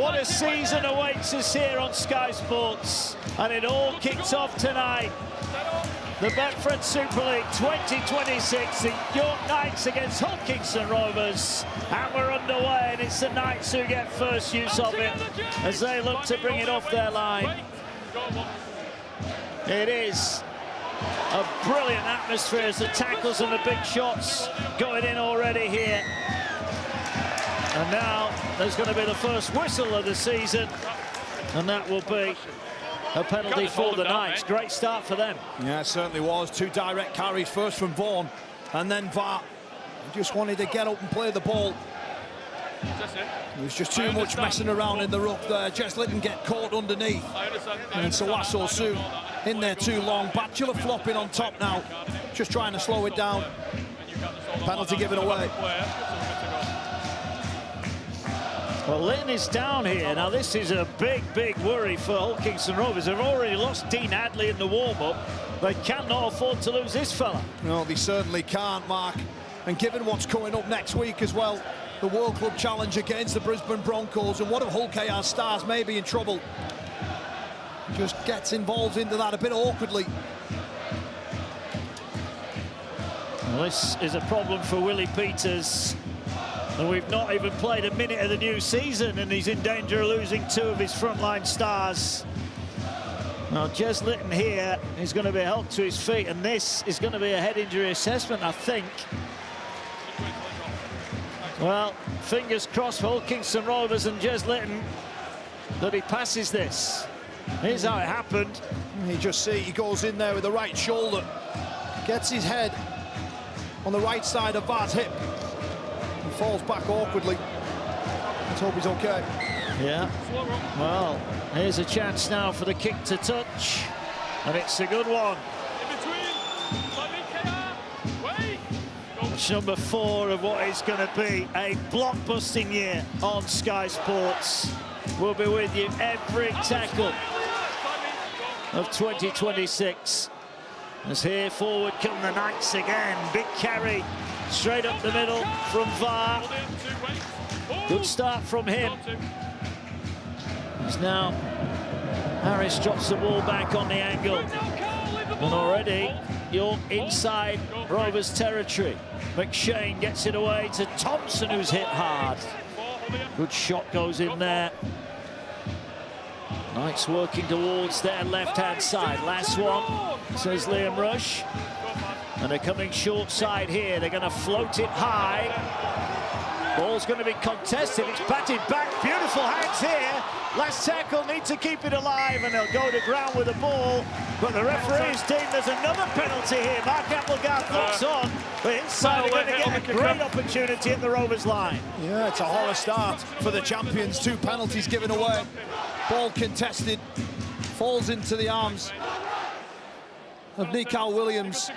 What a season awaits us here on Sky Sports, and it all kicks off tonight. The Betfred Super League 2026, the York Knights against Hull Kingston Rovers, and we're underway, and it's the Knights who get first use of it as they look to bring it off their line. It is a brilliant atmosphere as the tackles and the big shots going in already here. And now there's going to be the first whistle of the season, and that will be a penalty for the Knights. Great start for them. Yeah, it certainly was. Two direct carries, first from Vaughan and then VAR. Just wanted to get up and play the ball. There was just too much messing around in the ruck there. Jez Litton get caught underneath. And Sawasso soon in there too long. Batchelor flopping on top now. Just trying to slow it down. Penalty given away. Well, Litton is down here. Now, this is a big, big worry for Hull Kingston Rovers. They've already lost Dean Hadley in the warm-up. They cannot afford to lose this fella. No, they certainly can't, Mark. And given what's coming up next week as well, the World Club Challenge against the Brisbane Broncos, and one of Hull KR's stars may be in trouble. Just gets involved into that a bit awkwardly. Well, this is a problem for Willie Peters. And we've not even played a minute of the new season, and he's in danger of losing two of his frontline stars. Now, Jez Litton here is going to be helped to his feet, and this is going to be a head injury assessment, I think. Well, fingers crossed for Hull Kingston Rovers and Jez Litton that he passes this. Here's how it happened. You just see he goes in there with the right shoulder, gets his head on the right side of VAR's hip, and falls back awkwardly. Let's hope he's okay. Yeah. Well, here's a chance now for the kick to touch, and it's a good one. It's number 4 of what is going to be a blockbusting year on Sky Sports. We'll be with you every tackle of 2026. As here forward come the Knights again. Big carry straight up the middle from VAR. Good start from him. As now Harris drops the ball back on the angle. And already York inside Rovers territory. McShane gets it away to Thompson, who's hit hard. Good shot goes in there. Knights working towards their left-hand side. Last one, says Liam Rush. And they're coming short side here. They're going to float it high. Ball's going to be contested. It's batted back. Beautiful hands here. Last tackle, need to keep it alive, and they'll go to ground with the ball. But the referee's deemed there's another penalty here. Mark Applegard looks on, but inside they're going to get a great opportunity at the Rovers line. Yeah, it's a horror start for the champions. 2 penalties given away. Ball contested. Falls into the arms of Nikal Williams.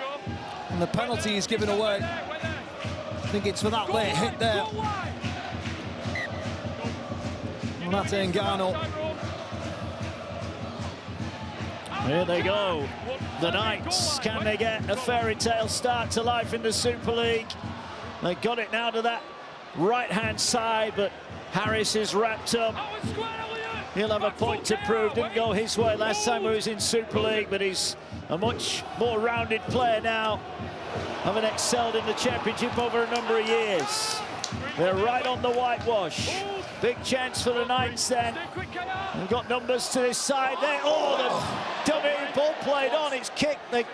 And the penalty is given away. I think it's for that late hit there. Mate Ngannou. Here they go. The Knights, can they get a fairy tale start to life in the Super League? They got it now to that right-hand side, but Harris is wrapped up. He'll have a point to prove. Didn't go his way last time he was in Super League, but he's a much more rounded player now, having excelled in the Championship over a number of years. They're right on the whitewash. Big chance for the Knights then. They've got numbers to this side there. Oh, the dummy ball played on. It's kicked. They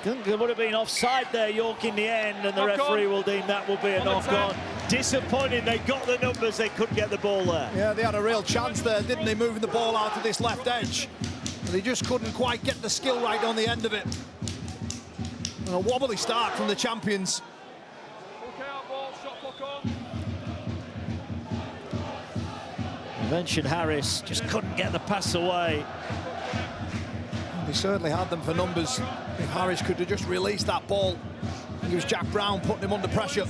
would have been offside there, York, in the end, and the referee will deem that will be a knock-on. Disappointing. They got the numbers. They couldn't get the ball there. Yeah, they had a real chance there, didn't they, moving the ball out to this left edge. But they just couldn't quite get the skill right on the end of it. And a wobbly start from the champions. You mentioned Harris, just couldn't get the pass away. They certainly had them for numbers. If Harris could have just released that ball. I think it was Jack Brown putting him under pressure.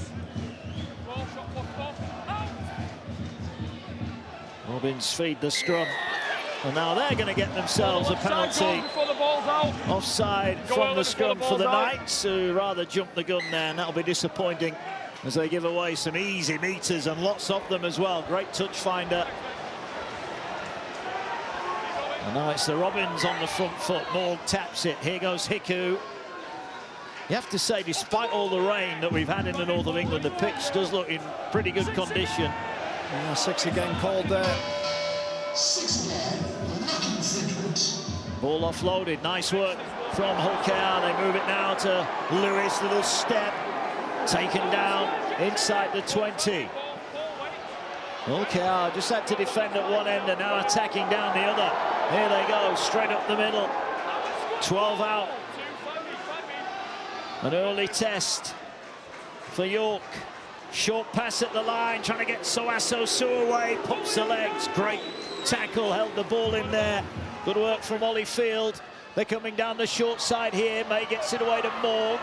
Robbins feed the scrum. And now they're going to get themselves a penalty. Offside from the scrum for the Knights, who rather jumped the gun there, and that'll be disappointing as they give away some easy meters and lots of them as well. Great touch finder And now it's the Robins on the front foot. Morg taps it. Here goes Hiku. You have to say, despite all the rain that we've had in the north of England, the pitch does look in pretty good condition. Yeah, 6 again called there. Ball offloaded. Nice work from Hulkea. They move it now to Lewis. Little step. Taken down inside the 20. Hulkea just had to defend at one end and now attacking down the other. Here they go, straight up the middle. 12 out. An early test for York. Short pass at the line, trying to get Soaso Su away. Pops the legs. Great tackle, held the ball in there. Good work from Ollie Field. They're coming down the short side here. May gets it away to Morg.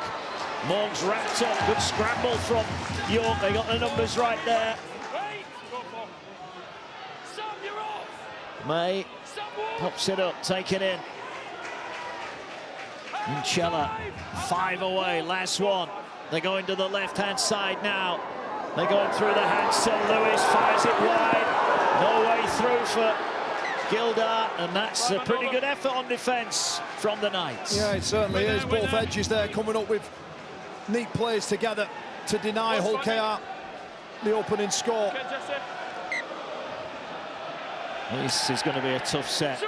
Morg's wrapped up. Good scramble from York. They got the numbers right there. May pops it up, take it in. Incella, 5 away, last one. They're going to the left-hand side now. They're going through the hands to Lewis, fires it wide. No way through for Gildart, and that's a pretty good effort on defence from the Knights. Yeah, it certainly is. Both edges there coming up with neat plays together to deny Hulkea the opening score. This is going to be a tough set.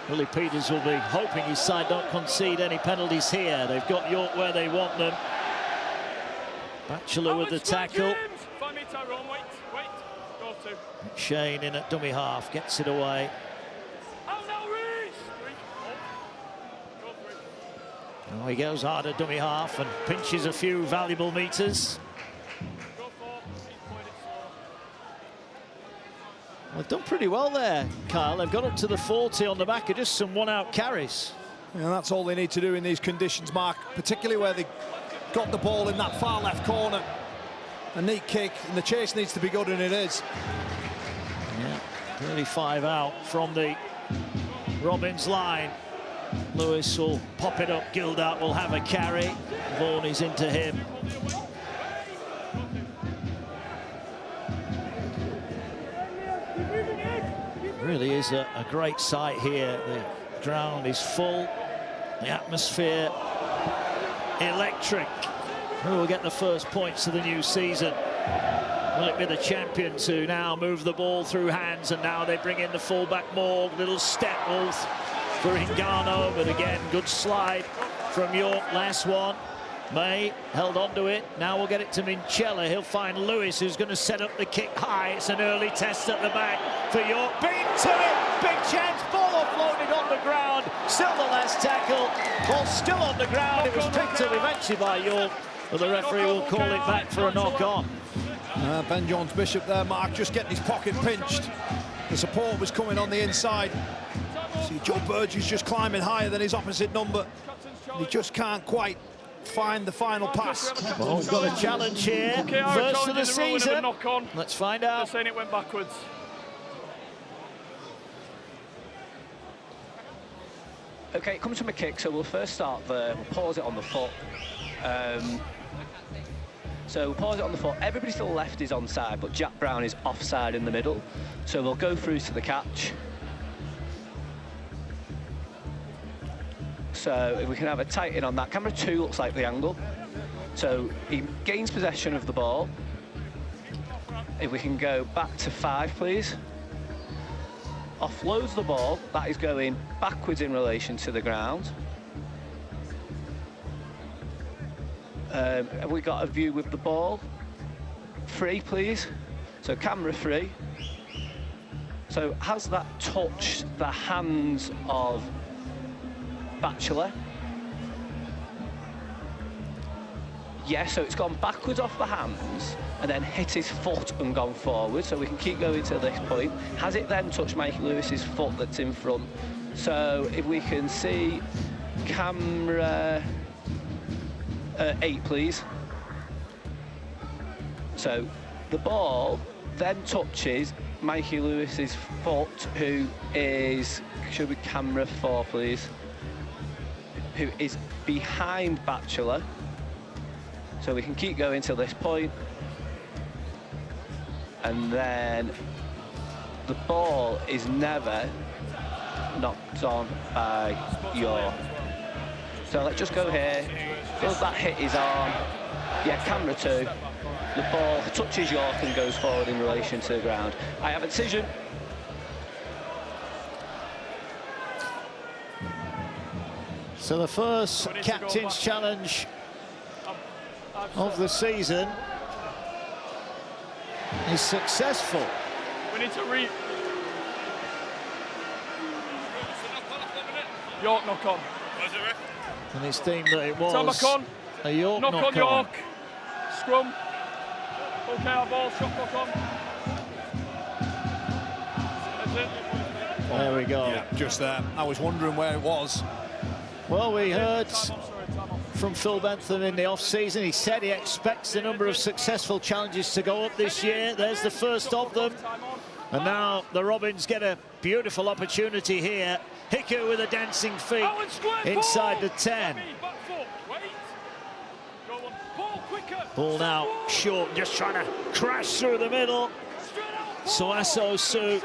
Willie Peters will be hoping his side don't concede any penalties here. They've got York where they want them. Batchelor with the tackle. Shane in at dummy half, gets it away. Oh, he goes hard at dummy half and pinches a few valuable meters. They've done pretty well there, Kyle. They've got up to the 40 on the back of just some one-out carries. Yeah, that's all they need to do in these conditions, Mark, particularly where they got the ball in that far left corner. A neat kick, and the chase needs to be good, and it is. Yeah, 35 out from the Robins line. Lewis will pop it up. Gildart will have a carry. Vaughan is into him. Really is a great sight here. The ground is full, the atmosphere electric. Who will get the first points of the new season? Will it be the champions who now move the ball through hands, and now they bring in the fullback Morg? Little step for Hingano, but again, good slide from York. Last one. May held onto it. Now we'll get it to Minchella. He'll find Lewis, who's going to set up the kick high. It's an early test at the back for York. Beat to it. Big chance. Ball offloaded on the ground. Still the last tackle. Ball still on the ground. It was picked up eventually by York, but the referee will call it back for a knock-on. Ben Jones-Bishop there, Mark, just getting his pocket pinched. The support was coming on the inside. See, Joe Burgess just climbing higher than his opposite number. He just can't quite find the final pass. Well, we've got a challenge here. First of the season. Let's find out. They're saying it went backwards. Okay, it comes from a kick, so we'll first start there. We'll pause it on the foot. So we'll pause it on the foot. Everybody to the left is onside, but Jack Brown is offside in the middle. So we'll go through to the catch. So if we can have a tight in on that. Camera 2 looks like the angle. So he gains possession of the ball. If we can go back to 5, please. Offloads the ball. That is going backwards in relation to the ground. Have we got a view with the ball? 3, please. So camera 3. So has that touched the hands of Batchelor? Yes, so it's gone backwards off the hands and then hit his foot and gone forward, so we can keep going to this point. Has it then touched Mikey Lewis's foot that's in front? So if we can see camera 8, please. So the ball then touches Mikey Lewis's foot, who is, should we camera 4, please? Who is behind Batchelor. So we can keep going to this point. And then the ball is never knocked on by York. So let's just go here. Does that hit his arm? Yeah, camera 2. The ball touches York and goes forward in relation to the ground. I have a decision. So the first captain's challenge of the season is successful. We need to York knock on. And it's deemed that it was a York knock on. York. Scrum. Okay, our ball, shot knock on. That's it. There we go. Yeah, just there. I was wondering where it was. Well, we heard from Phil Bentham in the off-season. He said he expects the number of successful challenges to go up this year. There's the first of them. And now the Robins get a beautiful opportunity here. Hiku with a dancing feet inside the 10. Ball now short, just trying to crash through the middle. Soaso Su.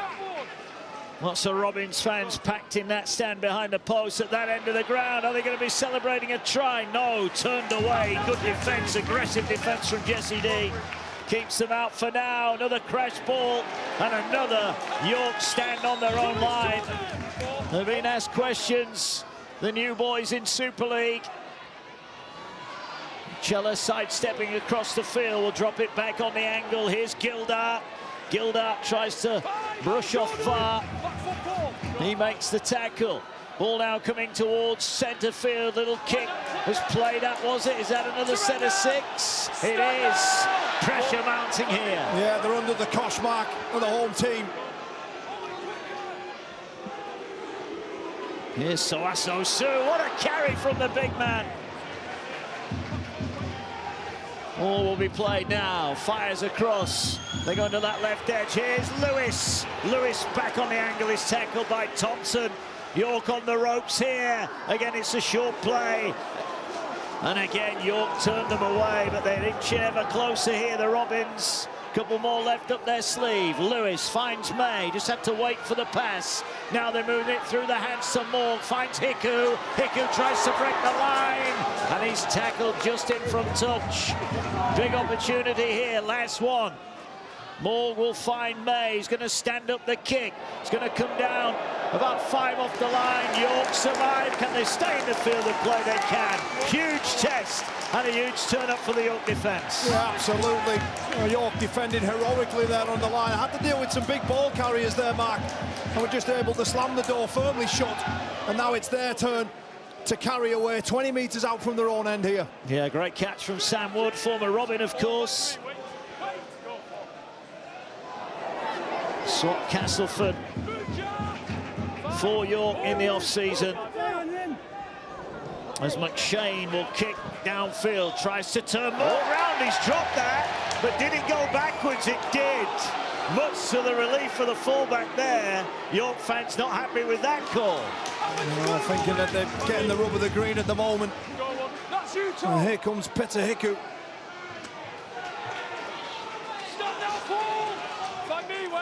Lots of Robins fans packed in that stand behind the post at that end of the ground. Are they going to be celebrating a try? No, turned away. Good defence, aggressive defence from Jesse D. Keeps them out for now. Another crash ball and another York stand on their own line. They've been asked questions, the new boys in Super League. Chella sidestepping across the field, will drop it back on the angle. Here's Gildart. Gildart tries to brush off VAR. He makes the tackle. Ball now coming towards centre field. Little kick was played at, was it? Is that another set of 6? It is. Pressure mounting here. Yeah, they're under the cosh mark of the home team. Here's Soaso Su. What a carry from the big man. Ball will be played now. Fires across. They go to that left edge. Here's Lewis. Lewis back on the angle. Is tackled by Thompson. York on the ropes here. Again, it's a short play. And again, York turned them away, but they're inching ever closer here, the Robins. Couple more left up their sleeve. Lewis finds May. Just have to wait for the pass. Now they're moving it through the hands to Morg. Finds Hiku. Hiku tries to break the line. And he's tackled just in from touch. Big opportunity here. Last one. Morg will find May. He's going to stand up the kick. It's going to come down about 5 off the line. York survive. Can they stay in the field and play? They can. Huge test and a huge turn up for the York defence. Yeah, absolutely. York defended heroically there on the line. I had to deal with some big ball carriers there, Mark. And we're just able to slam the door firmly shut. And now it's their turn to carry away 20 metres out from their own end here. Yeah, great catch from Sam Wood, former Robin, of course. Swat Castleford for York in the off-season. As McShane will kick downfield, tries to turn more round. He's dropped that, but did it go backwards? It did. Much to the relief of the fullback there. York fans not happy with that call. Thinking that they're getting the rub of the green at the moment. And here comes Peter Hiku.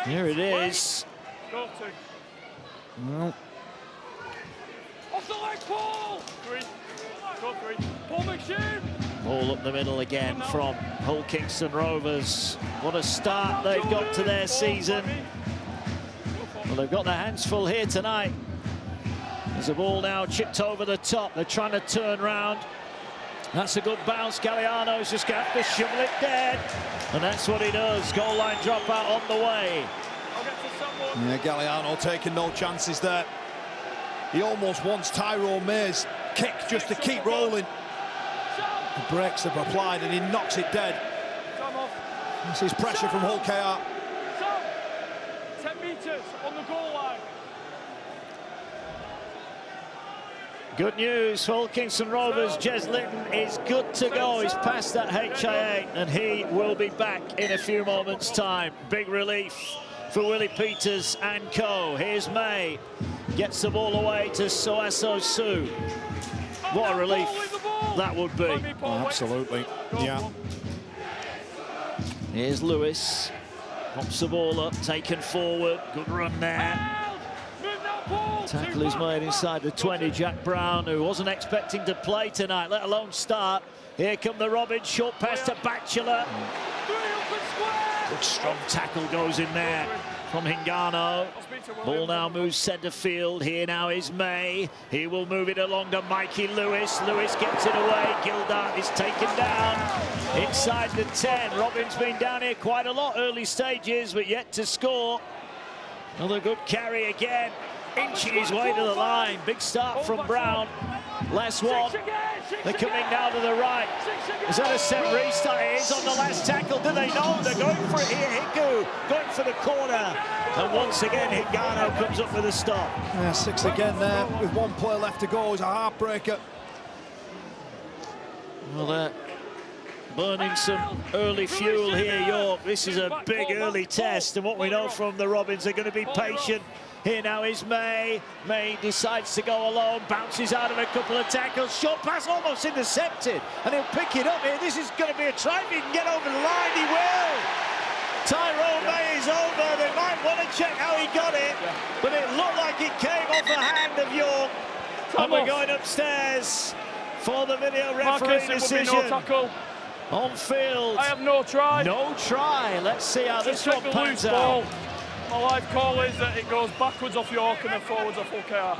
Here it is. No. Off the leg, Paul! 3. Go 3. Paul McShane! Ball up the middle again from Hull Kingston Rovers. What a start they've got to their season. Well, they've got their hands full here tonight. There's a ball now chipped over the top. They're trying to turn round. That's a good bounce. Galliano's just going to have to shovel it dead. And that's what he does. Goal line dropout on the way. Yeah, Galliano taking no chances there. He almost wants Tyrone May's kick just to keep rolling. The brakes have applied and he knocks it dead. This is pressure from Hull KR. 10 metres on the goal line. Good news for Hull Kingston Rovers. Jez Litton is good to go. He's past that HIA and he will be back in a few moments' time. Big relief for Willie Peters and co. Here's May. Gets the ball away to Soaso Su. What a relief that would be. Oh, absolutely. Yeah. Here's Lewis. Pops the ball up, taken forward. Good run there. Move now, Paul! Tackle is made inside the 20. Jack Brown, who wasn't expecting to play tonight, let alone start. Here come the Robins, short pass to Batchelor. Good strong tackle goes in there from Hingano. Ball now moves centre field. Here now is May. He will move it along to Mikey Lewis. Lewis gets it away. Gildart is taken down inside the 10. Robins been down here quite a lot early stages, but yet to score. Another good carry again. Inching his way to the line. Big start from Brown. Last one. They're coming now to the right. Is that a set restart? It is on the last tackle. Do they know? They're going for it here. Hiku going for the corner. And once again, Hingano comes up with a stop. Yeah, 6 again there with 1 play left to go. It's a heartbreaker. Well, they're burning some early fuel here, York. This is a big early test, and what we know from the Robins, they're going to be patient. Here now is May. May decides to go alone, bounces out of a couple of tackles. Short pass almost intercepted, and he'll pick it up here. This is going to be a try. If he can get over the line, he will. Tyrone May is over. They might want to check how he got it, but it looked like it came off the hand of York. And we're going upstairs for the video referee decision. No tackle. On field. I have no try. No try. Let's see how this one pans out. My live call is that it goes backwards off York and then forwards off LKR.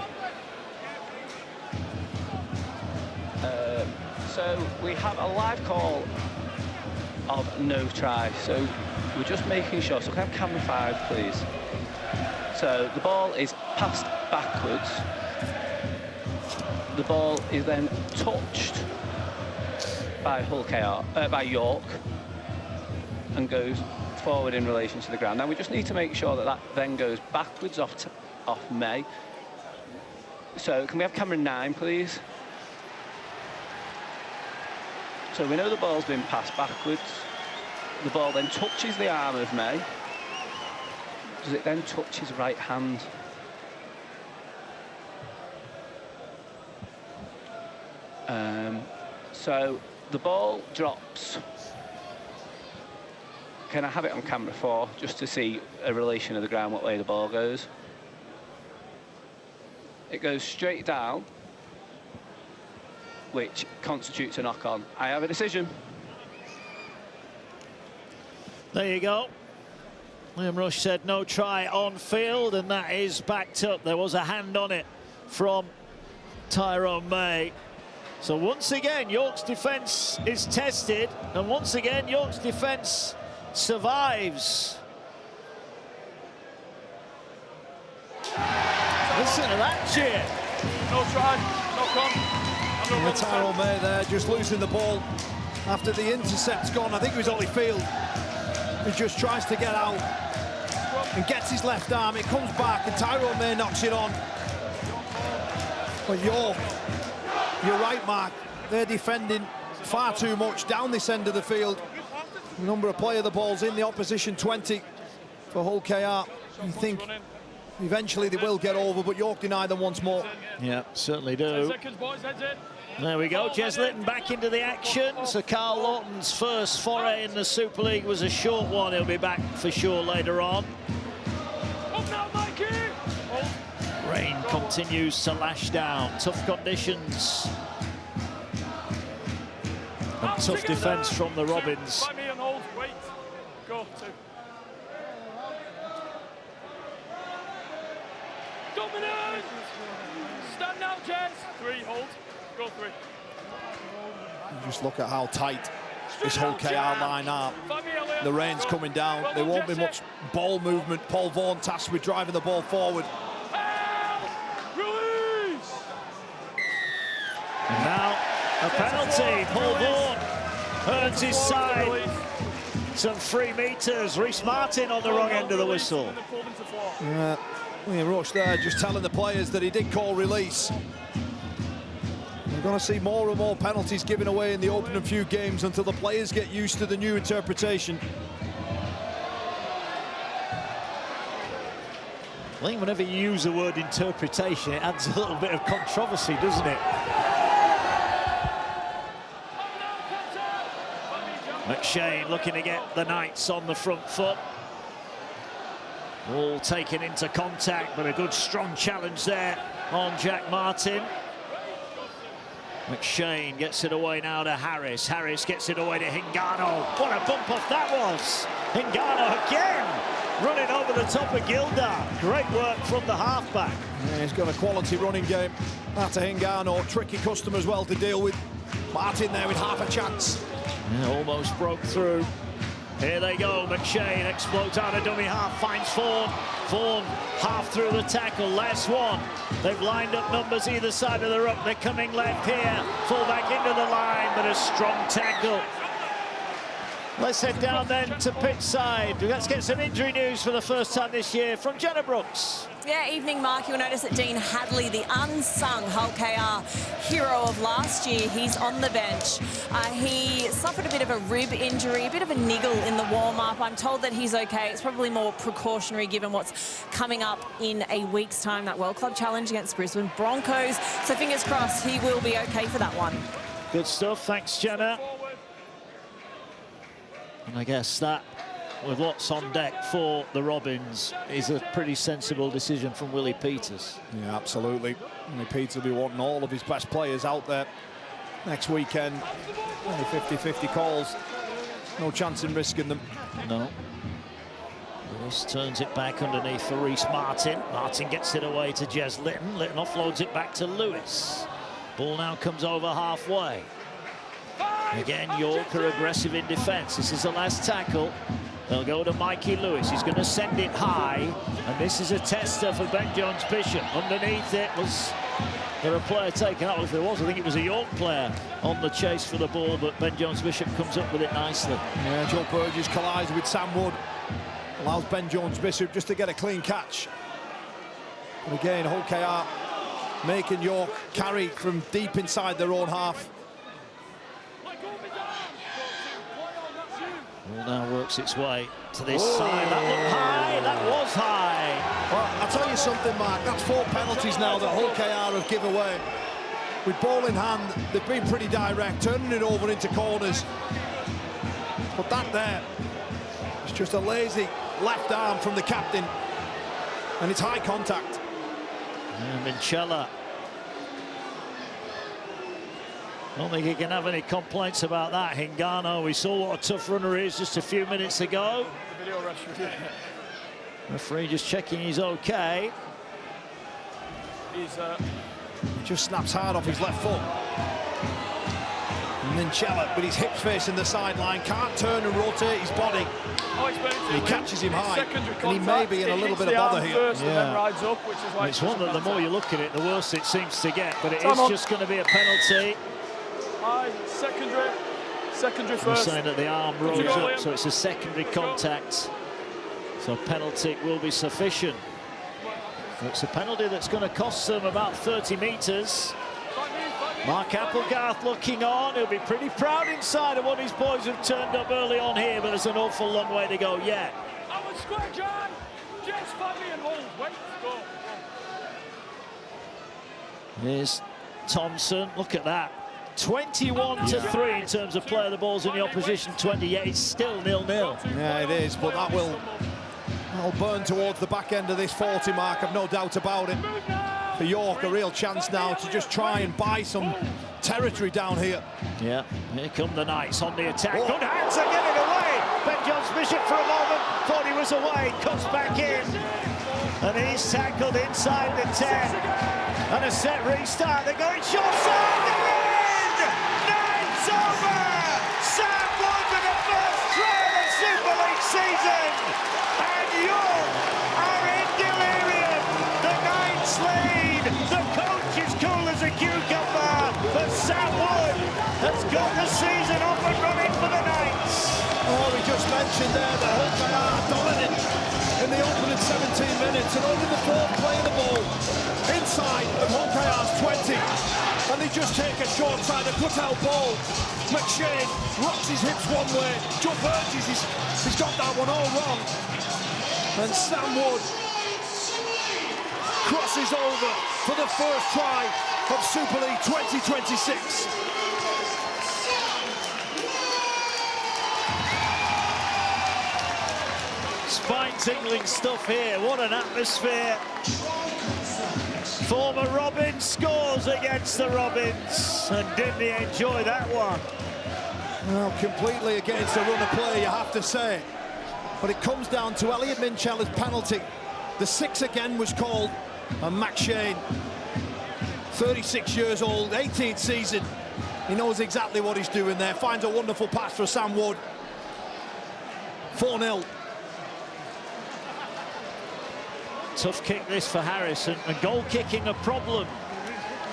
So we have a live call of no try. So we're just making sure. So can I have camera 5, please? So the ball is passed backwards. The ball is then touched by by York and goes forward in relation to the ground. Now we just need to make sure that that then goes backwards off May. So can we have camera 9, please? So we know the ball's been passed backwards. The ball then touches the arm of May. Does it then touch his right hand? So the ball drops. Can I have it on camera 4 just to see a relation of the ground, what way the ball goes? It goes straight down, which constitutes a knock-on. I have a decision. There you go. Liam Rush said no try on field, and that is backed up. There was a hand on it from Tyrone May. So once again, York's defence is tested, and once again, York's defence survives. Listen to that cheer. No try, no con. Tyrone May there, just losing the ball after the intercept's gone. I think it was Holyfield. He just tries to get out and gets his left arm. It comes back, and Tyrone May knocks it on. But York, you're right, Mark. They're defending far too much down this end of the field. The number of play of the balls in the opposition 20 for Hull KR. You think eventually they will get over, but York deny them once more. Yeah, certainly do. 10 seconds, boys, heads in. There we go, Jez Litton back into the action. So Carl Lawton's first foray in the Super League was a short one. He'll be back for sure later on. Up now, Mikey! Rain continues to lash down. Tough conditions. And tough defence from the Robins. Find me and hold, wait. Go, 2. Dominant! Stand now, Jez. 3, hold. Go 3. Just look at how tight this whole KR line are. The rain's coming down. There won't be much ball movement. Paul Vaughan tasked with driving the ball forward. Release! And now a penalty. Paul Vaughan earns his side. Some free meters. Rhys Martin on the wrong end of the whistle. Yeah, Liam Rush there just telling the players that he did call release. We're going to see more and more penalties given away in the opening few games until the players get used to the new interpretation. I think whenever you use the word interpretation, it adds a little bit of controversy, doesn't it? McShane looking to get the Knights on the front foot. All taken into contact, but a good strong challenge there on Jack Martin. McShane gets it away now to Harris. Harris gets it away to Hingano. What a bump off that was. Hingano again, running over the top of Gilda. Great work from the halfback. Yeah, he's got a quality running game. That's a Hingano, tricky customer as well to deal with. Martin there with half a chance. Yeah, almost broke through. Here they go, McShane explodes out of dummy half, finds Fawn. Fawn half through the tackle, last one. They've lined up numbers either side of the ruck. They're coming left here, full back into the line, but a strong tackle. Let's head down then to pitch side. Let's get some injury news for the first time this year from Jenna Brooks. Yeah, evening, Mark. You'll notice that Dean Hadley, the unsung Hull KR hero of last year, he's on the bench. He suffered a bit of a rib injury, a bit of a niggle in the warm-up. I'm told that he's okay. It's probably more precautionary given what's coming up in a week's time, that World Club Challenge against Brisbane Broncos. So fingers crossed he will be okay for that one. Good stuff. Thanks, Jenna. And I guess that, with lots on deck for the Robins, is a pretty sensible decision from Willie Peters. Yeah, absolutely. Willie Peters will be wanting all of his best players out there next weekend. Only 50-50 calls. No chance in risking them. No. Lewis turns it back underneath for Reece Martin. Martin gets it away to Jez Litton. Litton offloads it back to Lewis. Ball now comes over halfway. Again, York are aggressive in defence. This is the last tackle. They'll go to Mikey Lewis. He's going to send it high. And this is a tester for Ben Jones-Bishop. Underneath it was there a player taken out. If there was, I think it was a York player on the chase for the ball, but Ben Jones-Bishop comes up with it nicely. Yeah, Joe Burgess collides with Sam Wood. Allows Ben Jones-Bishop just to get a clean catch. And again, Hull KR making York carry from deep inside their own half. Ball now works its way to this side. That looked high. That was high. Well, I'll tell you something, Mark. That's 4 penalties now that Hull KR have given away. With ball in hand, they've been pretty direct, turning it over into corners. But that there is just a lazy left arm from the captain. And it's high contact. And Minchella. I don't think he can have any complaints about that. Hingano, we saw what a tough runner he is just a few minutes ago. The video referee. Referee just checking he's okay. He's He just snaps hard off his left foot. And then Minchella, with his hips facing the sideline, can't turn and rotate his body. He catches him high, and he may be in a little bit of bother here. First, and then rides up, which is like It's one that the more you look at it, the worse it seems to get. But it is just going to be a penalty. Secondary I'm first. saying that the arm rose up, so it's a secondary contact. So penalty will be sufficient. It's a penalty that's going to cost them about 30 metres. Mark Applegarth looking on. He'll be pretty proud inside of what his boys have turned up early on here, but there's an awful long way to go yet. Out square, John. Just Fabian hold. Wait, go. Here's Thompson. Look at that. 21-3 in terms of play of the balls in the opposition 20. Yeah, it's still 0-0. Yeah, it is, but that'll burn towards the back end of this 40 mark, I've no doubt about it. For York, a real chance now to just try and buy some territory down here. Yeah, here come the Knights on the attack. Good hands are getting away. Ben Jones-Bishop for a moment thought he was away, cuts back in. And he's tackled inside the 10. And a set restart. They're going short side. They're in! Knights over! Sam Wood with the first try of the Super League season. And York are in delirium. The Knights lead. The coach is cool as a cucumber. But Sam Wood has got the season off and running for the Knights. Oh, we just mentioned there that Hull KR dominant in the opening 17 minutes, and only the fourth playing the ball inside of Hull KR's 20. And they just take a short side, a cut-out ball. McShane rocks his hips one way. Joe Burgess, he's got that one all wrong. And Sam Wood crosses over for the first try of Super League 2026. Spine ear-tingling stuff here. What an atmosphere. Former Robin scores against the Robins, and didn't he enjoy that one? Well, completely against the run of play, you have to say. But it comes down to Elliot Minchella's penalty. The 6 again was called, and Max Shane, 36 years old, 18th season. He knows exactly what he's doing there. Finds a wonderful pass for Sam Wood. 4-0. Tough kick this for Harris, and goal kicking a problem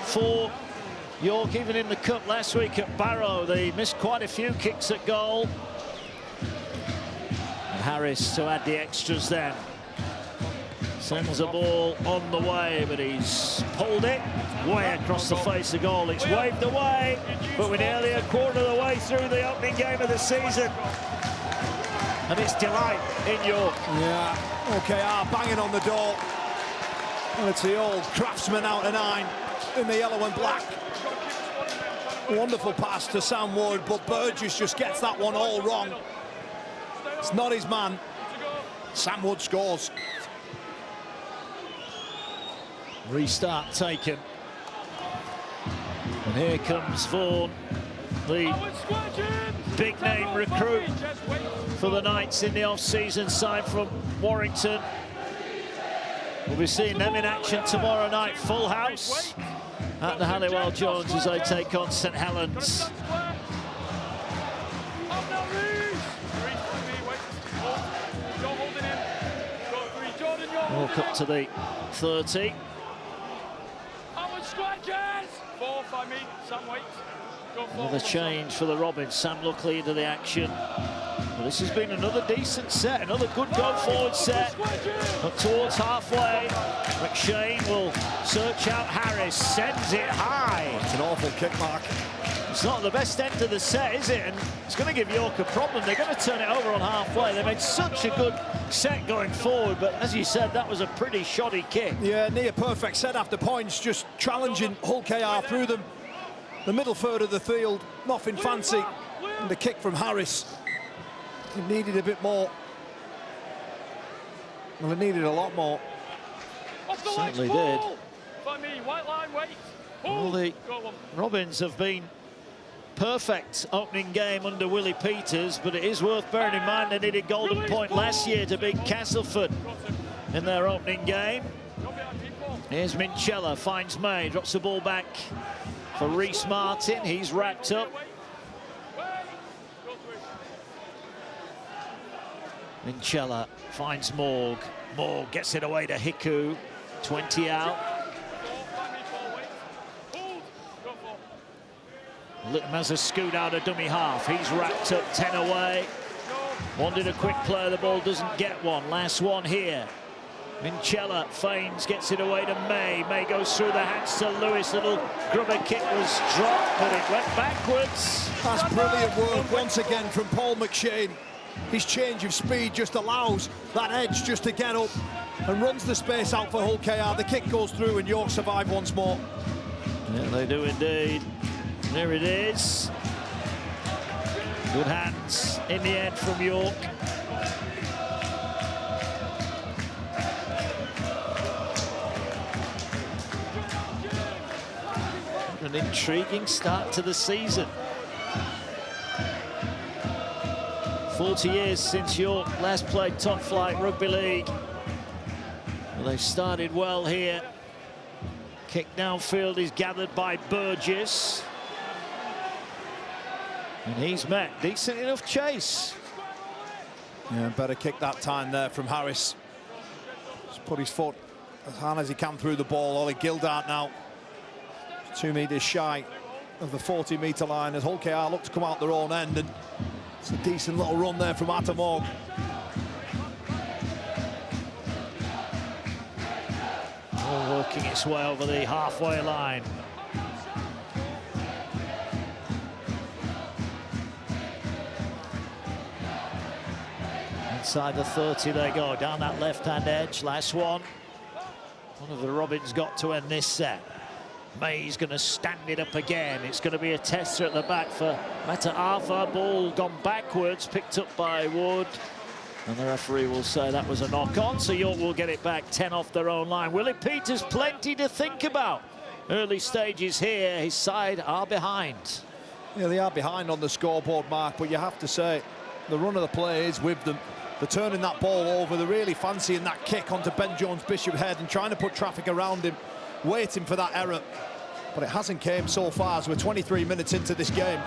for York, even in the cup last week at Barrow. They missed quite a few kicks at goal. And Harris to add the extras then. Sends the ball on the way, but he's pulled it way across the face of goal. It's waved away, but we're nearly a quarter of the way through the opening game of the season. And it's delight in York. Yeah, OKR banging on the door. And it's the old Craftsman out of 9 in the yellow and black. Wonderful pass to Sam Wood, but Burgess just gets that one all wrong. It's not his man. Sam Wood scores. Restart taken. And here comes Vaughan, the big name recruit for the Knights in the off-season, side from Warrington. We'll be seeing them in action tomorrow night, full house at the Halliwell Jones as they take on St Helens. Walk up to the 30. Another change for the Robins. Sam Luckley into the action. Well, this has been another decent set, another good go-forward set. Up towards halfway. McShane will search out Harris, sends it high. It's an awful kick, Mark. It's not the best end of the set, is it? And it's going to give York a problem. They're going to turn it over on halfway. They made such a good set going forward, but as you said, that was a pretty shoddy kick. Yeah, near perfect set after points, just challenging Hull KR through them. The middle third of the field, nothing fancy. And the kick from Harris. He needed a bit more. Well, it needed a lot more. Certainly did. Well, the Robins have been perfect opening game under Willie Peters, but it is worth bearing in mind they needed Golden Point last year to beat Castleford in their opening game. Here's Minchella, finds May, drops the ball back for Reece Martin. He's wrapped up. Minchella finds Morg. Morg gets it away to Hiku. 20 out. Litton has a scoot out of dummy half. He's wrapped up, 10 away. Wanted a quick play, the ball doesn't get one. Last one here. Minchella feigns, gets it away to May. May goes through the hands to Lewis. Little grubber kick was dropped, but it went backwards. That's brilliant work once again from Paul McShane. His change of speed just allows that edge just to get up and runs the space out for Hull KR. The kick goes through and York survive once more. Yeah, they do indeed. There it is. Good hands in the end from York. An intriguing start to the season. 40 years since York last played top flight rugby league. Well, they've started well here. Kick downfield is gathered by Burgess. And he's met decent enough chase. Yeah, better kick that time there from Harris. Just put his foot as hard as he can through the ball. Ollie Gildart now 2 metres shy of the 40-metre line as Hull KR look to come out their own end, and it's a decent little run there from Atamog. All working its way over the halfway line. Inside the 30 they go, down that left-hand edge. Last one. One of the Robins got to end this set. May's going to stand it up again. It's going to be a tester at the back for Meta Arthur. Ball gone backwards, picked up by Wood. And the referee will say that was a knock-on, so York will get it back 10 off their own line. Willie Peters, plenty to think about. Early stages here, his side are behind. Yeah, they are behind on the scoreboard, Mark, but you have to say the run of the play is with them. They're turning that ball over. They're really fancying that kick onto Ben Jones-Bishop's head and trying to put traffic around him, waiting for that error. But it hasn't came so far as we're 23 minutes into this game.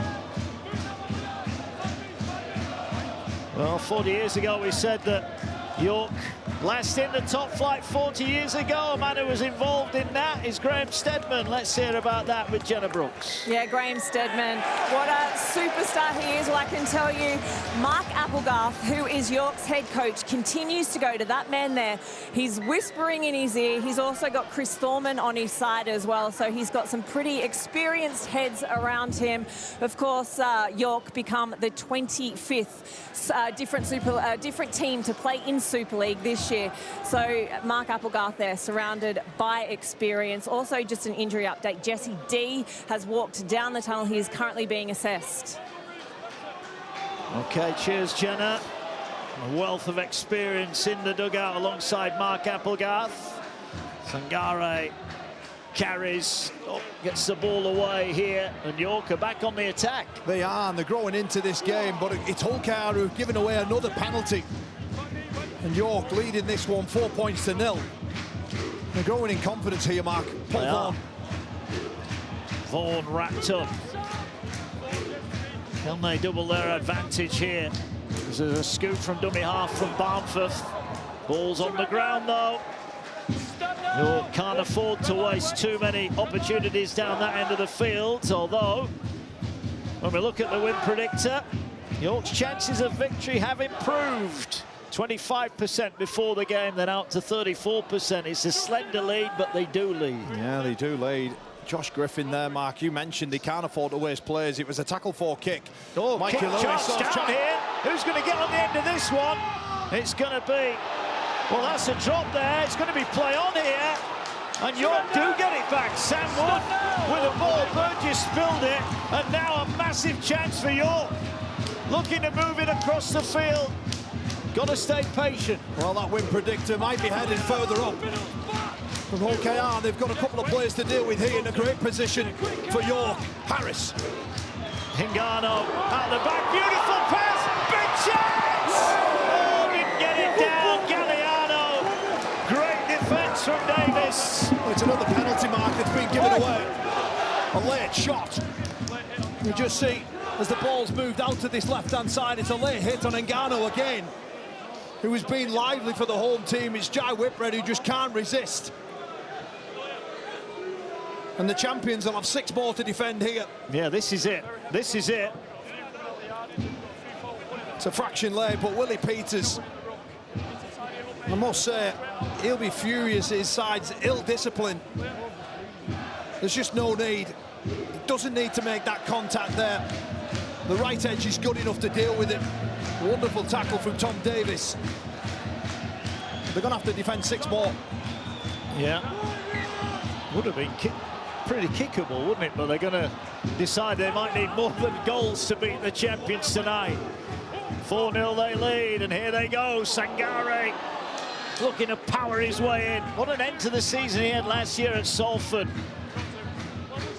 Well, 40 years ago we said that York last in the top flight 40 years ago. A man who was involved in that is Graham Steadman. Let's hear about that with Jenna Brooks. Yeah, Graham Steadman, what a superstar he is. Well, I can tell you, Mark Applegarth, who is York's head coach, continues to go to that man there. He's whispering in his ear. He's also got Chris Thorman on his side as well, so he's got some pretty experienced heads around him. Of course, York become the 25th different team to play in Super League this year. So Mark Applegarth there, surrounded by experience. Also, just an injury update, Jesse D has walked down the tunnel. He is currently being assessed. Okay, cheers, Jenna. A wealth of experience in the dugout alongside Mark Applegarth. Sangare carries, gets the ball away here, and York are back on the attack. They are, and they're growing into this game, but it's Hull KR who've given away another penalty. And York leading this one 4 points to 0. They're growing in confidence here, Mark. Paul Vaughan wrapped up. Can they double their advantage here? There's a scoop from dummy half from Barnforth. Ball's on the ground though. York can't afford to waste too many opportunities down that end of the field, although when we look at the win predictor, York's chances of victory have improved. 25% before the game, then out to 34%. It's a slender lead, but they do lead. Yeah, they do lead. Josh Griffin there, Mark, you mentioned they can't afford to waste players. It was a tackle for kick. Oh, Mikey kick Lewis down here. Who's going to get on the end of this one? It's going to be, well, that's a drop there. It's going to be play on here. And York do get it back. Sam Wood with a ball. Burgess spilled it. And now a massive chance for York. Looking to move it across the field. Got to stay patient. Well, that win predictor might be headed further up. From Hull KR, they've got a couple of players to deal with here in a great position for York. Harris. Hingano out the back. Beautiful pass. Big chance! Oh, didn't get it down. Galliano. Great defence from Davis. It's another penalty, mark that's been given away. A late shot. You just see, as the ball's moved out to this left-hand side, it's a late hit on Hingano again, who has been lively for the home team. It's Jai Whitbread who just can't resist. And the champions will have 6 more to defend here. Yeah, this is it. This is it. It's a fraction late, but Willie Peters, I must say, he'll be furious. His side's ill-disciplined. There's just no need. He doesn't need to make that contact there. The right edge is good enough to deal with it. Wonderful tackle from Tom Davis. They're going to have to defend 6 more. Yeah. Would have been pretty kickable, wouldn't it? But they're going to decide they might need more than goals to beat the champions tonight. 4-0 they lead, and here they go. Sangare looking to power his way in. What an end to the season he had last year at Salford.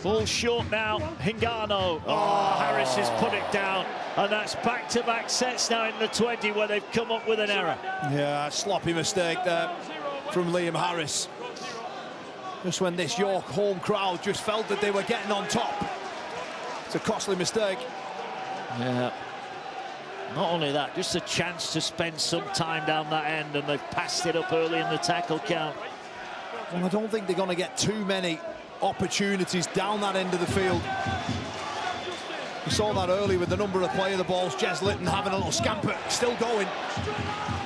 Ball short now. Hingano. Oh, Harris has put it down. And that's back-to-back sets now in the 20 where they've come up with an error. Yeah, sloppy mistake there from Liam Harris. Just when this York home crowd just felt that they were getting on top. It's a costly mistake. Yeah. Not only that, just a chance to spend some time down that end, and they've passed it up early in the tackle count. Well, I don't think they're going to get too many opportunities down that end of the field. We saw that early with the number of play of the balls. Jez Litton having a little scamper, still going.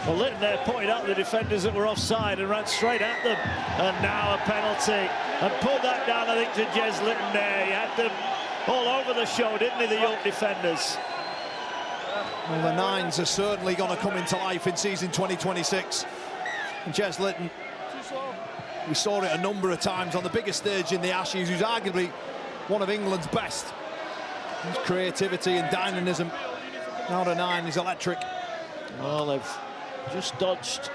Well, Litton there pointed out the defenders that were offside and ran straight at them. And now a penalty. And pulled that down, I think, to Jez Litton there. He had them all over the show, didn't he, the York defenders? Well, the nines are certainly going to come into life in season 2026. And Jez Litton, we saw it a number of times on the biggest stage in the Ashes, who's arguably one of England's best. His creativity and dynamism, now to 9, is electric. Well, they've just dodged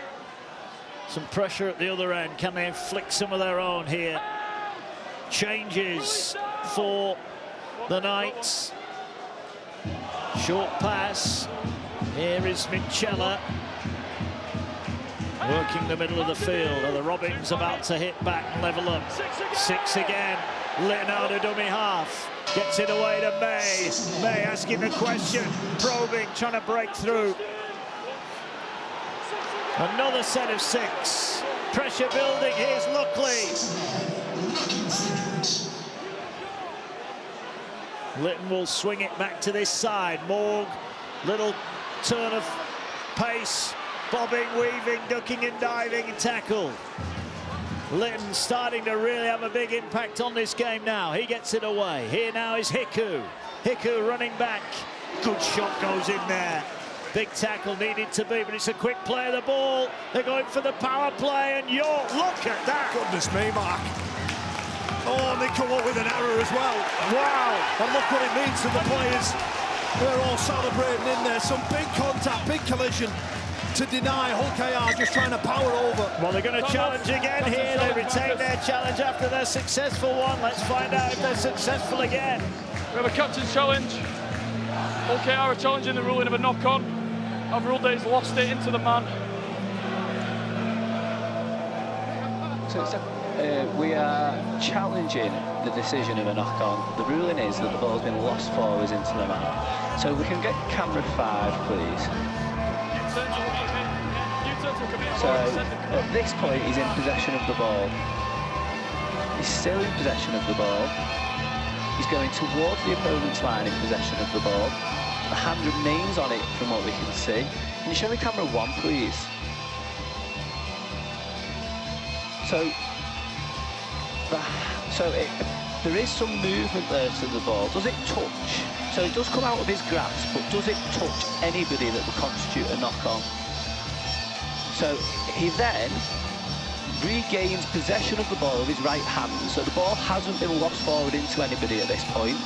some pressure at the other end. Can they inflict some of their own here? Changes for the Knights. Short pass. Here is Minchella working the middle of the field. Are the Robins about to hit back and level up? 6 again. Leonardo dummy half. Gets it away to May. May asking the question. Probing, trying to break through. Another set of 6. Pressure building. Here's Luckley. Lytton will swing it back to this side. Morg, little turn of pace. Bobbing, weaving, ducking and diving and tackle. Lytton starting to really have a big impact on this game now. He gets it away. Here now is Hiku. Hiku running back. Good shot goes in there. Big tackle needed to be, but it's a quick play of the ball. They're going for the power play, and York, look at that. Goodness me, Mark. Oh, and they come up with an error as well. Wow. And look what it means to the players. They're all celebrating in there. Some big contact, big collision to deny Hull KR just trying to power over. Well, they're going to challenge again here. They retain their challenge after their successful one. Let's find out if they're successful again. We have a captain's challenge. Hull KR are challenging the ruling of a knock-on. I've ruled that he's lost it into the man. So we are challenging the decision of a knock-on. The ruling is that the ball's been lost forwards into the man. So we can get camera 5, please. So at this point, he's in possession of the ball. He's still in possession of the ball. He's going towards the opponent's line in possession of the ball. The hand remains on it from what we can see. Can you show me camera 1, please? There is some movement there to the ball. Does it touch? So it does come out of his grasp, but does it touch anybody that would constitute a knock-on? So he then regains possession of the ball with his right hand. So the ball hasn't been lost forward into anybody at this point.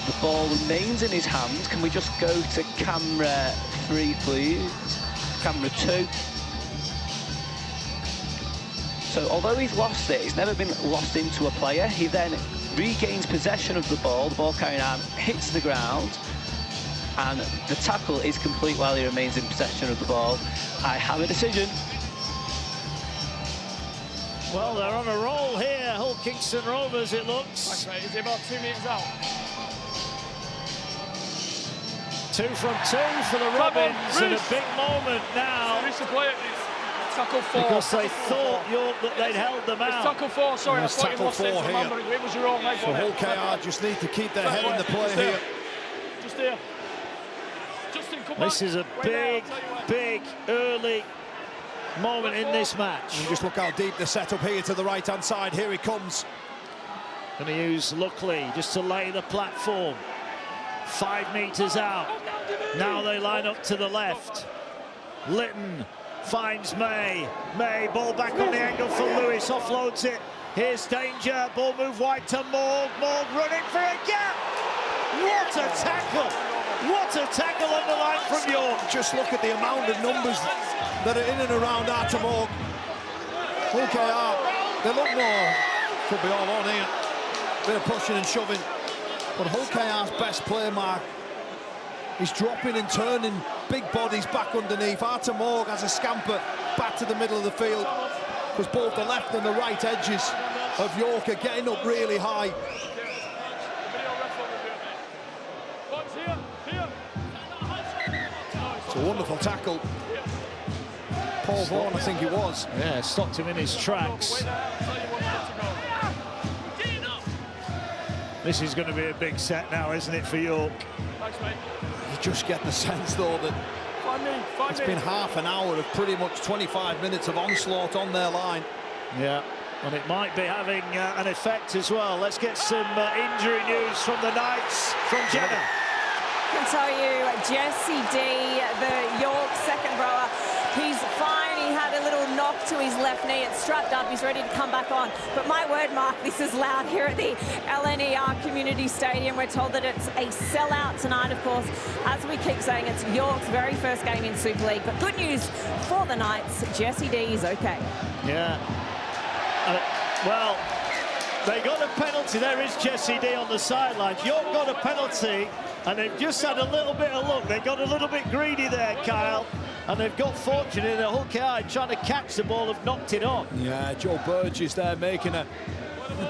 The ball remains in his hand. Can we just go to camera 3, please? Camera 2. So although he's lost it, it's never been lost into a player. He then regains possession of the ball carrying arm hits the ground, and the tackle is complete while he remains in possession of the ball. I have a decision. Well, they're on a roll here, Hull Kingston Rovers, it looks. Okay, is he about 2 metres out? 2 from 2 for the Robins, and a big moment now. Tackle 4. Because they thought York that they'd held them out. Tackle 4, sorry, I It's thought you tackle lost 4 it. here. Remember, it was your own leg. So Hull KR just need to keep their head in the play here. Just here. Justin, come This is a big, big early moment in this match. And just look how deep the setup here to the right-hand side. Here he comes. Going to use Luckley just to lay the platform. 5 metres out. Now they line up to the left. Lytton finds May. May, ball back on the angle for Lewis, offloads it. Here's danger, ball move wide to Morg. Morg running for a gap. What a tackle! What a tackle on the line from York. Just look at the amount of numbers that are in and around Arthur Morg. Hull KR, they look more, could be all on here. Bit of pushing and shoving. But Hull KR's best player, Mark, he's dropping and turning big bodies back underneath. Arthur Morg has a scamper back to the middle of the field, because both the left and the right edges of York are getting up really high. It's a wonderful tackle. Paul Vaughan, I think it was. Yeah, stopped him in his tracks. This is going to be a big set now, isn't it, for York? You just get the sense, though, that it's been half an hour of pretty much 25 minutes of onslaught on their line. Yeah, and it might be having an effect as well. Let's get some injury news from the Knights, from Jenna. I can tell you, Jesse D, the York second rower, he's fine. He had a little knock to his left knee. It's strapped up. He's ready to come back on. But my word, Mark, this is loud here at the LNER Community Stadium. We're told that it's a sellout tonight, of course. As we keep saying, it's York's very first game in Super League. But good news for the Knights, Jesse D is okay. Yeah. Well, they got a penalty. There is Jesse D on the sidelines. York got a penalty, and they've just had a little bit of luck. They got a little bit greedy there, Kyle, and they've got fortunate in a hook eye trying to catch the ball, have knocked it on. Yeah, Joe Burgess there making a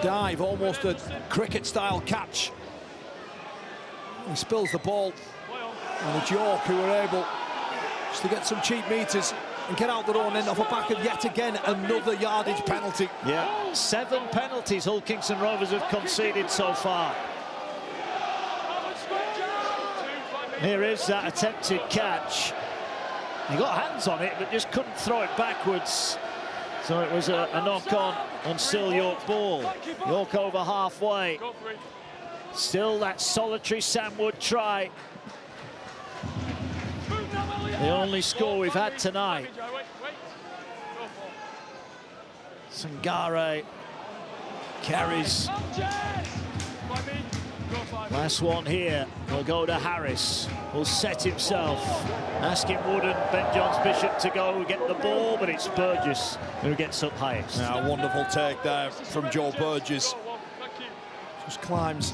dive, almost a cricket-style catch. He spills the ball, and it's York who were able just to get some cheap meters and get out their own end off the back of yet again another yardage penalty. Yeah, 7 penalties Hull Kingston Rovers have conceded so far. Here is that attempted catch. He got hands on it, but just couldn't throw it backwards. So it was a knock-on and still York ball. York over halfway. Still that solitary Sam Wood try. The only score we've had tonight. Sangare carries. Last one here will go to Harris. Will set himself. Asking Wood and Ben Johns-Bishop to go get the ball, but it's Burgess who gets up highest. Yeah, wonderful take there from Joe Burgess. Just climbs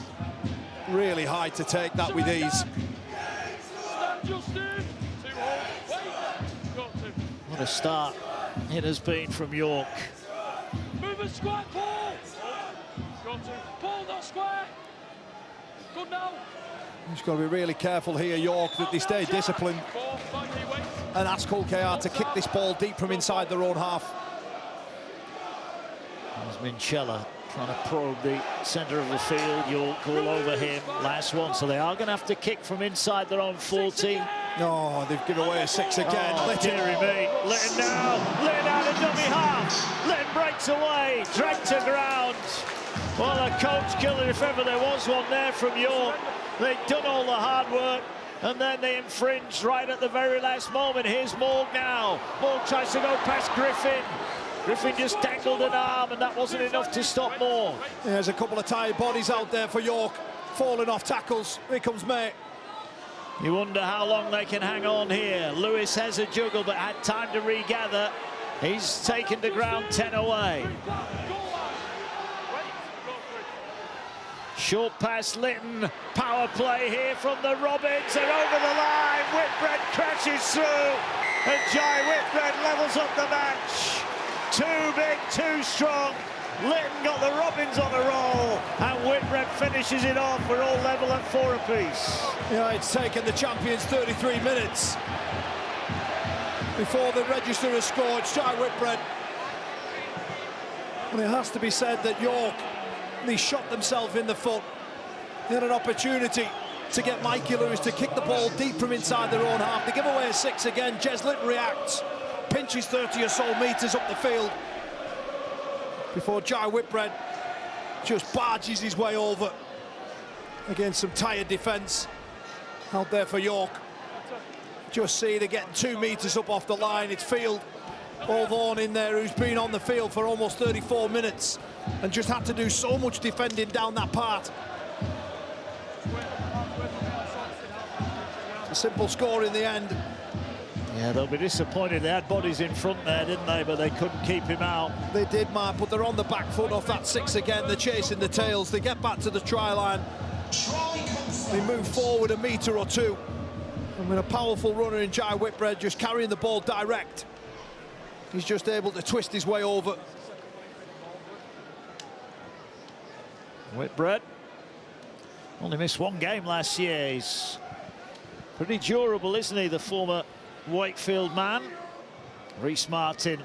really high to take that with ease. What a start it has been from York. Move and square, Paul. Paul, not square. Good now. He's got to be really careful here, York, that they stay disciplined and ask Hull KR to kick this ball deep from inside their own half. There's Minchella trying to probe the centre of the field. York all over him. Last one, so they are going to have to kick from inside their own 40. No, they've given away a 6 again. Oh, dearie me. Litton now. Litton out of dummy half. Litton breaks away. Dragged to ground. Well, a coach killer if ever there was one there from York. They'd done all the hard work, and then they infringed right at the very last moment. Here's Morg now. Morg tries to go past Griffin. Griffin just dangled an arm, and that wasn't enough to stop Morg. There's a couple of tired bodies out there for York, falling off tackles. Here comes May. You wonder how long they can hang on here. Lewis has a juggle, but had time to regather. He's taken to ground 10 away. Short pass, Litton. Power play here from the Robins. They're over the line. Whitbread crashes through. And Jai Whitbread levels up the match. Too big, too strong. Litton got the Robins on a roll. And Whitbread finishes it off. We're all level at 4 apiece. Yeah, it's taken the champions 33 minutes before the register has scored. Jai Whitbread. And it has to be said that York, they shot themselves in the foot. They had an opportunity to get Mikey Lewis to kick the ball deep from inside their own half. They give away a 6 again. Jez Litton reacts, pinches 30 or so metres up the field before Jai Whitbread just barges his way over against some tired defence out there for York. Just see they're getting 2 metres up off the line. It's Field, Paul Vaughan in there, who's been on the field for almost 34 minutes and just had to do so much defending down that part. It's a simple score in the end. Yeah, they'll be disappointed. They had bodies in front there, didn't they? But they couldn't keep him out. They did, Mark, but they're on the back foot off that 6 again. They're chasing the tails. They get back to the try line. They move forward a metre or 2. And with a powerful runner in Jai Whitbread just carrying the ball direct, he's just able to twist his way over. Whitbread only missed 1 game last year. He's pretty durable, isn't he, the former Wakefield man? Reece Martin,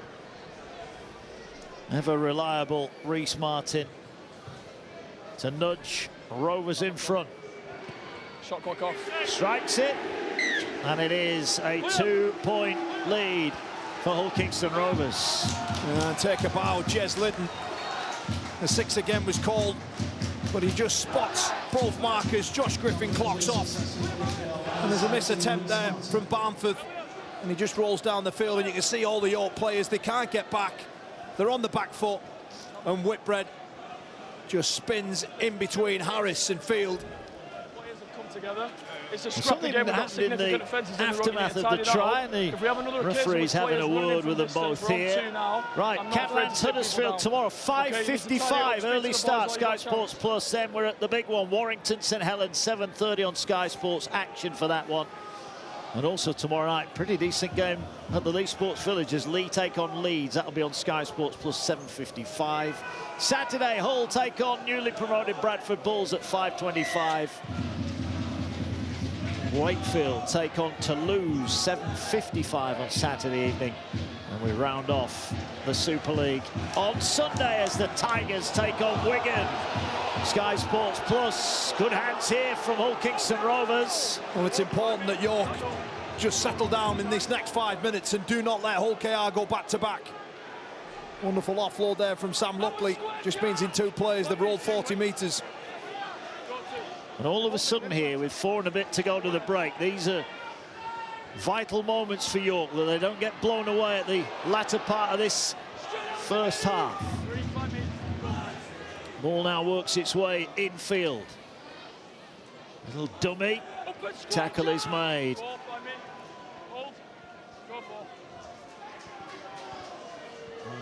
ever reliable Reece Martin to nudge Rovers in front. Shot clock off. Strikes it, and it is a 2-point lead for Hull Kingston Rovers. And take a bow, Jez Litton. The 6 again was called, but he just spots both markers. Josh Griffin clocks off. And there's a miss attempt there from Barnford. And he just rolls down the field, and you can see all the York players, they can't get back. They're on the back foot, and Whitbread just spins in between Harris and Field. Players have come together. It's a Something game. that happened in the aftermath of the try, and the referee's having a word with them both here. Right, Catalans Huddersfield tomorrow, 5:55, early start, Sky Sports Plus. Then we're at the big one, Warrington St Helens, 7:30 on Sky Sports, action for that one. And also tomorrow night, pretty decent game at the Lee Sports Village as Lee take on Leeds. That'll be on Sky Sports Plus, 7:55. Saturday, Hull take on newly promoted Bradford Bulls at 5:25. Wakefield take on Toulouse, 7:55 on Saturday evening. And we round off the Super League on Sunday as the Tigers take on Wigan. Sky Sports Plus, good hands here from Hull Kingston Rovers. Well, it's important that York just settle down in this next 5 minutes and do not let Hull KR go back to back. Wonderful offload there from Sam Luckley. Just means in 2 plays they've rolled 40 metres. And all of a sudden here, with 4 and a bit to go to the break, these are vital moments for York, that they don't get blown away at the latter part of this first half. Ball now works its way infield. Little dummy. Tackle is made. Ball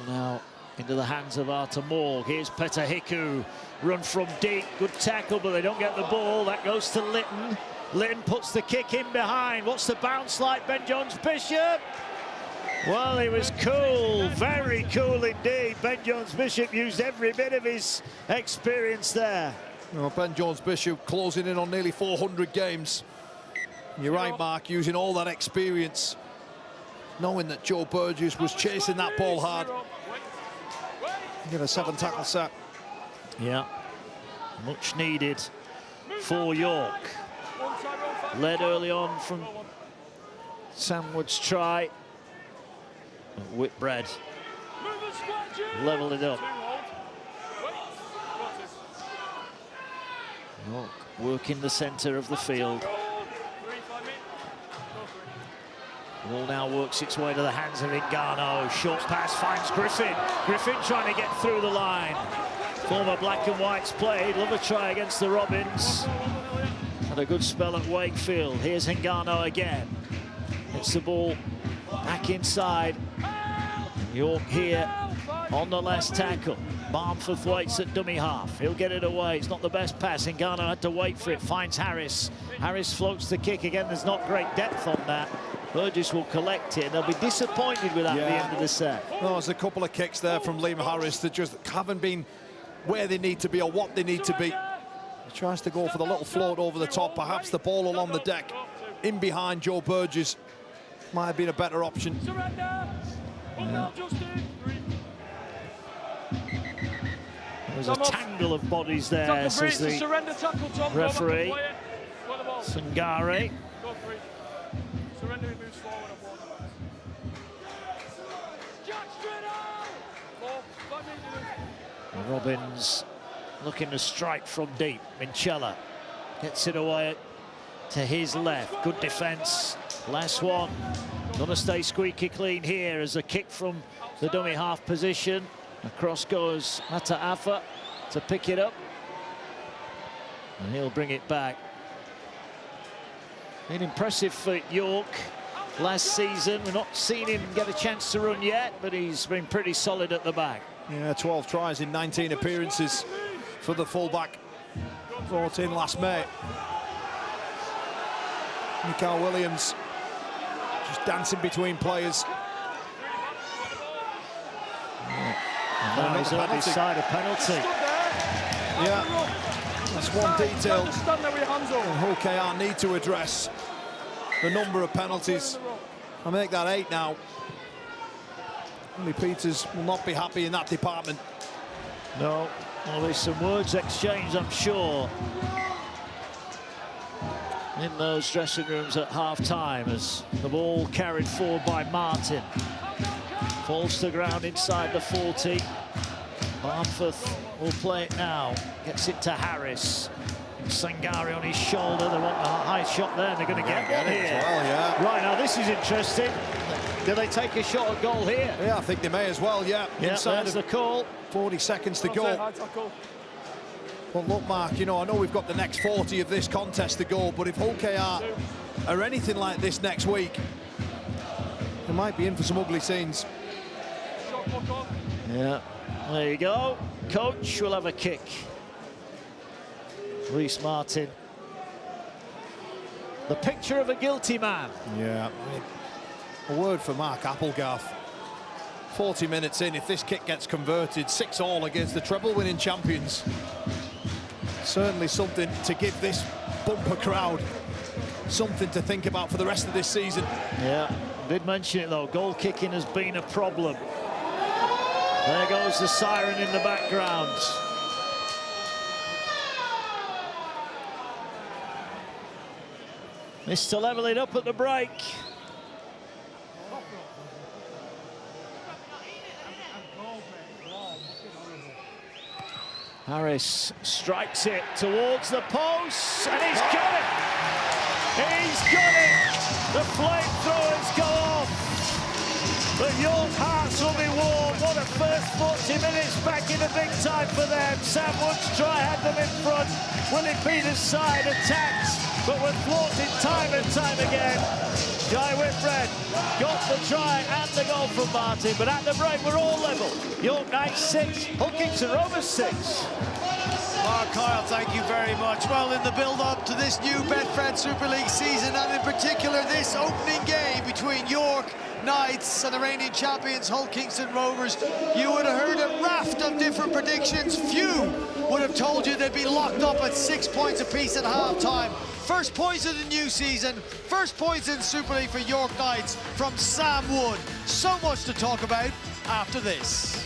now into the hands of Arthur Morg. Here's Petter Hiku. Run from deep. Good tackle, but they don't get the ball. That goes to Litton. Litton puts the kick in behind. What's the bounce like, Ben Jones-Bishop? Well, he was cool, very cool indeed. Ben Jones-Bishop used every bit of his experience there. Well, Ben Jones-Bishop closing in on nearly 400 games. You're right, Mark, using all that experience, knowing that Joe Burgess was chasing that ball hard. Get a 7-tackle sack. Yeah, much needed for York. Led early on from Sam Wood's try. Whitbread leveled it up. York working the centre of the field. Ball now works its way to the hands of Ngannou. Short pass finds Griffin. Griffin trying to get through the line. Former black and whites played. Love a try against the Robins. Had a good spell at Wakefield. Here's Ngannou again. It's the ball back inside. York here on the last tackle. Barnforth waits at dummy half. He'll get it away. It's not the best pass. Ngannou had to wait for it. Finds Harris. Harris floats the kick again. There's not great depth on that. Burgess will collect it, and they'll be disappointed with that at the end of the set. Well, there's a couple of kicks there from Liam Harris that just haven't been where they need to be or what they need to be. He tries to go for the little float over the top. Perhaps the ball along the deck in behind Joe Burgess might have been a better option. There's a tangle of bodies there, says the referee. Sangare. Robbins looking to strike from deep. Minchella gets it away to his left. Good defence. Last one. Gonna stay squeaky clean here as a kick from the dummy half position. Across goes Mataafa to pick it up. And he'll bring it back. Been impressive for York last season. We've not seen him get a chance to run yet, but he's been pretty solid at the back. Yeah, 12 tries in 19 appearances for the fullback. Brought in last May. Mikael Williams just dancing between players. Now he's on his side, a penalty. Yeah, that's one detail Hull KR need to address. The number of penalties. I make that 8 now. Lee Peters will not be happy in that department. No, well, there's some words exchanged, I'm sure, in those dressing rooms at half-time as the ball carried forward by Martin. Falls to the ground inside the 40. Barnforth will play it now. Gets it to Harris. Sangare on his shoulder. They want a high shot there, and they're going to get one here. Well, yeah. Right, now this is interesting. Do they take a shot at goal here? Yeah, I think they may as well, yeah. Yeah, Inside that's of the call. 40 seconds to go. High tackle. Well, look, Mark, you know, I know we've got the next 40 of this contest to go, but if Hull KR are anything like this next week, they might be in for some ugly scenes. Shot clock on. Yeah, there you go. Coach will have a kick. Reece Martin. The picture of a guilty man. Yeah. A word for Mark Applegarth. 40 minutes in, if this kick gets converted, 6-all against the treble-winning champions. Certainly something to give this bumper crowd something to think about for the rest of this season. Yeah, did mention it though, goal kicking has been a problem. There goes the siren in the background. Missed to level it up at the break. Harris strikes it towards the post, and he's got it! He's got it! The flamethrowers go off, but York hearts will be warm. What a first 40 minutes back in the big time for them. Sam Wood's try had them in front. Willie Peters' side attacked, but were thwarted time and time again. Guy Whitbread got the try and the goal from Martin, but at the break we're all level. York Knights 6, Hull Kingston Rovers 6. Mark Kyle, thank you very much. Well, in the build-up to this new Betfred Super League season, and in particular this opening game between York Knights and the reigning champions Hull Kingston Rovers, you would have heard a raft of different predictions. Few would have told you they'd be locked up at 6 points apiece at half-time. First points of the new season, first points in Super League for York Knights from Sam Wood. So much to talk about after this.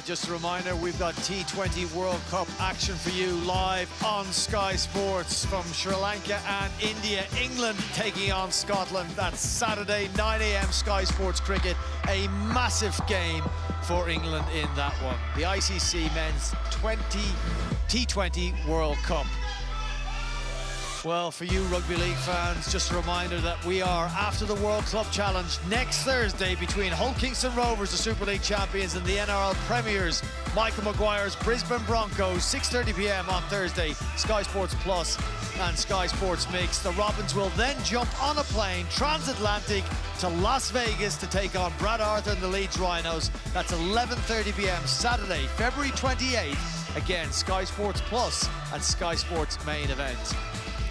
Just a reminder, we've got T20 World Cup action for you live on Sky Sports from Sri Lanka and India. England taking on Scotland. That's Saturday, 9 AM Sky Sports Cricket. A massive game for England in that one. The ICC Men's T20 World Cup. Well, for you rugby league fans, just a reminder that we are after the World Club Challenge next Thursday between Hull Kingston Rovers, the Super League champions, and the NRL Premiers, Michael Maguire's Brisbane Broncos, 6:30 PM on Thursday, Sky Sports Plus and Sky Sports Mix. The Robins will then jump on a plane transatlantic to Las Vegas to take on Brad Arthur and the Leeds Rhinos. That's 11:30 PM Saturday, February 28th. Again, Sky Sports Plus and Sky Sports main event.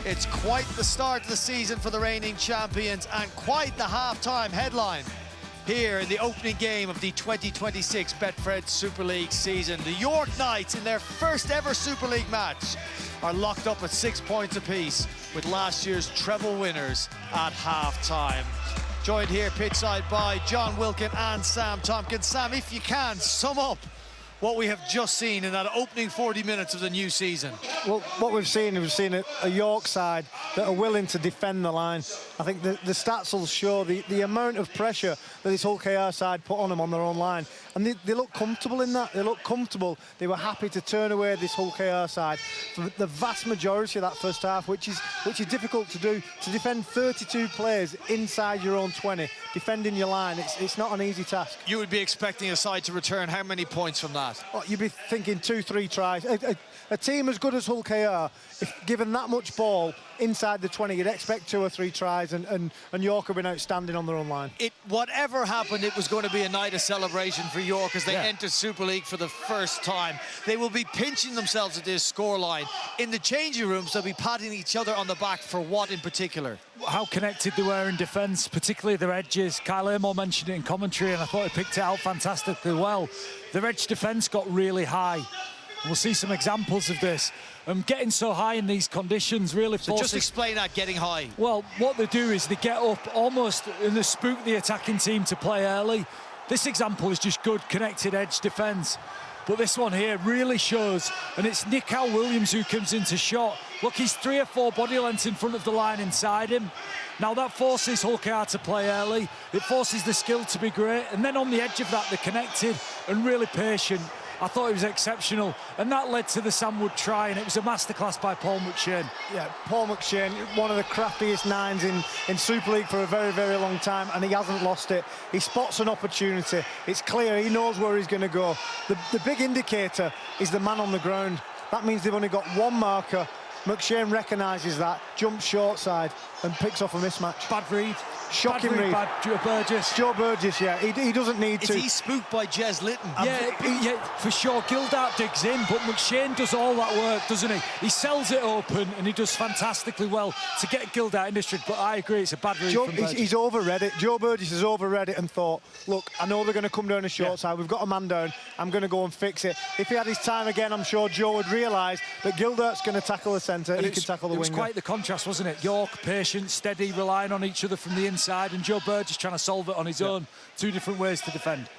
It's quite the start of the season for the reigning champions and quite the half-time headline here in the opening game of the 2026 Betfred Super League season. The York Knights, in their first ever Super League match, are locked up at 6 points apiece with last year's treble winners at half-time. Joined here pitchside by John Wilkin and Sam Tompkins. Sam, if you can, sum up what we have just seen in that opening 40 minutes of the new season. Well, what we've seen a York side that are willing to defend the line. I think the stats will show the amount of pressure that this Hull KR side put on them on their own line. And they look comfortable in that. They look comfortable. They were happy to turn away this Hull KR side for the vast majority of that first half, which is difficult to do. To defend 32 players inside your own 20, defending your line, it's not an easy task. You would be expecting a side to return how many points from that? Oh, you'd be thinking 2-3 tries. A team as good as Hull KR, if given that much ball inside the 20, you'd expect 2 or 3 tries, and York have been outstanding on their own line. Whatever happened, it was going to be a night of celebration for York as they enter Super League for the first time. They will be pinching themselves at this scoreline. In the changing rooms, they'll be patting each other on the back for what in particular? How connected they were in defence, particularly their edges. Kyle Amor mentioned it in commentary, and I thought he picked it out fantastically well. Their edge defence got really high. We'll see some examples of this. Getting so high in these conditions really forces... So just explain that, getting high. Well, what they do is they get up almost and they spook the attacking team to play early. This example is just good connected edge defence. But this one here really shows, and it's Nick Williams who comes into shot. Look, he's 3 or 4 body lengths in front of the line inside him. Now that forces Hull KR to play early. It forces the skill to be great. And then on the edge of that, they're connected and really patient. I thought he was exceptional, and that led to the Sam Wood try, and it was a masterclass by Paul McShane. Yeah, Paul McShane, one of the craftiest nines in Super League for a very, very long time, and he hasn't lost it. He spots an opportunity. It's clear he knows where he's going to go. The big indicator is the man on the ground. That means they've only got one marker. McShane recognises that, jumps short side, and picks off a mismatch. Bad read. Shocking read. Bad Joe Burgess. Joe Burgess, yeah. He doesn't need to. Is he spooked by Jez Litton? Yeah, for sure. Gildart digs in, but McShane does all that work, doesn't he? He sells it open, and he does fantastically well to get Gildart in this trip, but I agree, it's a bad read from Burgess. He's overread it. Joe Burgess has overread it and thought, look, I know they're going to come down the short side. We've got a man down. I'm going to go and fix it. If he had his time again, I'm sure Joe would realise that Gildart's going to tackle the centre and he can tackle the winger. It was quite the contrast, wasn't it? York, patient, steady, relying on each other from the inside, and Joe Burgess trying to solve it on his own. 2 different ways to defend.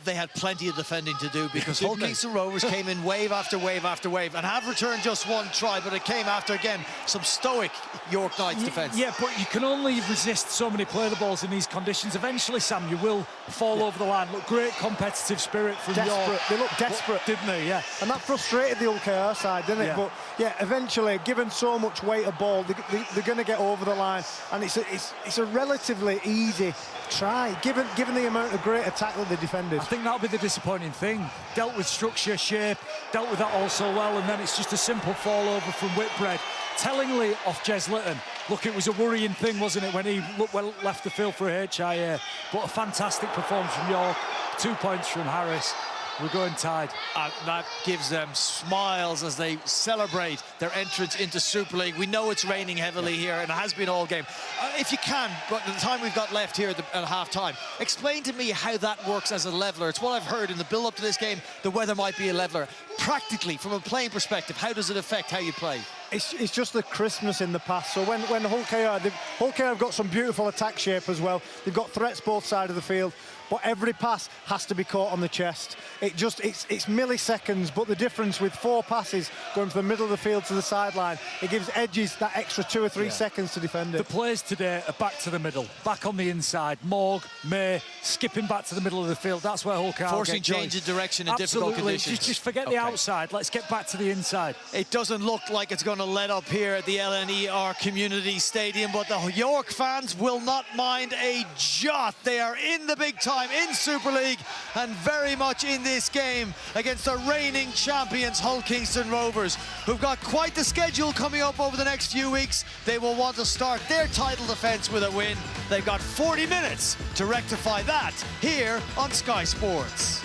They had plenty of defending to do because Hull Kingston Rovers came in wave after wave after wave and have returned just 1 try, but it came after, again, some stoic York Knights defence. Yeah, but you can only resist so many play the balls in these conditions. Eventually, Sam, you will fall over the line. Look, great competitive spirit from York. They looked desperate, didn't they? Yeah. And that frustrated the Hull KR side, didn't it? But yeah, eventually, given so much weight of ball, they're going to get over the line, and it's a relatively easy try, given the amount of great attack that they defended. I think that'll be the disappointing thing. Dealt with structure, shape, dealt with that also well, and then it's just a simple fall over from Whitbread. Tellingly off Jez Litton. Look, it was a worrying thing, wasn't it, when he left the field for a HIA. But a fantastic performance from York. 2 points from Harris. We're going tied. That gives them smiles as they celebrate their entrance into Super League. We know it's raining heavily here, and it has been all game. If you can, but the time we've got left here at half-time, explain to me how that works as a leveller. It's what I've heard in the build-up to this game. The weather might be a leveller. Practically, from a playing perspective, how does it affect how you play? It's just the crispness in the pass. So when Hull KR have got some beautiful attack shape as well. They've got threats both sides of the field. but every pass has to be caught on the chest. It's milliseconds, but the difference with 4 passes going from the middle of the field to the sideline, it gives edges that extra 2 or 3 seconds to defend it. The players today are back to the middle, back on the inside. Morg, May, skipping back to the middle of the field. That's where Hull KR forcing change of direction in difficult conditions. Just forget the outside. Let's get back to the inside. It doesn't look like it's going to let up here at the LNER Community Stadium, but the York fans will not mind a jot. They are in the big time in Super League and very much in this game against the reigning champions Hull Kingston Rovers, who've got quite the schedule coming up over the next few weeks. They will want to start their title defence with a win. They've got 40 minutes to rectify that here on Sky Sports.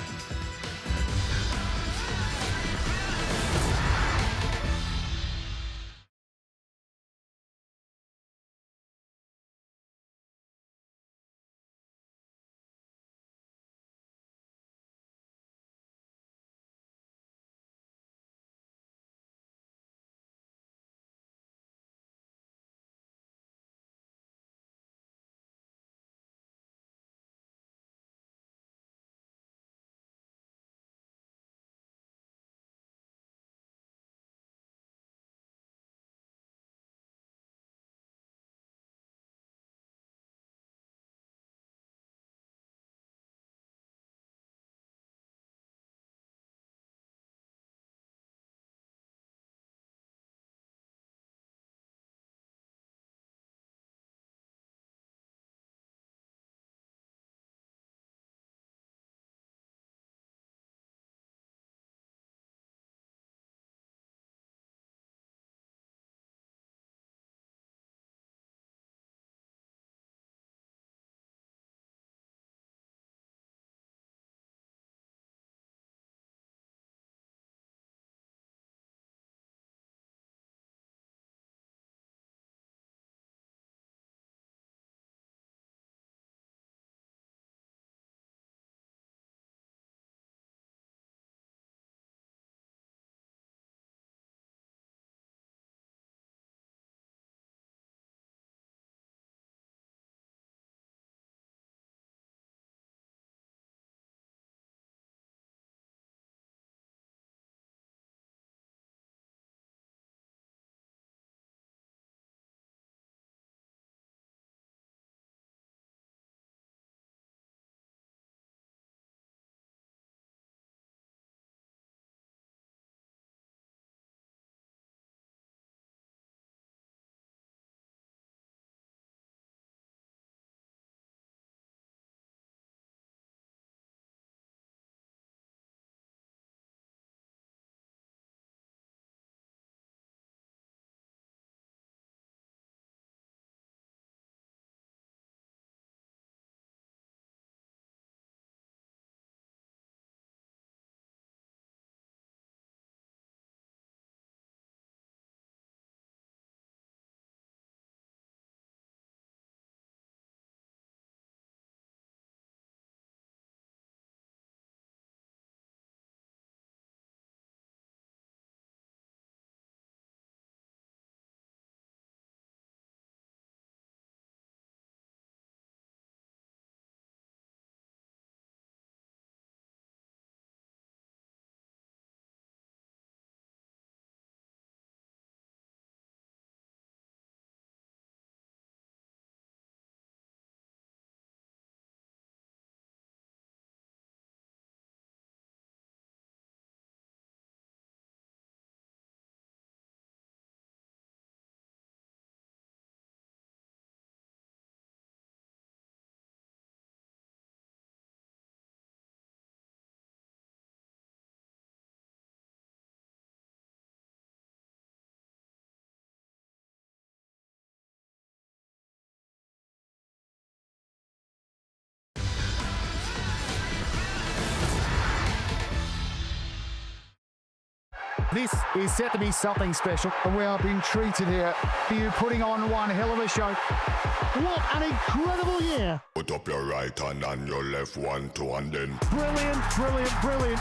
This is set to be something special, and we are being treated here. You putting on one hell of a show. What an incredible year! Put up your right hand and your left one, two, and then... Brilliant, brilliant, brilliant.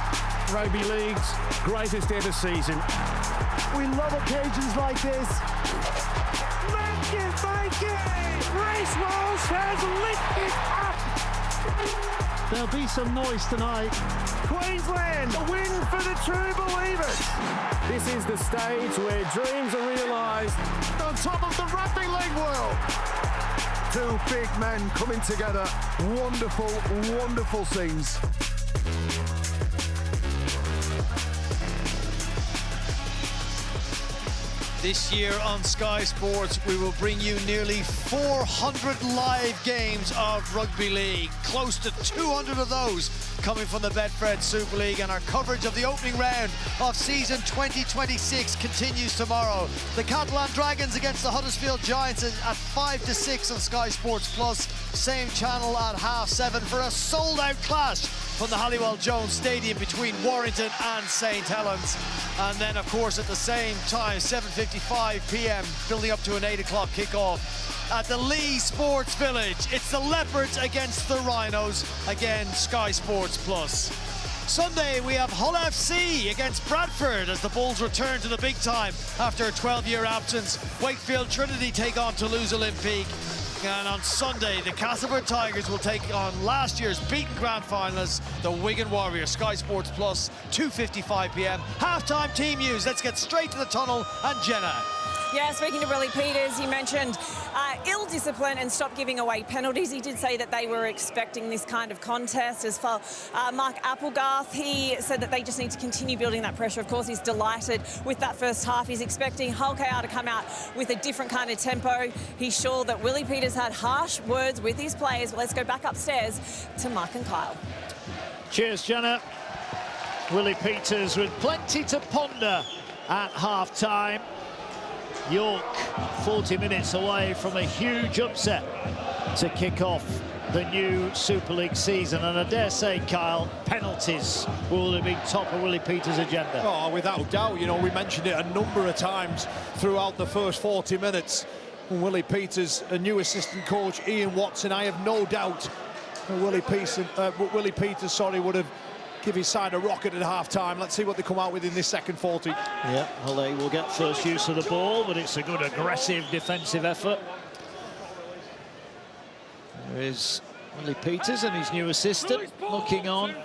Rugby League's greatest ever season. We love occasions like this. Make it! Race Walsh has lifted up! There'll be some noise tonight. Queensland, a win for the true believers. This is the stage where dreams are realised. On top of the rugby league world. Two big men coming together. Wonderful, wonderful scenes. This year on Sky Sports, we will bring you nearly 400 live games of rugby league. Close to 200 of those coming from the Betfred Super League, and our coverage of the opening round of season 2026 continues tomorrow. The Catalan Dragons against the Huddersfield Giants at 5 to 6 on Sky Sports Plus. Same channel at 7:30 for a sold-out clash from the Halliwell Jones Stadium between Warrington and St Helens. And then, of course, at the same time, 7:55 p.m, building up to an 8 o'clock kickoff at the Lee Sports Village. It's the Leopards against the Rhinos. Again, Sky Sports Plus. Sunday, we have Hull FC against Bradford as the Bulls return to the big time after a 12-year absence. Wakefield Trinity take on Toulouse Olympique. And on Sunday, the Castleford Tigers will take on last year's beaten grand finalists, the Wigan Warriors. Sky Sports Plus, 2:55 p.m. Halftime team news. Let's get straight to the tunnel and Jenna. Yeah, speaking to Willie Peters, he mentioned ill discipline and stop giving away penalties. He did say that they were expecting this kind of contest. As for Mark Applegarth, he said that they just need to continue building that pressure. Of course, he's delighted with that first half. He's expecting Hull KR to come out with a different kind of tempo. He's sure that Willie Peters had harsh words with his players. Well, let's go back upstairs to Mark and Kyle. Cheers, Jenna. Willie Peters with plenty to ponder at half-time. York 40 minutes away from a huge upset to kick off the new Super League season, and I dare say, Kyle, penalties will have been top of Willie Peters' agenda. Oh, without doubt. You know, we mentioned it a number of times throughout the first 40 minutes. Willie Peters, a new assistant coach, Ian Watson, I have no doubt that Willie Peters would have give his side a rocket at half-time. Let's see what they come out with in this second 40. Yeah, well, they will get first use of the ball, but it's a good aggressive defensive effort. There is Willie Peters and his new assistant looking on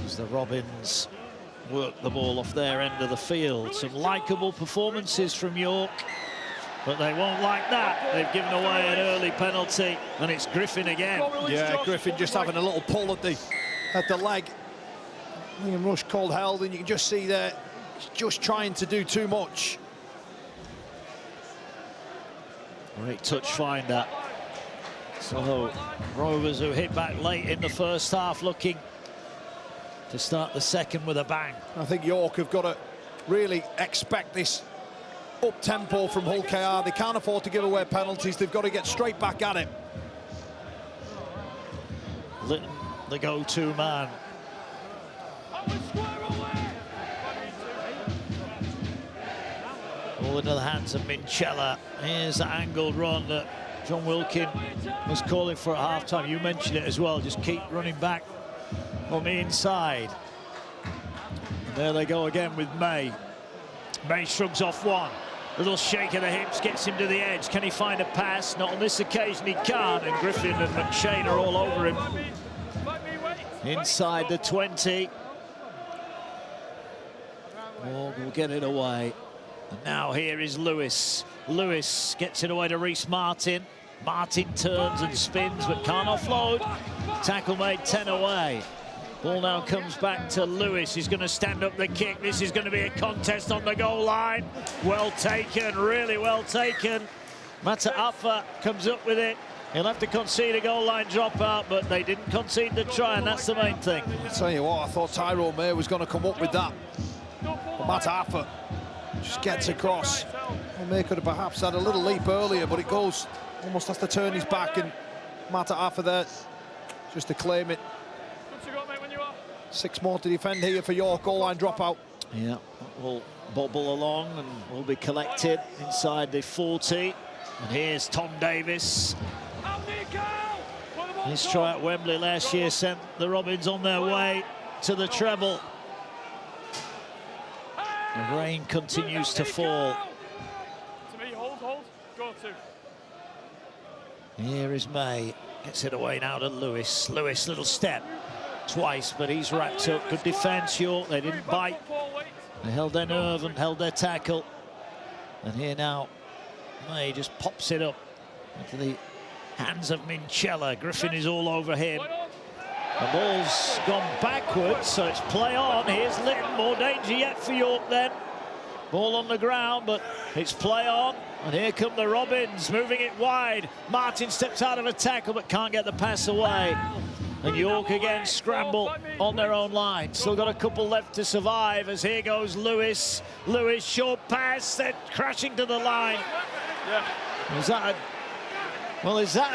as the Robins work the ball off their end of the field. Some likeable performances from York, but they won't like that. They've given away an early penalty, and it's Griffin again. Yeah, Griffin just having a little pull at the leg. Ian Rush called held, and you can just see there, just trying to do too much. Great touch finder. So Rovers who hit back late in the first half, looking to start the second with a bang. I think York have got to really expect this up-tempo from Hull KR. They can't afford to give away penalties. They've got to get straight back at it. Litton, the go-to man. All into the hands of Minchella. Here's the angled run that John Wilkin was calling for at half-time. You mentioned it as well. Just keep running back on the inside. And there they go again with May. May shrugs off one. Little shake of the hips gets him to the edge. Can he find a pass? Not on this occasion, he can't. And Griffin and McShane are all over him. Inside the 20. Ward will get it away. And now here is Lewis. Lewis gets it away to Reece Martin. Martin turns and spins, but can't offload. Tackle made 10 away. Ball now comes back to Lewis. He's going to stand up the kick. This is going to be a contest on the goal line. Well taken, really well taken. Mata'afa comes up with it. He'll have to concede a goal line dropout, but they didn't concede the try, and that's the main thing. I'll tell you what, I thought Tyrone May was going to come up with that. But Mata'afa just gets across. Well, May could have perhaps had a little leap earlier, but it goes, almost has to turn his back, and Mata'afa there just to claim it. 6 more to defend here for York. Goal line dropout. Yeah, will bobble along and will be collected inside the 40. And here's Tom Davis. His try at Wembley last year sent the Robins on their way to the treble. The rain continues to fall. Here is May. Gets it away now to Lewis. Lewis, little step. Twice, but he's wrapped up. Good defence, York. They didn't bite. They held their nerve and held their tackle. And here now, May just pops it up into the hands of Minchella. Griffin is all over him. The ball's gone backwards, so it's play on. Here's Litton. More danger yet for York then. Ball on the ground, but it's play on. And here come the Robins, moving it wide. Martin steps out of a tackle, but can't get the pass away. And York again scramble on their own line. Still got a couple left to survive as here goes Lewis. Lewis, short pass, they're crashing to the line. Is that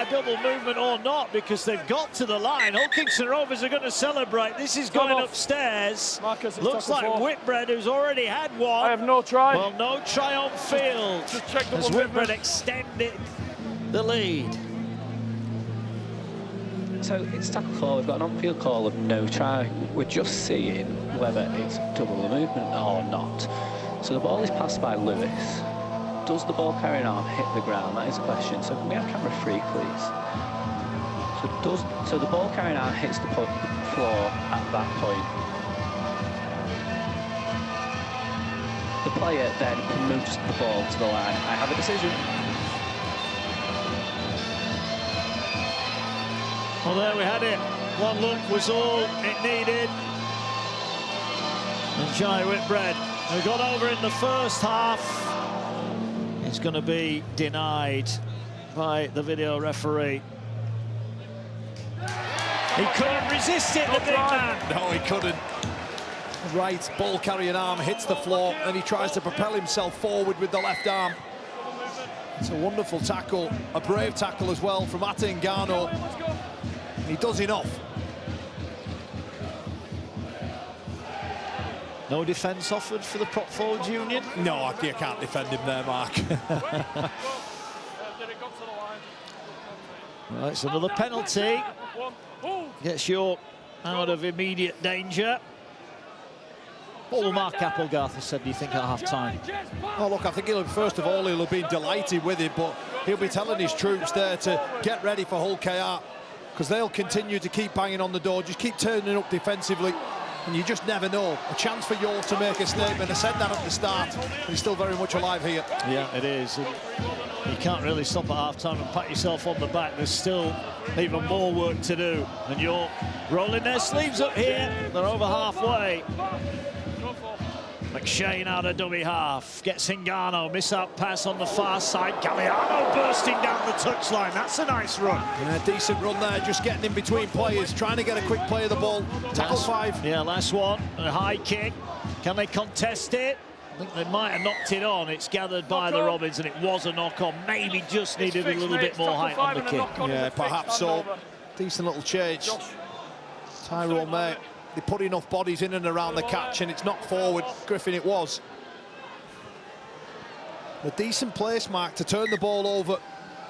a double movement or not? Because they've got to the line. Hull Kingston Rovers are going to celebrate. This is going upstairs. Marcus, looks like Whitbread, who's already had one. I have no try. Well, no try on field. Just check as Whitbread extended the lead. So it's tackle 4, we've got an on-field call of no try. We're just seeing whether it's double the movement or not. So the ball is passed by Lewis. Does the ball carrying arm hit the ground? That is a question. So can we have camera 3, please? So the ball carrying arm hits the floor at that point. The player then moves the ball to the line. I have a decision. Well, there we had it. One look was all it needed. And Jai Whitbread, who got over in the first half, is going to be denied by the video referee. He couldn't resist it, the big man. No, he couldn't. Right ball carrying arm hits the floor and he tries to propel himself forward with the left arm. It's a wonderful tackle, a brave tackle as well from Atengano. He does enough. No defence offered for the prop forwards union? No, you can't defend him there, Mark. Right, it's another penalty. Gets York out of immediate danger. What will Mark Applegarth have said, do you think, at half-time? Oh, look, I think first of all, he'll have been delighted with it, but he'll be telling his troops there to get ready for Hull KR, because they'll continue to keep banging on the door, just keep turning up defensively, and you just never know. A chance for York to make a statement. I said that at the start, and he's still very much alive here. Yeah, it is. And you can't really stop at half-time and pat yourself on the back. There's still even more work to do. And York rolling their sleeves up here. They're over halfway. McShane out of dummy half. Gets Hingano. Miss out pass on the far side. Galliano bursting down the touchline. That's a nice run. Yeah, decent run there. Just getting in between players. Trying to get a quick play of the ball. Tackle 5. Yeah, last one. A high kick. Can they contest it? I think they might have knocked it on. It's gathered by the Robins, and it was a knock-on. Maybe just needed a little bit more height on the kick. Yeah, perhaps so. Decent little change. Tyrone May. They put enough bodies in and around the catch, and it's not forward. Griffin, it was. A decent place, Mark, to turn the ball over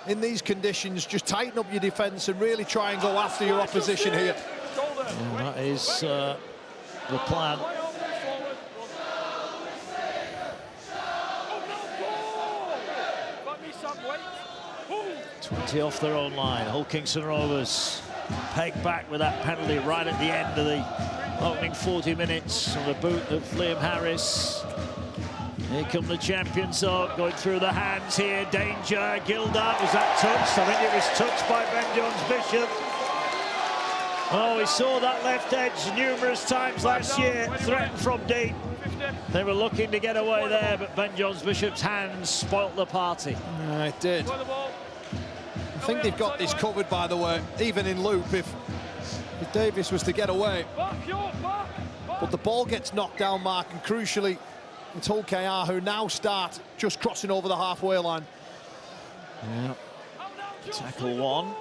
in these conditions. Just tighten up your defence and really try and go after your opposition here. Yeah, that is the plan. 20 off their own line. Hull Kingston Rovers pegged back with that penalty right at the end of the opening 40 minutes on the boot of Liam Harris. Here come the champions up, going through the hands here. Danger. Gildart, was that touched? I think it was touched by Ben Jones-Bishop. Oh, we saw that left edge numerous times last year, threatened from deep. They were looking to get away there, but Ben Jones-Bishop's hands spoilt the party. Yeah, it did. I think they've got this covered, by the way, even in loop, if Davis was to get away. But the ball gets knocked down, Mark, and crucially, it's Hull KR who now start just crossing over the halfway line. Yeah. Tackle 1.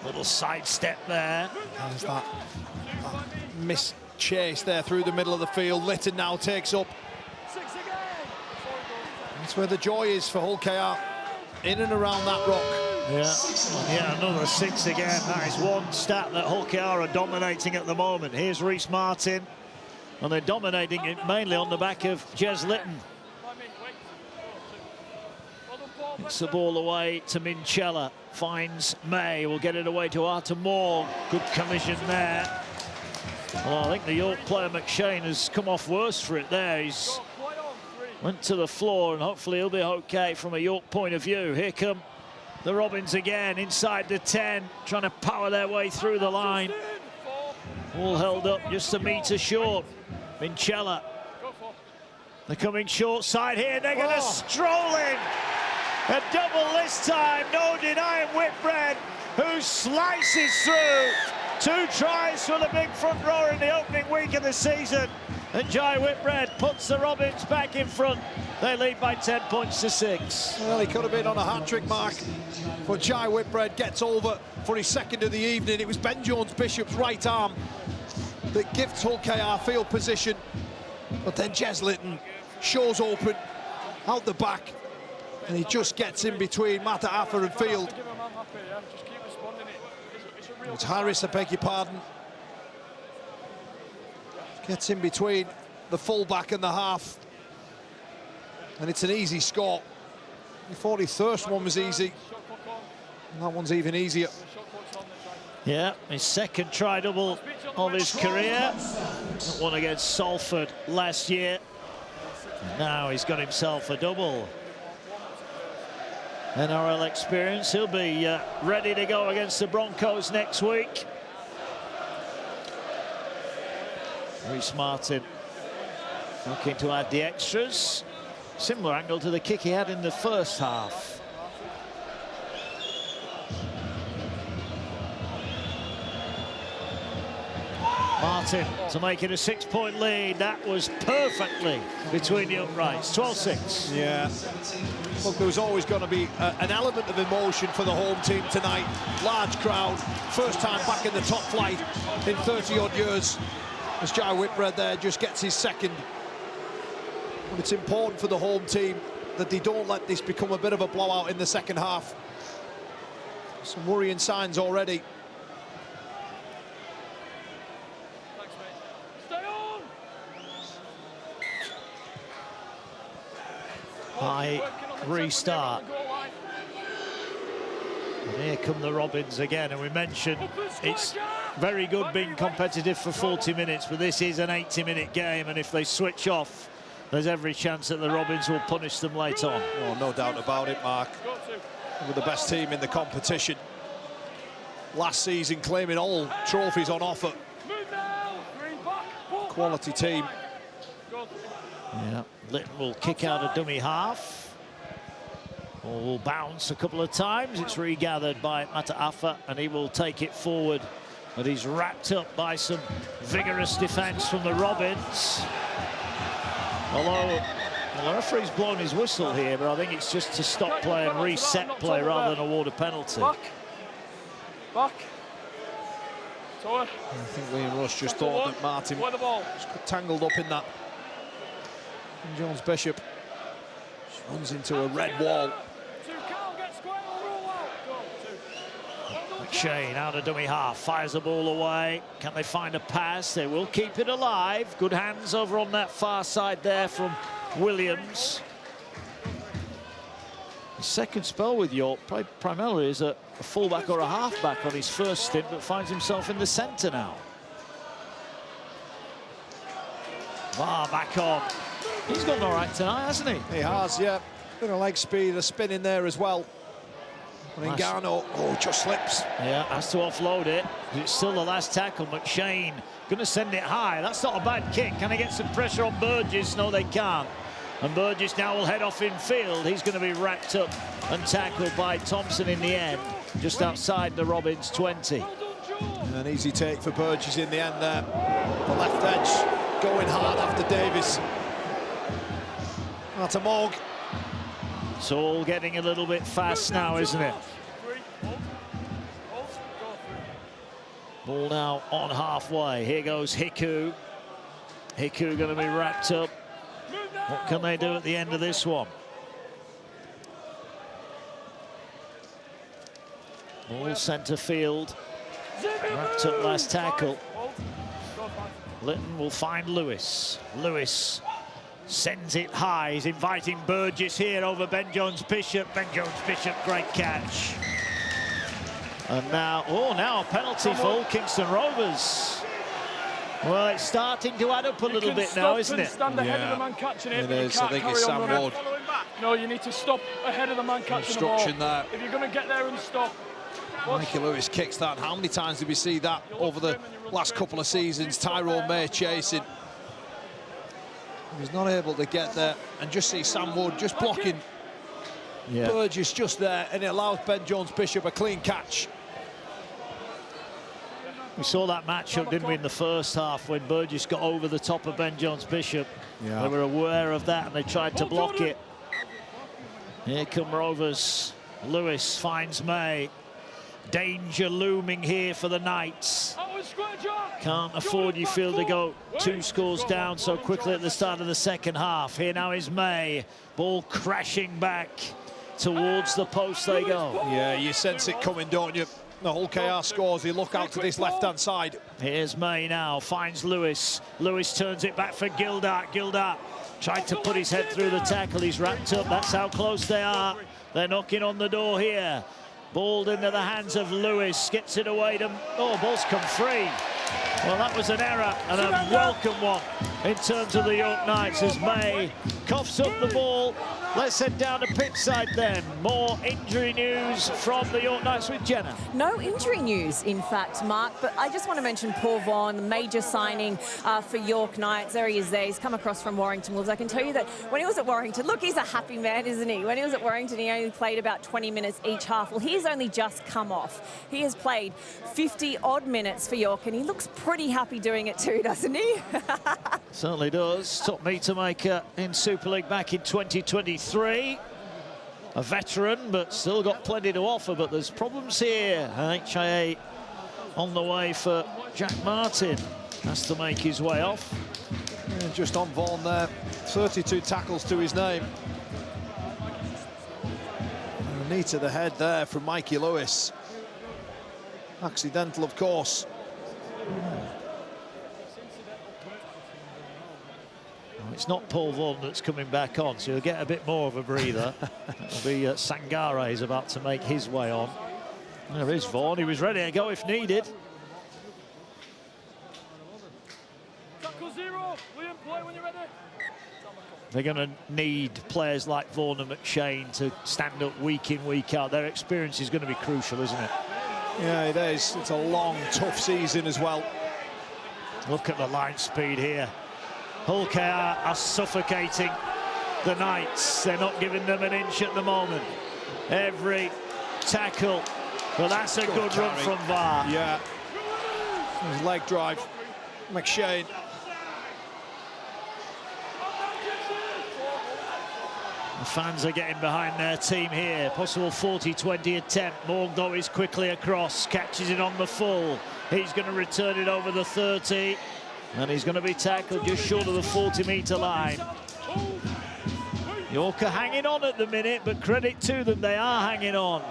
Little sidestep there. There's that missed chase there through the middle of the field. Litton now takes up. That's where the joy is for Hull KR, in and around that rock. Yeah, another 6 again. That is one stat that Hull KR are dominating at the moment. Here's Reece Martin. And they're dominating it mainly on the back of Jez Litton. It's the ball away to Minchella. Finds May. Will get it away to Arthur Moore. Good collision there. Well, I think the York player McShane has come off worse for it there. He's went to the floor, and hopefully he'll be okay from a York point of view. Here come the Robins again inside the 10, trying to power their way through the line. All held up just a metre short. Minchella. They're coming short side here. They're going to stroll in. A double this time. No denying Whitbread, who slices through. 2 tries for the big front rower in the opening week of the season. And Jai Whitbread puts the Robins back in front. They lead by 10 points to 6. Well, he could have been on a hat-trick mark, but Jai Whitbread gets over for his second of the evening. It was Ben Jones-Bishop's right arm that gifts Hull KR field position, but then Jez Litton shows open out the back, and he just gets in between Mata Affa and field. It's Harris, I beg your pardon. Gets in between the full-back and the half. And it's an easy score. He thought his first one was easy. And that one's even easier. Yeah, his second try-double of his career. That one against Salford last year. Now he's got himself a double. NRL experience. He'll be ready to go against the Broncos next week. Reece Martin looking to add the extras. Similar angle to the kick he had in the first half. Martin to make it a 6-point lead. That was perfectly between the uprights. 12-6. Yeah. Look, there was always going to be an element of emotion for the home team tonight. Large crowd. First time back in the top flight in 30-odd years. As Jai Whitbread there just gets his second. But it's important for the home team that they don't let this become a bit of a blowout in the second half. Some worrying signs already. High restart. And here come the Robins again, and we mentioned it's very good being competitive for 40 minutes, but this is an 80-minute game, and if they switch off, there's every chance that the Robins will punish them late on. Oh, no doubt about it, Mark. They were the best team in the competition. Last season, claiming all trophies on offer. Quality team. Yeah, Litton will kick out a dummy half. Ball will bounce a couple of times. It's regathered by Mata Affa, and he will take it forward. But he's wrapped up by some vigorous defence from the Robins. Although the referee's blown his whistle here, but I think it's just to stop play and reset play rather than award a penalty. Back. I think Liam Rush just thought that Martin was tangled up in that. And Jones-Bishop runs into a red wall. McShane out of dummy half, fires the ball away. Can they find a pass? They will keep it alive. Good hands over on that far side there from Williams. His second spell with York primarily is a fullback or a halfback on his first stint, but finds himself in the centre now. Back on. He's gone all right tonight, hasn't he? He has, yeah. Bit of leg speed, a spin in there as well. And Ngannou, just slips. Yeah, has to offload it. It's still the last tackle. McShane going to send it high. That's not a bad kick. Can they get some pressure on Burgess? No, they can't. And Burgess now will head off in field. He's going to be wrapped up and tackled by Thompson in the end, just outside the Robins 20. An easy take for Burgess in the end there. The left edge going hard after Davis. That's a Morg. It's all getting a little bit fast now, isn't it? Ball now on halfway. Here goes Hiku. Hiku going to be wrapped up. What can they do at the end of this one? Ball centre field. Wrapped up last tackle. Litton will find Lewis. Lewis sends it high. He's inviting Burgess here over Ben Jones-Bishop. Ben Jones-Bishop, great catch. And now, now a penalty for Kingston Rovers. Well, it's starting to add up a little bit now, isn't it? Stand ahead of the man catching it. It is. I think it's Sam Ward. No, you need to stop ahead of the man catching the ball. Instruction there. If you're going to get there and stop. Mikey Lewis kicks that. How many times did we see that over the last couple of seasons? Tyrone May chasing. He was not able to get there. And just see Sam Wood just blocking. Yeah. Burgess just there, and it allows Ben Jones-Bishop a clean catch. We saw that matchup, didn't we, in the first half when Burgess got over the top of Ben Jones-Bishop. Yeah. They were aware of that and they tried to block it. Here come Rovers. Lewis finds May. Danger looming here for the Knights. Can't afford, you feel, to go 2 scores down so quickly at the start of the second half. Here now is May. Ball crashing back towards the post they go. Yeah, you sense it coming, don't you? The Hull KR scores, they look out to this left-hand side. Here's May now, finds Lewis. Lewis turns it back for Gildart. Gildart tried to put his head through the tackle. He's wrapped up. That's how close they are. They're knocking on the door here. Balled into the hands of Lewis. Gets it away to... Oh, ball's come free. Well, that was an error and a welcome one in terms of the York Knights as May coughs up the ball. Let's head down to pitchside then. More injury news from the York Knights with Jenna. No injury news, in fact, Mark, but I just want to mention Paul Vaughan, the major signing for York Knights. There he is there. He's come across from Warrington Wolves. I can tell you that when he was at Warrington, look, he's a happy man, isn't he? When he was at Warrington, he only played about 20 minutes each half. Well, he's only just come off. He has played 50-odd minutes for York, and he looks pretty happy doing it too, doesn't he? Certainly does. Top meter maker in Super League back in 2023. A veteran, but still got plenty to offer. But there's problems here. HIA on the way for Jack Martin. Has to make his way off. Yeah, just on Vaughan there. 32 tackles to his name. And a knee to the head there from Mikey Lewis. Accidental, of course. It's not Paul Vaughan that's coming back on, so you'll get a bit more of a breather. It'll be Sangare is about to make his way on. There is Vaughan. He was ready to go if needed. They're going to need players like Vaughan and McShane to stand up week in, week out. Their experience is going to be crucial, isn't it? Yeah, it is. It's a long, tough season as well. Look at the line speed here. Hull KR are suffocating the Knights. They're not giving them an inch at the moment. Every tackle. But that's a good run from VAR. Yeah. His leg drive. McShane. The fans are getting behind their team here. Possible 40-20 attempt. Morg, though, is quickly across. Catches it on the full. He's going to return it over the 30. And he's going to be tackled just short of the 40-metre line. York are hanging on at the minute, but credit to them, they are hanging on.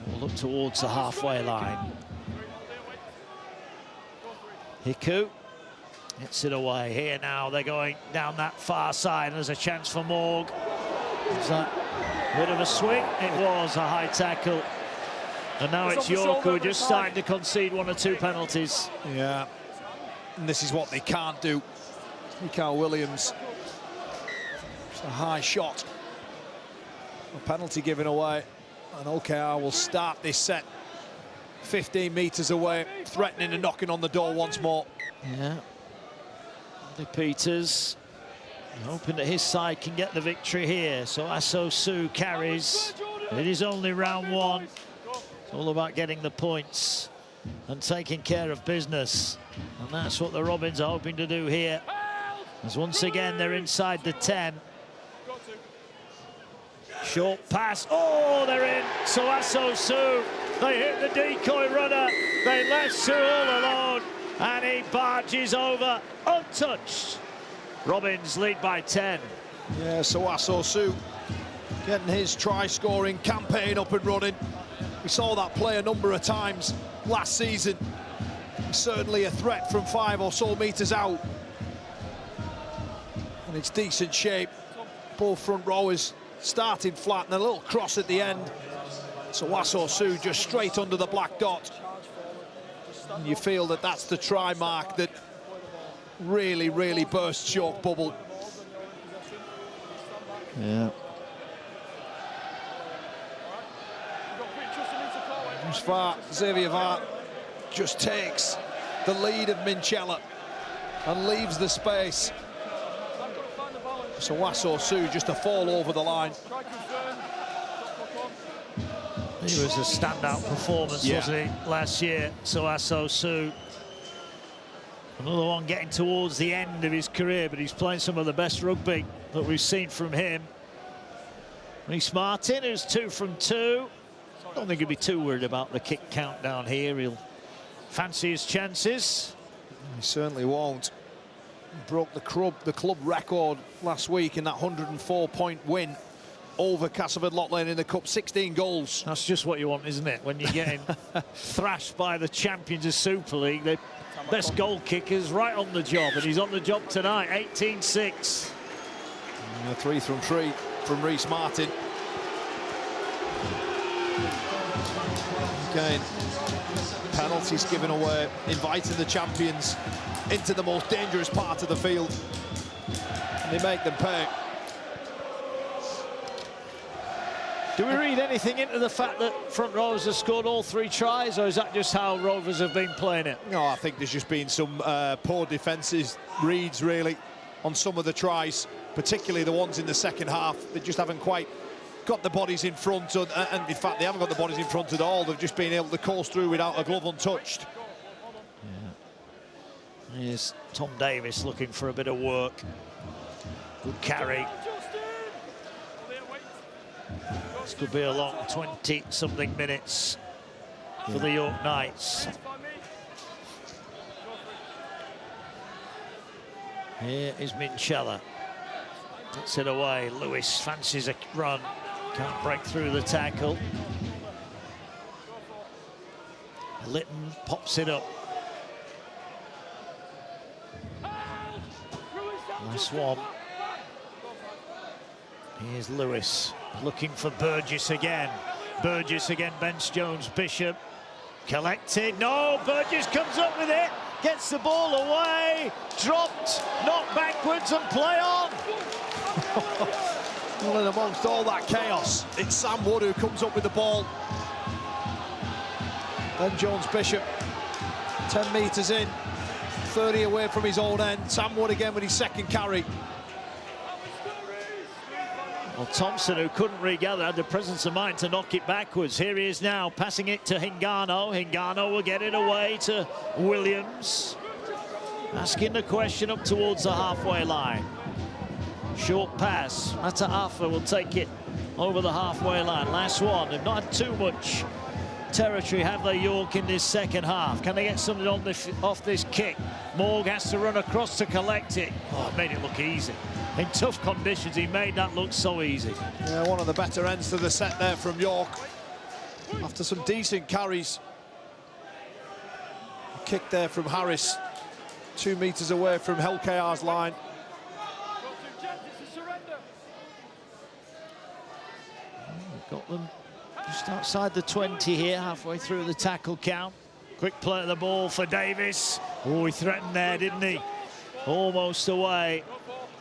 We'll look towards the halfway line. Hiku gets it away. Here now, they're going down that far side. There's a chance for Morg. Is that a bit of a swing? It was a high tackle. And now it's York who are just starting to concede 1 or 2 penalties. Yeah, and this is what they can't do. Mikael Williams. It's a high shot. A penalty given away. And OKR will start this set 15 metres away, threatening and knocking on the door once more. Yeah. Andy Peters hoping that his side can get the victory here. So Aso Su carries. It is only round 1. It's all about getting the points and taking care of business. And that's what the Robins are hoping to do here. As once again, they're inside the 10. Short pass. Oh, they're in. So Aso Su. They hit the decoy runner. They left Su all alone. And he barges over untouched. Robins lead by 10. Yeah, so Aso Su getting his try-scoring campaign up and running. We saw that play a number of times last season. He's certainly a threat from 5 or so metres out. And it's decent shape. Both front rowers starting flat and a little cross at the end. So Wasso Su just straight under the black dot. And you feel that that's the try mark that really, really bursts York bubble. Yeah. Xavier Vart just takes the lead of Minchella and leaves the space. So Wasso Su just a fall over the line. He was a standout performance, wasn't he, last year? So Wasso Su, another one getting towards the end of his career, but he's playing some of the best rugby that we've seen from him. Reece Martin, who's 2 from 2. I don't think he'll be too worried about the kick count down here. He'll fancy his chances. He certainly won't. He broke the club record last week in that 104-point win over Castleford Loch Lane in the Cup. 16 goals. That's just what you want, isn't it? When you're getting thrashed by the champions of Super League, the best goal kickers right on the job, and he's on the job tonight. 18-6. 3 from 3 from Reece Martin. Again, penalties given away, inviting the champions into the most dangerous part of the field. And they make them pay. Do we read anything into the fact that front rowers have scored all 3 tries, or is that just how Rovers have been playing it? No, I think there's just been some poor defensive reads, really, on some of the tries, particularly the ones in the second half. They just haven't quite got the bodies in front, and in fact, they haven't got the bodies in front at all. They've just been able to course through without a glove untouched. Yeah. Here's Tom Davis looking for a bit of work. Good carry. This could be a long 20-something minutes for the York Knights. Here is Minchella. Puts it away. Lewis fancies a run. Can't break through the tackle. Litton pops it up. Nice one. Here's Lewis looking for Burgess again. Burgess again, bench Jones Bishop. Collected. No, Burgess comes up with it. Gets the ball away. Dropped. Knocked backwards and play on. Well, and amongst all that chaos, it's Sam Wood who comes up with the ball. Then Jones Bishop, 10 metres in, 30 away from his own end. Sam Wood again with his second carry. Well, Thompson, who couldn't regather, had the presence of mind to knock it backwards. Here he is now, passing it to Hingano. Hingano will get it away to Williams. Asking the question up towards the halfway line. Short pass. Mata'afa will take it over the halfway line. Last one. They've not had too much territory, have they, York, in this second half? Can they get something on off this kick? Morg has to run across to collect it. Oh, it made it look easy. In tough conditions, he made that look so easy. Yeah, one of the better ends to the set there from York. After some decent carries. A kick there from Harris. 2 metres away from Helkayar's line. Got them just outside the 20 here, halfway through the tackle count. Quick play of the ball for Davis. Oh, he threatened there, didn't he? Almost away.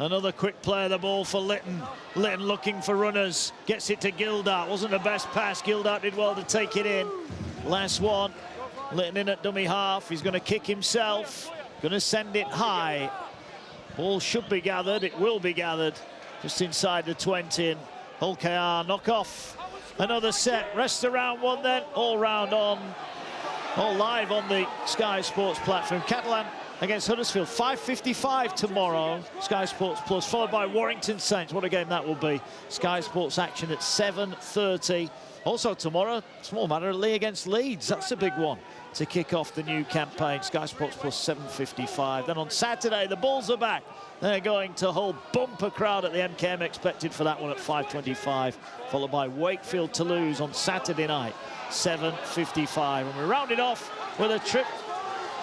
Another quick play of the ball for Litton. Litton looking for runners. Gets it to Gildart. Wasn't the best pass. Gildart did well to take it in. Last one. Litton in at dummy half. He's going to kick himself. Going to send it high. Ball should be gathered. It will be gathered. Just inside the 20. And Hulkayar knock off. Another set. Rest of round one then. All round on. All live on the Sky Sports platform. Catalan against Huddersfield. 5:55 tomorrow, Sky Sports Plus, followed by Warrington Saints. What a game that will be. Sky Sports action at 7:30. Also tomorrow, small matter, Lee against Leeds. That's a big one to kick off the new campaign. Sky Sports Plus 7:55. Then on Saturday, the Bulls are back. They're going to hold bumper crowd at the MKM expected for that one at 5:25, followed by Wakefield Toulouse on Saturday night, 7:55. And we're rounding off with a trip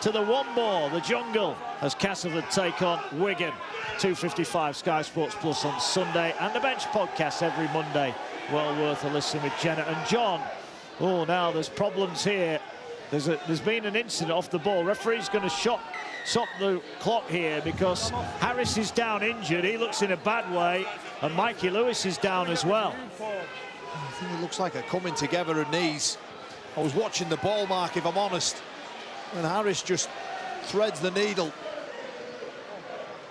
to the Wombo, the jungle, as Castleford take on Wigan. 2:55 Sky Sports Plus on Sunday, and the Bench podcast every Monday. Well worth a listen with Jenna and John. Oh, now there's problems here. There's been an incident off the ball. Referee's going to stop the clock here because Harris is down injured. He looks in a bad way, and Mikey Lewis is down as well. I think it looks like a coming together of knees. I was watching the ball, Mark, if I'm honest, and Harris just threads the needle.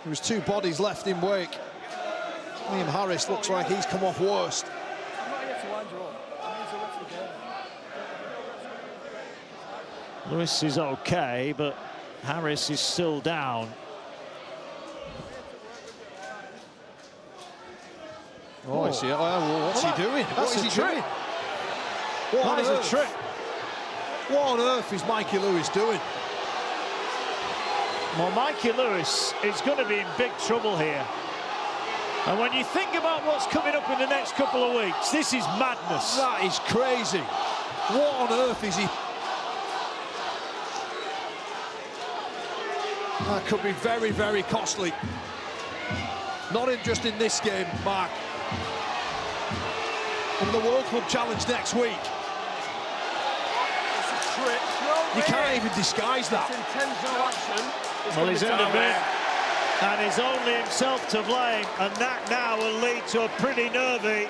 There was two bodies left in wake. Liam Harris looks like he's come off worst. Lewis is okay, but Harris is still down. Oh, I see. Oh, what's he doing? That's a trick. That is a trick. What on earth is Mikey Lewis doing? Well, Mikey Lewis is going to be in big trouble here. And when you think about what's coming up in the next couple of weeks, this is madness. That is crazy. What on earth is he? That could be very, very costly. Not just in this game, Mark. In the World Club Challenge next week. You can't even disguise that. Well, he's in the bin, and he's only himself to blame, and that now will lead to a pretty nervy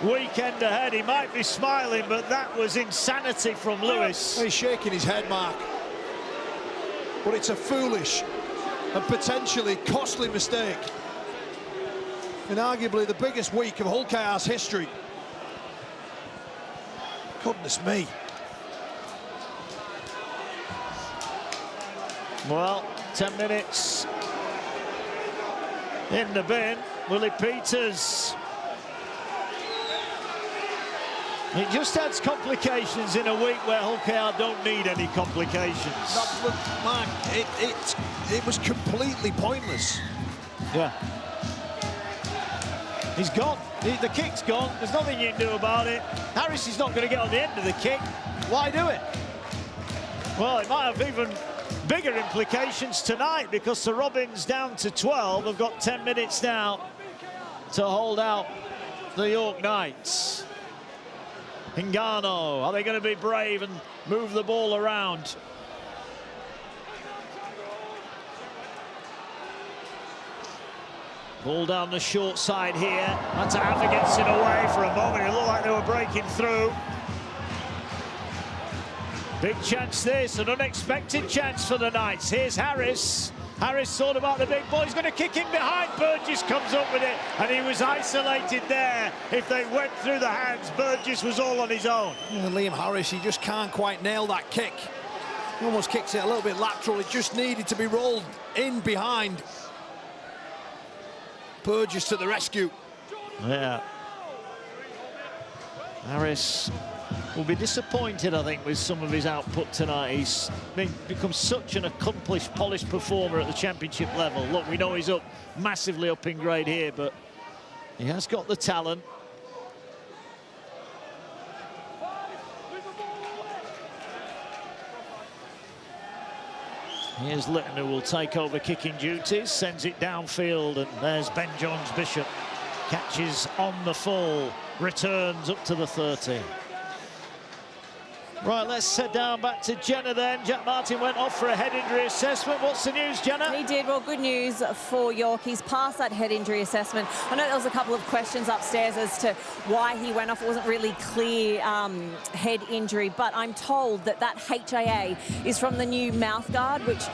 weekend ahead. He might be smiling, but that was insanity from Lewis. He's shaking his head, Mark. But it's a foolish and potentially costly mistake in arguably the biggest week of Hull KR's history. Goodness me. Well, 10 minutes in the bin. Willie Peters. It just adds complications in a week where Hull KR don't need any complications. Mark, it was completely pointless. Yeah. He's gone. The kick's gone. There's nothing you can do about it. Harris is not going to get on the end of the kick. Why do it? Well, it might have even bigger implications tonight because the Robins down to 12 have got 10 minutes now to hold out the York Knights. Hingano, are they going to be brave and move the ball around? Ball down the short side here. Matahafa gets it away for a moment. It looked like they were breaking through. Big chance this, an unexpected chance for the Knights. Here's Harris. Harris thought about the big ball. He's going to kick in behind. Burgess comes up with it, and he was isolated there. If they went through the hands, Burgess was all on his own. And Liam Harris, he just can't quite nail that kick. He almost kicks it a little bit lateral. It just needed to be rolled in behind. Burgess to the rescue. Yeah. Harris will be disappointed, I think, with some of his output tonight. He's become such an accomplished, polished performer at the championship level. Look, we know he's massively up in grade here, but he has got the talent. Here's Litton, who will take over kicking duties, sends it downfield, and there's Ben Jones-Bishop. Catches on the full, returns up to the 30. Right, let's head down back to Jenna then. Jack Martin went off for a head injury assessment. What's the news, Jenna? He did. Well, good news for York. He's passed that head injury assessment. I know there was a couple of questions upstairs as to why he went off. It wasn't really clear head injury, but I'm told that HIA is from the new mouth guard, which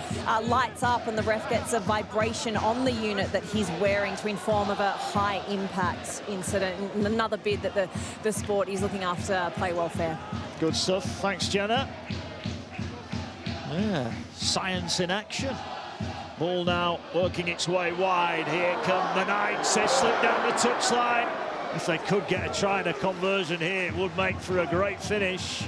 lights up, and the ref gets a vibration on the unit that he's wearing to inform of a high impact incident. And another bid that the sport is looking after play welfare. Good stuff. Thanks, Jenna. Yeah, science in action. Ball now working its way wide. Here come the Knights. They slip down the touchline. If they could get a try and a conversion here, it would make for a great finish.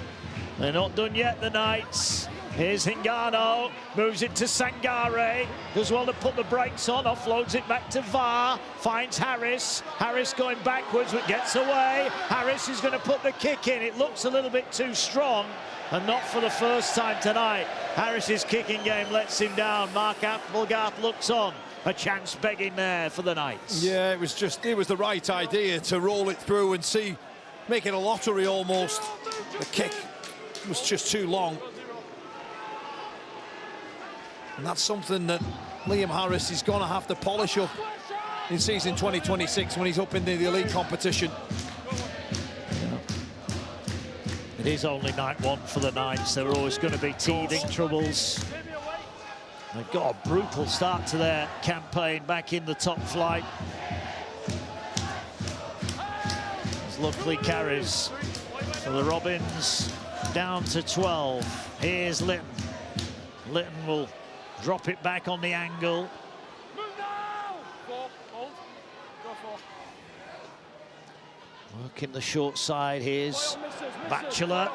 They're not done yet, the Knights. Here's Hingano, moves it to Sangare, does well to put the brakes on, offloads it back to VAR, finds Harris. Harris going backwards, but gets away. Harris is going to put the kick in. It looks a little bit too strong, and not for the first time tonight. Harris's kicking game lets him down. Mark Applegarth looks on. A chance begging there for the Knights. Yeah, it was the right idea to roll it through and see, make it a lottery almost. The kick was just too long. And that's something that Liam Harris is going to have to polish up in season 2026 when he's up in the elite competition. It is only night one for the Knights. There are always going to be teething troubles. They've got a brutal start to their campaign back in the top flight. As Luckley carries for the Robins down to 12. Here's Litton. Litton will drop it back on the angle. Working the short side. Here's Batchelor.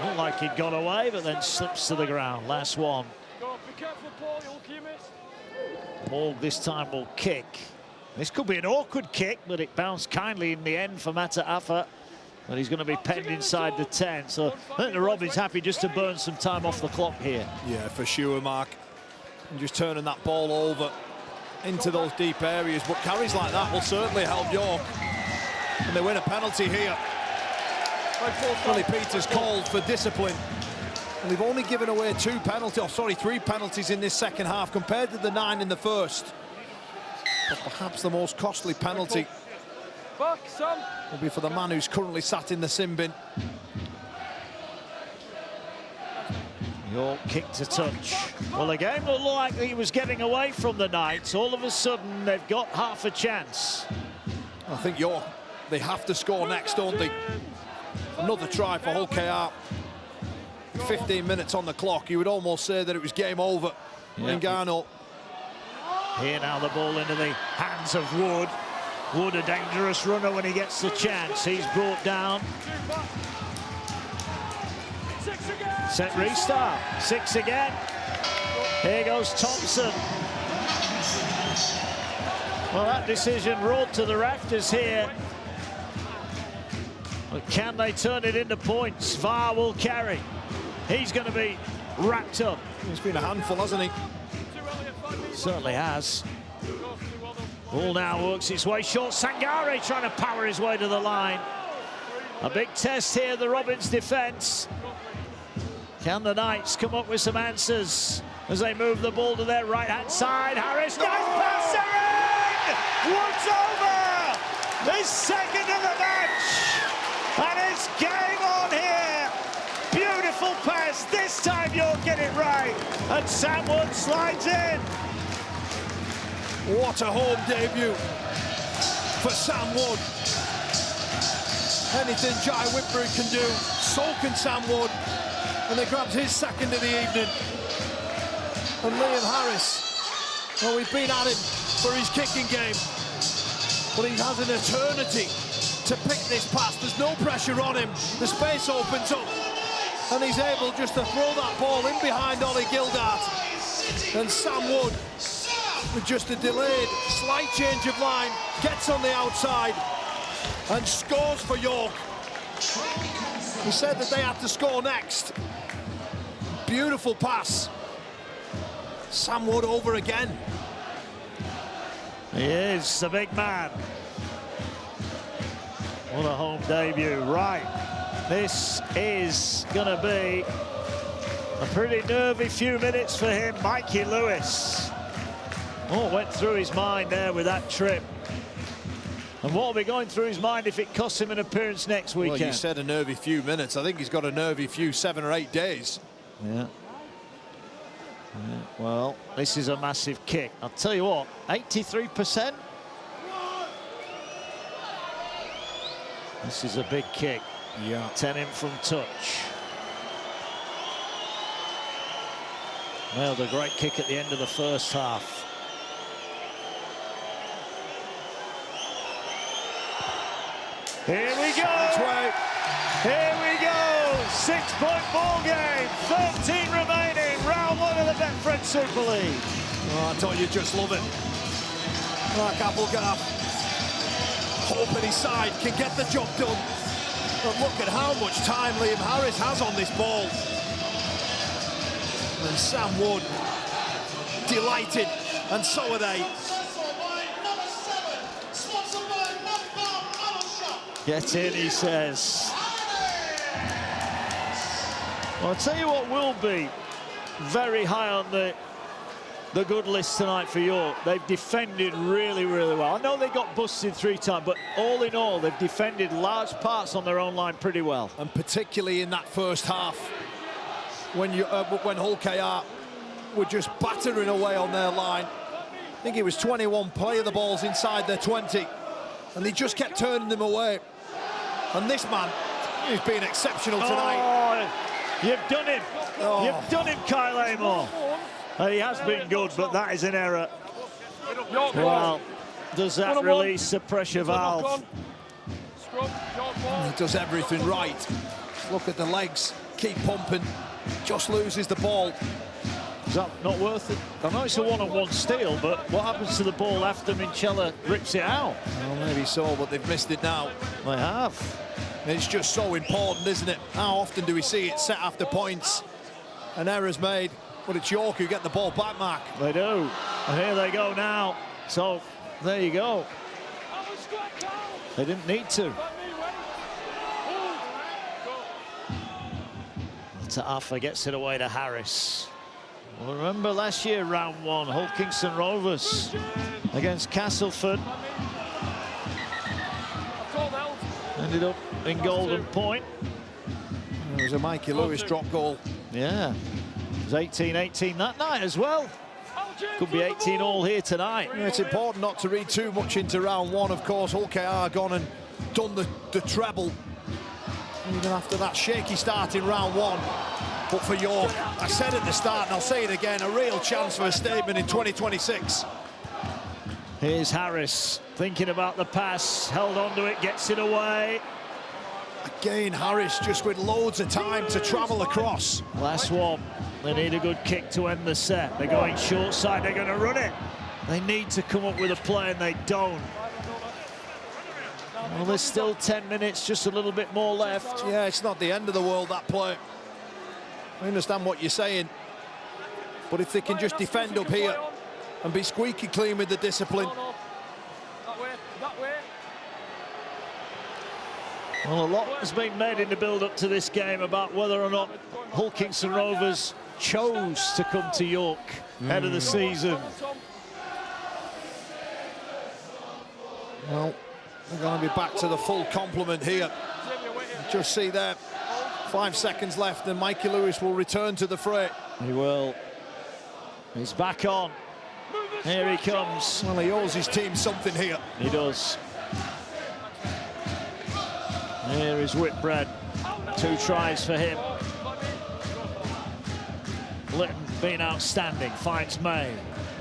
Not like he'd got away, but then slips to the ground. Last one. Morg this time will kick. This could be an awkward kick, but it bounced kindly in the end for Mata'afa. But he's going to be penned inside the 10. So I think the Robins happy just to burn some time off the clock here. Yeah, for sure, Mark. And just turning that ball over into those deep areas. But carries like that will certainly help York. And they win a penalty here. Willie Peters called for discipline. And they've only given away 3 penalties in this second half compared to the 9 in the first. But perhaps the most costly penalty will be for the man who's currently sat in the sin bin. York kick to touch. Well, the game looked like he was getting away from the Knights. All of a sudden, they've got half a chance. I think York, they have to score next, don't they? Another try for Hull KR. 15 minutes on the clock. You would almost say that it was game over. Yeah. Ngannou. Here now the ball into the hands of Wood. Wood, a dangerous runner when he gets the chance. He's brought down. Set restart. 6 again. Here goes Thompson. Well, that decision rolled to the rafters here. But can they turn it into points? VAR will carry. He's going to be wrapped up. He's been a handful, hasn't he? Certainly has. Ball now works its way short. Sangare trying to power his way to the line. A big test here, the Robins defence. Can the Knights come up with some answers as they move the ball to their right-hand side? Harris, nice pass, Wood's over! His second of the match! And it's game on here! Beautiful pass, this time you'll get it right. And Sam Wood slides in. What a home debut for Sam Wood. Anything Jai Whitbury can do, so can Sam Wood. And they grabbed his second of the evening. And Liam Harris, well, we've been at him for his kicking game, but he has an eternity to pick this pass. There's no pressure on him. The space opens up, and he's able just to throw that ball in behind Ollie Gildart. And Sam Wood, with just a delayed slight change of line, gets on the outside and scores for York. He said that they had to score next. Beautiful pass. Sam Wood over again. He is the big man. What a home debut. Right, this is going to be a pretty nervy few minutes for him. Mikey Lewis. What went through his mind there with that trip? And what will be going through his mind if it costs him an appearance next weekend? Well, you said a nervy few minutes. I think he's got a nervy few 7 or 8 days. Yeah. Well, this is a massive kick. I'll tell you what, 83%. This is a big kick. Yeah. 10 in from touch. Nailed a great kick at the end of the first half. Here we go. Here we go. 6-point ball game. 13 remaining. Round 1 of the Betfred Super League. Oh, I thought you'd just love it. Mark Applegarth, hoping his side can get the job done. But look at how much time Liam Harris has on this ball. And Sam Wood, delighted, and so are they. Get in, he says. Well, I'll tell you what will be very high on the good list tonight for York. They've defended really, really well. I know they got busted 3 times, but all in all, they've defended large parts on their own line pretty well. And particularly in that first half, when Hull KR were just battering away on their line. I think it was 21 play of the balls inside their 20, and they just kept turning them away. And this man, he's been exceptional tonight. Oh, you've done him. Oh. You've done him, Kyle Amor. He has been good, but that is an error. Well, does that release the pressure valve? He does everything right. Look at the legs, keep pumping, just loses the ball. Is that not worth it? I know it's a one-on-one steal, but what happens to the ball after Minchella rips it out? Well, maybe so, but they've missed it now. They have. It's just so important, isn't it? How often do we see it set after points and errors made? But it's York who get the ball back, Mark. They do. And here they go now. So, there you go. They didn't need to. Ta'afa gets it away to Harris. Well, remember last year, round 1, Hull Kingston Rovers against Castleford. Ended up in Golden Point. It was a Mikey Lewis drop goal. Yeah. It was 18-18 that night as well. Could be 18 all here tonight. Yeah, it's important not to read too much into round 1. Of course, Hull KR gone and done the treble. Even after that shaky start in round 1. But for York, I said at the start, and I'll say it again, a real chance for a statement in 2026. Here's Harris thinking about the pass, held on to it, gets it away. Again, Harris just with loads of time to travel across. Last one. They need a good kick to end the set. They're going short side, they're going to run it. They need to come up with a play, and they don't. Well, there's still 10 minutes, just a little bit more left. Yeah, it's not the end of the world, that play. I understand what you're saying. But if they can just defend up here and be squeaky clean with the discipline. Well, a lot has been made in the build-up to this game about whether or not Hull Kingston Rovers chose to come to York ahead of the season. Well, they're going to be back to the full complement here. Just see there, 5 seconds left, and Mikey Lewis will return to the fray. He will. He's back on. Here he comes. Well, he owes his team something here. He does. Here is Whitbread. 2 tries for him. Litton being outstanding, finds May.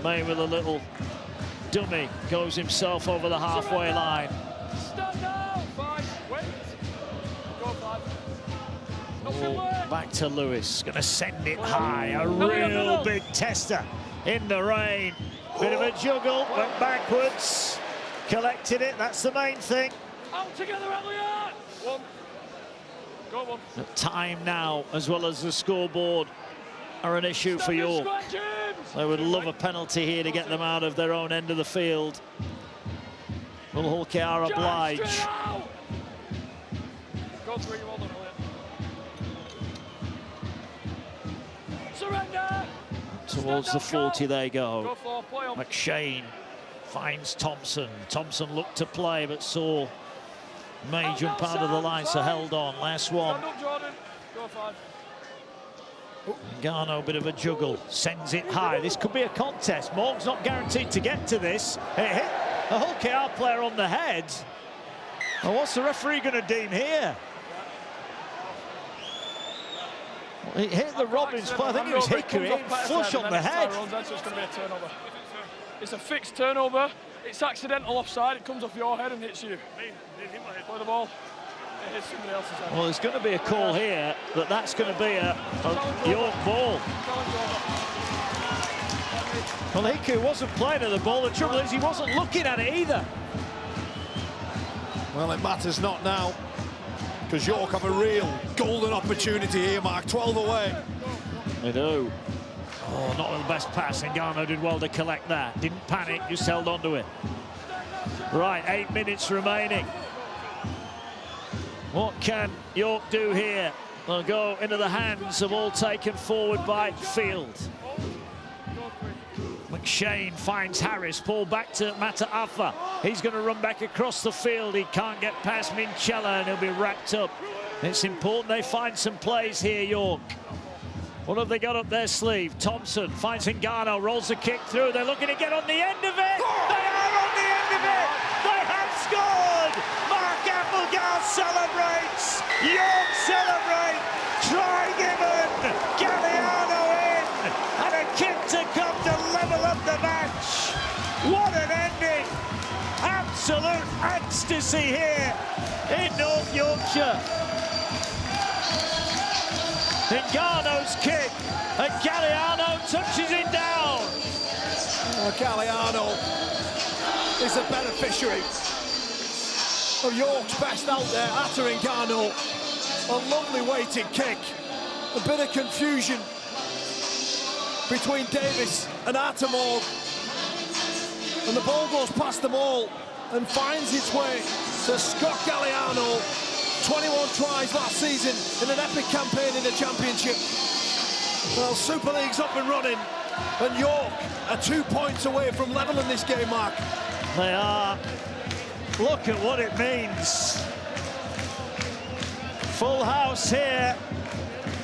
May with a little dummy, goes himself over the halfway line. Oh, back to Lewis, gonna send it high. A real big tester in the rain. Bit of a juggle, went backwards, collected it, that's the main thing. Out together, LNER! One. Go on. The time now, as well as the scoreboard, are an issue for York. They would love a penalty here to get them out of their own end of the field. Will Hull KR oblige? Surrender! Towards the 40 they go. McShane finds Thompson. Thompson looked to play but saw May jump out of the line, so held on. Last one. Garno, bit of a juggle, sends it high. This could be a contest. Morg's not guaranteed to get to this. It hit a Hull KR player on the head. Well, what's the referee going to deem here? It hit the Robbins, but I think it was Hickory, flush on the head. So it's going to be a turnover. It's a fixed turnover. It's accidental offside. It comes off your head and hits you. Play the ball. It hits somebody else's head. Well, there's going to be a call here that that's going to be a York ball. Well, Hickory wasn't playing at the ball. The trouble is he wasn't looking at it either. Well, it matters not now, because York have a real golden opportunity here, Mark. 12 away. They do. Oh, not the best pass, and Garno did well to collect that. Didn't panic, just held on to it. Right, 8 minutes remaining. What can York do here? They'll go into the hands of all taken forward by Field. McShane finds Harris, pull back to Mata'afa. He's going to run back across the field. He can't get past Minchella and he'll be wrapped up. It's important they find some plays here, York. What have they got up their sleeve? Thompson finds Ngannou, rolls the kick through. They're looking to get on the end of it. They are on the end of it. They have scored. Mark Applegarth celebrates. York celebrate. Try given. Galliano in. And a kick to come to level up the match. What an ending. Absolute ecstasy here in North Yorkshire. Ngannou's kick, and Galliano touches it down. Well, Galliano is the beneficiary of York's best out there. Atta Ngannou, a lovely weighted kick. A bit of confusion between Davis and Atamog. And the ball goes past them all and finds its way to Scott Galliano. 21 tries last season in an epic campaign in the championship. Well, Super League's up and running, and York are 2 points away from leveling this game, Mark. They are. Look at what it means. Full house here,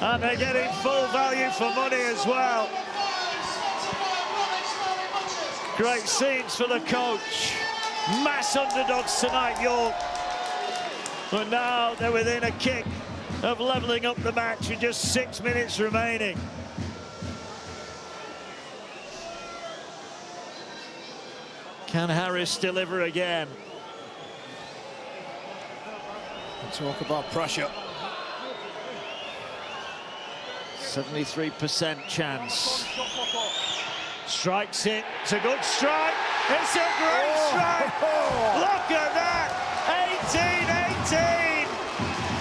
and they're getting full value for money as well. Great scenes for the coach. Mass underdogs tonight, York. But now they're within a kick of levelling up the match with just 6 minutes remaining. Can Harris deliver again? Talk about pressure. 73% chance. Strikes it. It's a good strike. It's a great strike. Look at that. 18-18.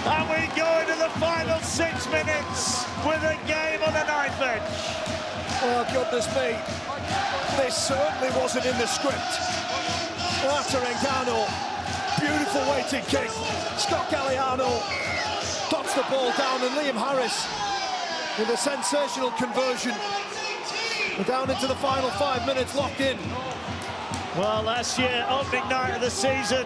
And we go into the final 6 minutes with a game on the knife edge. Oh, goodness me. This certainly wasn't in the script. Atta Ngannou, beautiful weighted kick. Scott Galliano dots the ball down, and Liam Harris with a sensational conversion. We're down into the final 5 minutes, locked in. Well, last year, opening night of the season,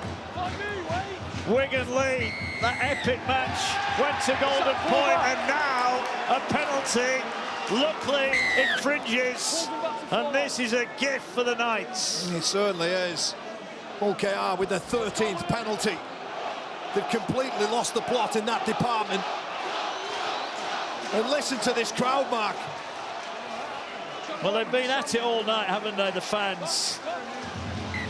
Wigan lead, that epic match went to golden point, and now a penalty. Luckily, infringes, and this is a gift for the Knights. It certainly is. OKR with the 13th penalty. They've completely lost the plot in that department. And listen to this crowd, Mark. Well, they've been at it all night, haven't they, the fans?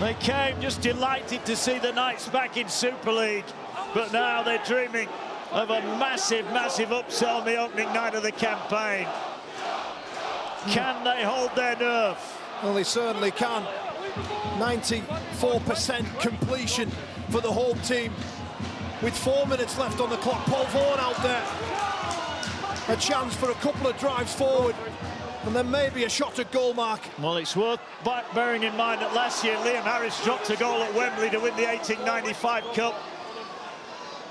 They came just delighted to see the Knights back in Super League, but now they're dreaming of a massive, massive upsell on the opening night of the campaign. Can they hold their nerve? Well, they certainly can. 94% completion for the home team. With 4 minutes left on the clock, Paul Vaughan out there. A chance for a couple of drives forward, and then maybe a shot at goal, Mark. Well, it's worth bearing in mind that last year Liam Harris dropped a goal at Wembley to win the 1895 Cup.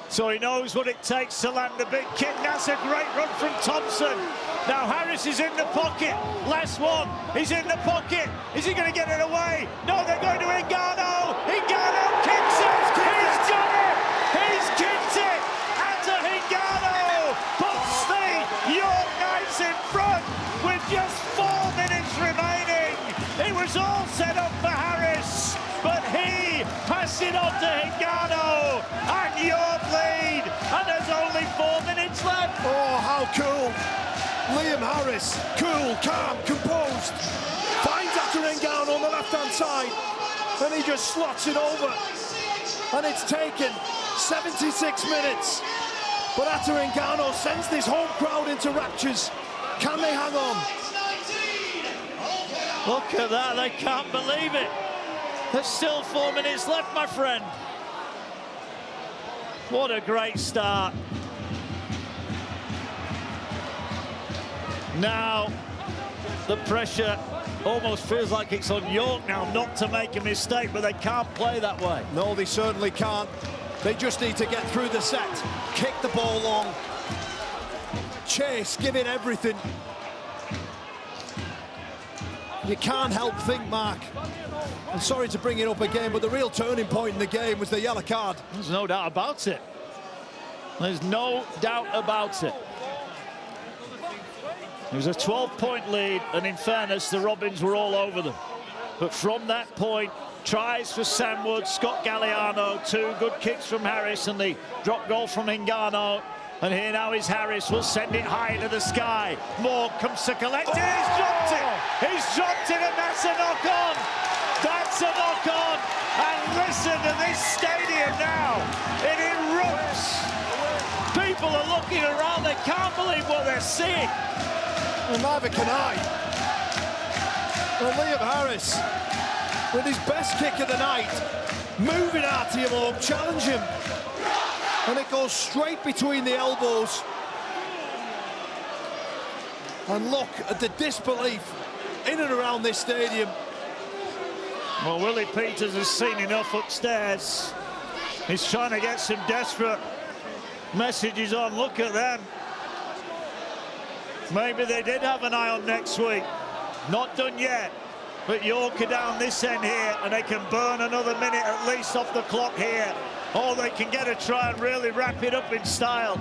So he knows what it takes to land a big kick. That's a great run from Thompson. Now Harris is in the pocket. Last one. He's in the pocket. Is he going to get it away? No, they're going to Ngannou. Ngannou kicks it. He's done it. He's kicked it. Atta Ngannou puts the York Knights in front with just 4 minutes remaining. It was all set up for Harris, but he passed it on to Ngannou, and York lead, and there's only 4 minutes left. Oh, how cool. Liam Harris, cool, calm, composed, finds Atarengano on the left-hand side, and he just slots it over. And it's taken 76 minutes. But Atarengano sends this home crowd into raptures. Can they hang on? Look at that, they can't believe it. There's still 4 minutes left, my friend. What a great start. Now, the pressure almost feels like it's on York now not to make a mistake, but they can't play that way. No, they certainly can't. They just need to get through the set, kick the ball long, chase, give it everything. You can't help think, Mark, I'm sorry to bring it up again, but the real turning point in the game was the yellow card. There's no doubt about it. There's no doubt about it. It was a 12-point lead, and in fairness, the Robins were all over them. But from that point, tries for Sam Wood, Scott Galliano, 2 good kicks from Harris, and the drop goal from Hingano. And here now is Harris, will send it high into the sky. Moore comes to collect it, he's dropped it! He's dropped it, and that's a knock-on! That's a knock-on! And listen to this stadium now, it erupts! People are looking around, they can't believe what they're seeing. Well, neither can I. Well, Liam Harris, with his best kick of the night, moving Artyom up, challenge him. And it goes straight between the elbows. And look at the disbelief in and around this stadium. Well, Willie Peters has seen enough upstairs. He's trying to get some desperate messages on. Look at them. Maybe they did have an eye on next week. Not done yet. But York are down this end here, and they can burn another minute at least off the clock here. Or they can get a try and really wrap it up in style.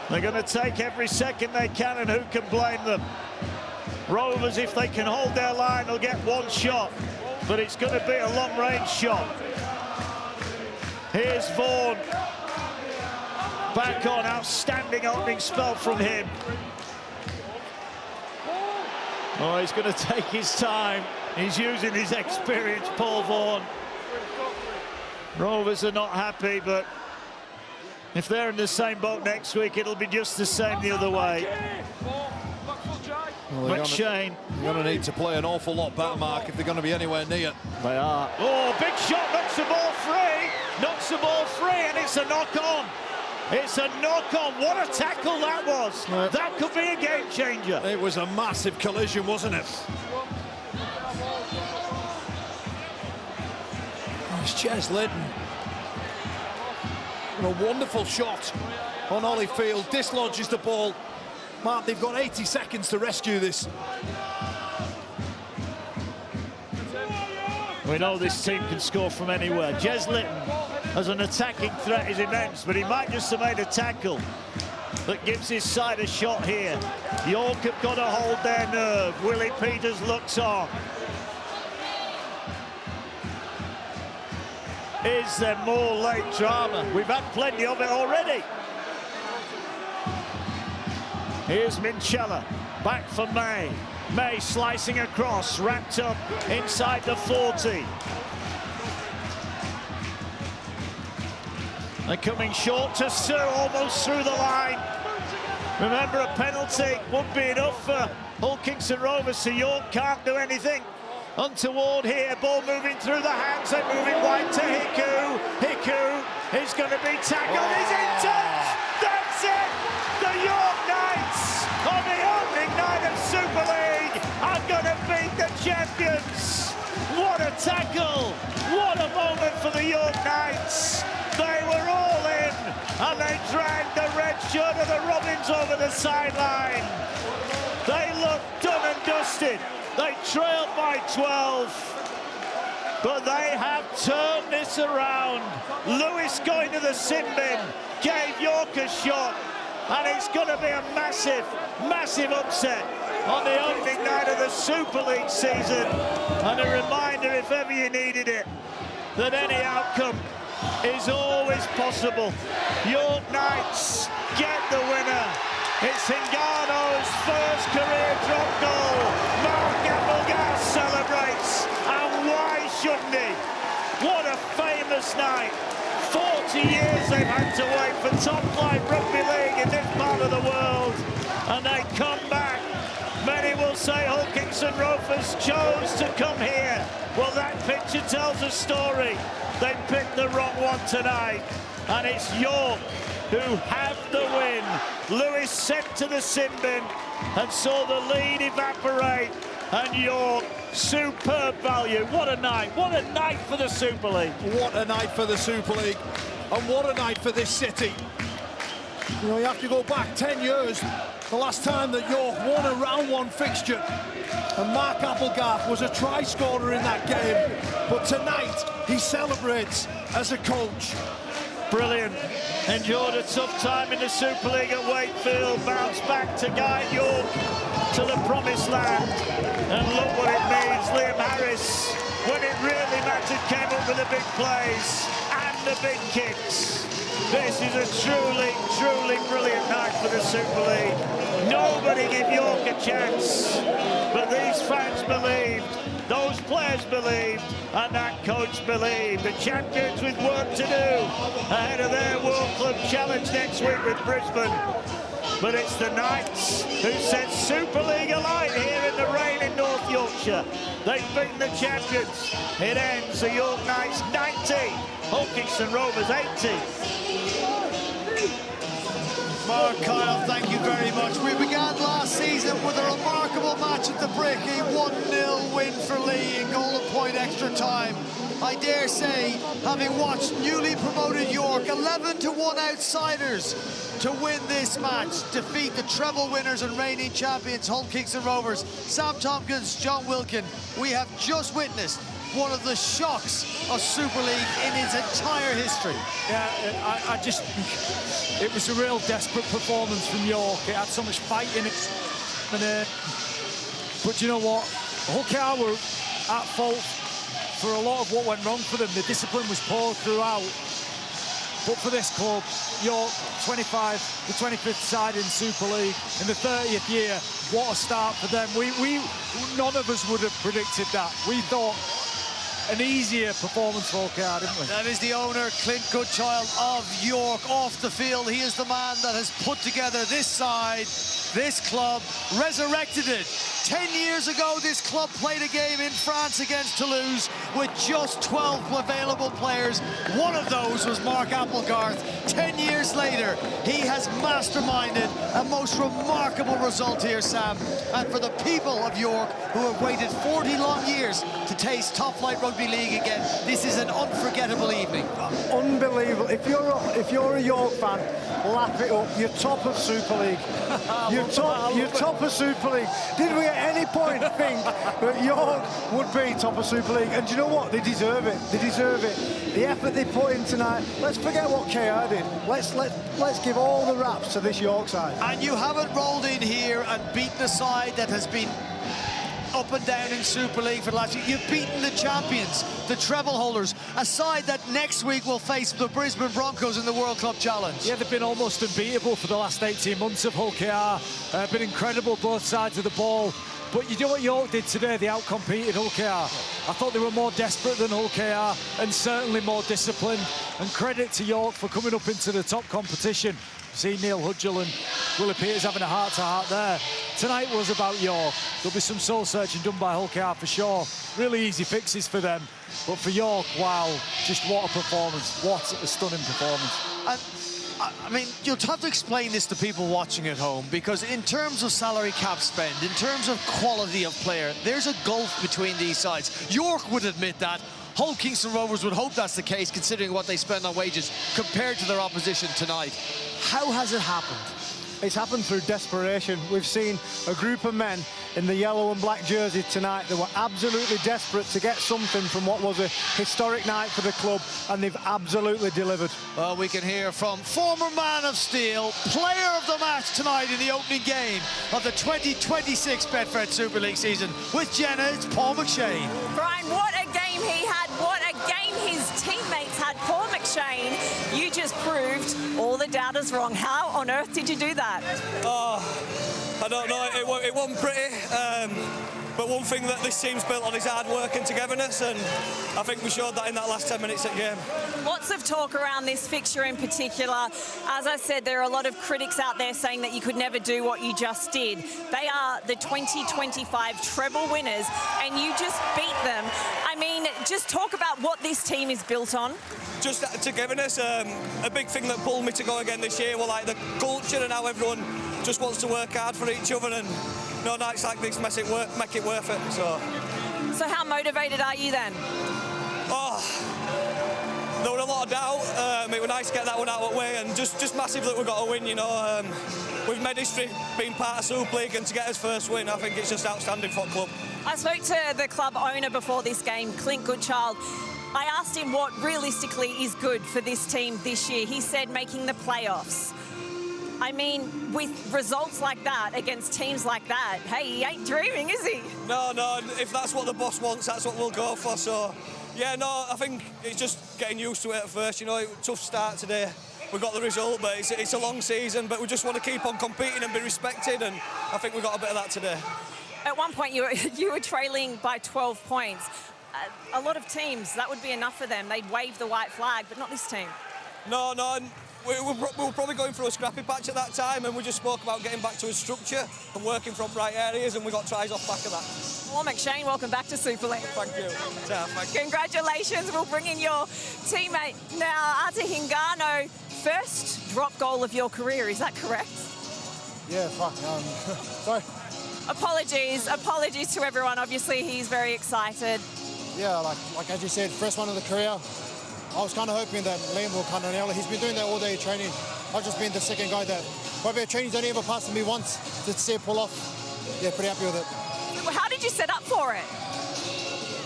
They're going to take every second they can, and who can blame them? Rovers, if they can hold their line, they'll get 1 shot. But it's going to be a long-range shot. Here's Vaughan. Back on, outstanding opening spell from him. Oh, he's going to take his time. He's using his experience, Paul Vaughan. Rovers are not happy, but if they're in the same boat next week, it'll be just the same the other way. Well, McShane. They're going to need to play an awful lot better, Mark, if they're going to be anywhere near. They are. Oh, big shot, knocks the ball free. Knocks the ball free, and it's a knock-on. It's a knock-on. What a tackle that was. That could be a game changer. It was a massive collision, wasn't it? It's Jez Litton. And a wonderful shot on Holyfield. Dislodges the ball. Mark, they've got 80 seconds to rescue this. We know this team can score from anywhere. Jez Litton as an attacking threat is immense, but he might just have made a tackle that gives his side a shot here. York have got to hold their nerve. Willie Peters looks on. Is there more late drama? We've had plenty of it already. Here's Minchella, back for May. May slicing across, wrapped up inside the 40. They're coming short to Sue, almost through the line. Remember, a penalty would be enough for Hull Kingston Rovers, so York can't do anything. Untoward here, ball moving through the hands, they're moving wide to Hiku. Hiku is going to be tackled, he's in touch! That's it! The York Knights on the opening night of Super League are going to beat the champions! What a tackle! What a moment for the York Knights! They were all in, and they dragged the red shirt of the Robins over the sideline. They looked done and dusted. They trailed by 12, but they have turned this around. Lewis going to the sin bin, gave York a shot, and it's going to be a massive, massive upset on the opening night of the Super League season. And a reminder, if ever you needed it, that any outcome is always possible. York Knights get the winner. It's Hingano's first career drop goal. Mark Applegarth celebrates, and why shouldn't he? What a famous night. 40 years they've had to wait for top-flight rugby league in this part of the world, and they come back. Many will say Hulkinson Rovers chose to come here. Well, that picture tells a story. They picked the wrong one tonight, and it's York who have the win. Lewis sent to the sin bin and saw the lead evaporate, and York, superb value. What a night for the Super League. What a night for the Super League, and what a night for this city. You know, you have to go back 10 years, the last time that York won a round one fixture, and Mark Applegarth was a try scorer in that game, but tonight he celebrates as a coach. Brilliant. Endured a tough time in the Super League at Wakefield, bounced back to guide York to the promised land, and look what it means. Liam Harris, when it really mattered, came up with the big plays and the big kicks. This is a truly, truly brilliant night for the Super League. Nobody gave York a chance, but these fans believed, those players believed, and that coach believed. The champions with work to do ahead of their World Club Challenge next week with Brisbane. But it's the Knights who set Super League alight here in the rain in North Yorkshire. They've beaten the champions. It ends the York Knights 90, Hulkinson Rovers 80. Mark, Kyle, thank you very much. We began last season with a remarkable match at the Brick, a 1-0 win for Lee in Golden Point extra time. I dare say, having watched newly promoted York 11-1 outsiders to win this match, defeat the treble winners and reigning champions Hulkinson Rovers, Sam Tompkins, John Wilkin, we have just witnessed one of the shocks of Super League in its entire history. Yeah, I just, it was a real desperate performance from York. It had so much fight in it. And, but you know what? Hull KR were at fault for a lot of what went wrong for them. The discipline was poor throughout. But for this club, York, 25, the 25th side in Super League, in the 30th year, what a start for them. None of us would have predicted that. We thought an easier performance for KR, didn't we? That is the owner, Clint Goodchild of York, off the field. He is the man that has put together this side, this club, resurrected it. 10 years ago, this club played a game in France against Toulouse with just 12 available players. One of those was Mark Applegarth. 10 years later, he has masterminded a most remarkable result here, Sam. And for the people of York who have waited 40 long years to taste top-flight rugby league again, this is an unforgettable evening. Unbelievable. If you're a York fan, lap it up. You're top of Super League. You're top of Super League. Did we at any point think that York would be top of Super League? And do you know what? They deserve it. They deserve it. The effort they put in tonight. Let's forget what KR did. Let's give all the raps to this York side. And you haven't rolled in here and beaten a side that has been up and down in Super League for the last year. You've beaten the champions, the treble holders, a side that next week will face the Brisbane Broncos in the World Club Challenge. Yeah, they've been almost unbeatable for the last 18 months of Hull KR. Been incredible both sides of the ball. But you know what York did today? They outcompeted Hull KR. I thought they were more desperate than Hull KR and certainly more disciplined. And credit to York for coming up into the top competition. See Neil Hudgell and Willie Peters having a heart-to-heart there. Tonight was about York. There'll be some soul-searching done by Hull KR for sure. Really easy fixes for them. But for York, wow, just what a performance. What a stunning performance. And I mean, you'll have to explain this to people watching at home, because in terms of salary cap spend, in terms of quality of player, there's a gulf between these sides. York would admit that. Hulkinson Rovers would hope that's the case, considering what they spend on wages compared to their opposition tonight. How has it happened? It's happened through desperation. We've seen a group of men in the yellow and black jersey tonight that were absolutely desperate to get something from what was a historic night for the club, and they've absolutely delivered. Well, we can hear from former Man of Steel, player of the match tonight in the opening game of the 2026 Betfred Super League season. With Jenna, it's Paul McShane. Brian, what a game he had. What a game his teammates had. Paul McShane McShane, you just proved all the doubters wrong. How on earth did you do that? Oh, I don't know. It wasn't pretty. But one thing that this team's built on is hard work and togetherness, and I think we showed that in that last 10 minutes of the game. Lots of talk around this fixture in particular. As I said, there are a lot of critics out there saying that you could never do what you just did. They are the 2025 treble winners, and you just beat them. I mean, just talk about what this team is built on. Just togetherness, a big thing that pulled me to go again this year, like the culture and how everyone just wants to work hard for each other, and no nights like this make it worth it. So how motivated are you then? Oh, there were a lot of doubt. It was nice to get that one out of the way, and just massive that we got a win. You know, we've made history being part of Super League, and to get his first win, I think it's just outstanding for the club. I spoke to the club owner before this game, Clint Goodchild. I asked him what realistically is good for this team this year. He said making the playoffs. I mean, with results like that against teams like that, hey, he ain't dreaming, is he? No, if that's what the boss wants, that's what we'll go for. So, yeah, no, I think it's just getting used to it at first. You know, tough start today. We got the result, but it's a long season, but we just want to keep on competing and be respected, and I think we got a bit of that today. At one point, you were trailing by 12 points. A lot of teams, that would be enough for them. They'd wave the white flag, but not this team. No, we were probably going through a scrappy patch at that time, and we just spoke about getting back to a structure and working from right areas, and we got tries off back of that. Well, McShane, welcome back to Super League. Thank you. Thank you. Congratulations. We'll bring in your teammate now, Ata Hingano. First drop goal of your career, is that correct? Yeah, sorry. Apologies to everyone. Obviously, he's very excited. Yeah, like as you said, first one of the career. I was kind of hoping that Liam will kind of nail it. He's been doing that all day training. I've just been the second guy that probably training's only ever passed me once to see it pull off. Yeah, pretty happy with it. Well, how did you set up for it?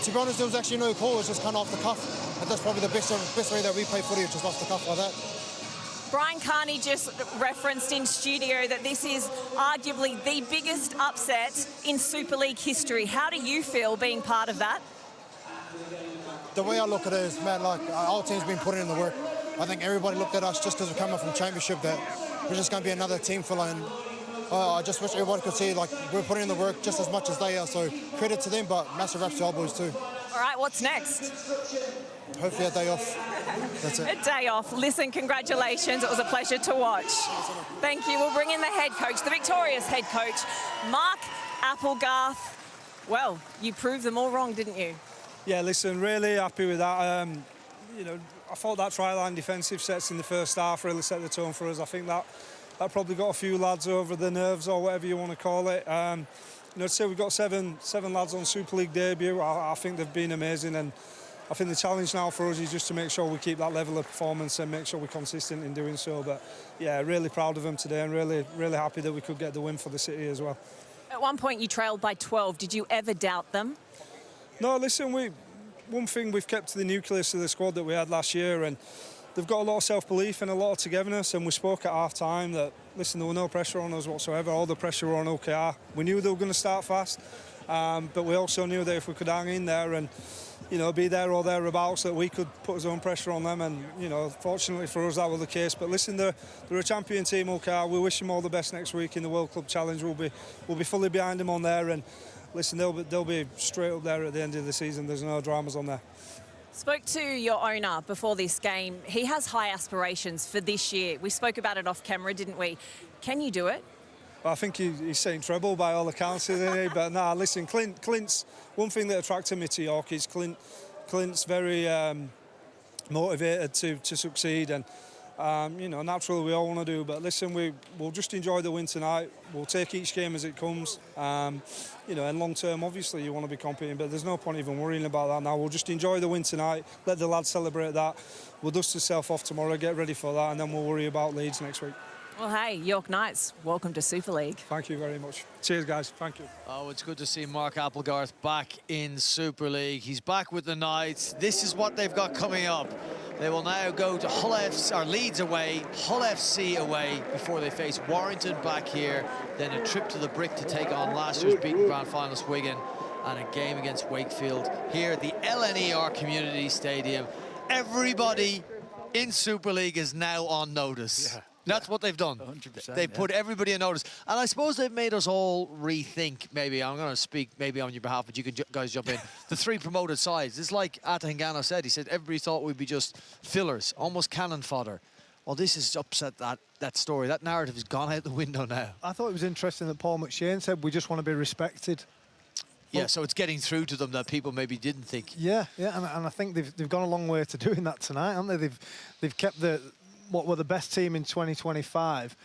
To be honest, there was actually no call. It was just kind of off the cuff. And that's probably the best way that we play footy, just off the cuff like that. Brian Carney just referenced in studio that this is arguably the biggest upset in Super League history. How do you feel being part of that? The way I look at it is, man, like our team's been putting in the work. I think everybody looked at us just because we're coming from championship that we're just going to be another team filler, and I just wish everybody could see like we're putting in the work just as much as they are. So credit to them, but massive raps to our boys too. All right, what's next? Hopefully a day off. That's it. A day off. Listen, congratulations. It was a pleasure to watch. Thank you. We'll bring in the head coach, the victorious head coach, Mark Applegarth. Well, you proved them all wrong, didn't you? Yeah, listen, really happy with that. You know, I thought that try-line defensive sets in the first half really set the tone for us. I think that probably got a few lads over the nerves or whatever you want to call it. You know, to say we've got seven lads on Super League debut, I think they've been amazing, and I think the challenge now for us is just to make sure we keep that level of performance and make sure we're consistent in doing so. But yeah, really proud of them today, and really happy that we could get the win for the city as well. At one point you trailed by 12. Did you ever doubt them? No, listen, one thing we've kept to the nucleus of the squad that we had last year, and they've got a lot of self-belief and a lot of togetherness, and we spoke at half-time that, listen, there was no pressure on us whatsoever. All the pressure were on OKR. We knew they were going to start fast, but we also knew that if we could hang in there and, you know, be there or thereabouts, that we could put our own pressure on them, and, you know, fortunately for us that was the case. But listen, they're a champion team, OKR. We wish them all the best next week in the World Club Challenge. We'll be fully behind them on there, and listen, they'll be straight up there at the end of the season. There's no dramas on there. Spoke to your owner before this game. He has high aspirations for this year. We spoke about it off camera, didn't we? Can you do it? Well, I think he's setting trouble by all accounts, isn't he? But nah, listen, Clint's one thing that attracted me to York is Clint's very motivated to succeed, and you know, naturally we all want to do, but listen, we'll just enjoy the win tonight. We'll take each game as it comes. You know, and long term, obviously, you want to be competing, but there's no point even worrying about that now. We'll just enjoy the win tonight, let the lads celebrate that. We'll dust ourselves off tomorrow, get ready for that, and then we'll worry about Leeds next week. Well, hey, York Knights, welcome to Super League. Thank you very much. Cheers, guys. Thank you. Oh, it's good to see Mark Applegarth back in Super League. He's back with the Knights. This is what they've got coming up. They will now go to Leeds away, Hull FC away, before they face Warrington back here. Then a trip to the Brick to take on last year's beaten grand finalist Wigan, and a game against Wakefield here at the LNER Community Stadium. Everybody in Super League is now on notice. Yeah. That's what they've done. 100%. They put everybody on notice. And I suppose they've made us all rethink, maybe, I'm going to speak maybe on your behalf, but you can guys jump in. The 3 promoted sides. It's like Ata Hingano said. He said everybody thought we'd be just fillers, almost cannon fodder. Well, this has upset that story. That narrative has gone out the window now. I thought it was interesting that Paul McShane said we just want to be respected. Yeah, so it's getting through to them that people maybe didn't think. Yeah, and I think they've gone a long way to doing that tonight, haven't they? They've kept what were the best team in 2025.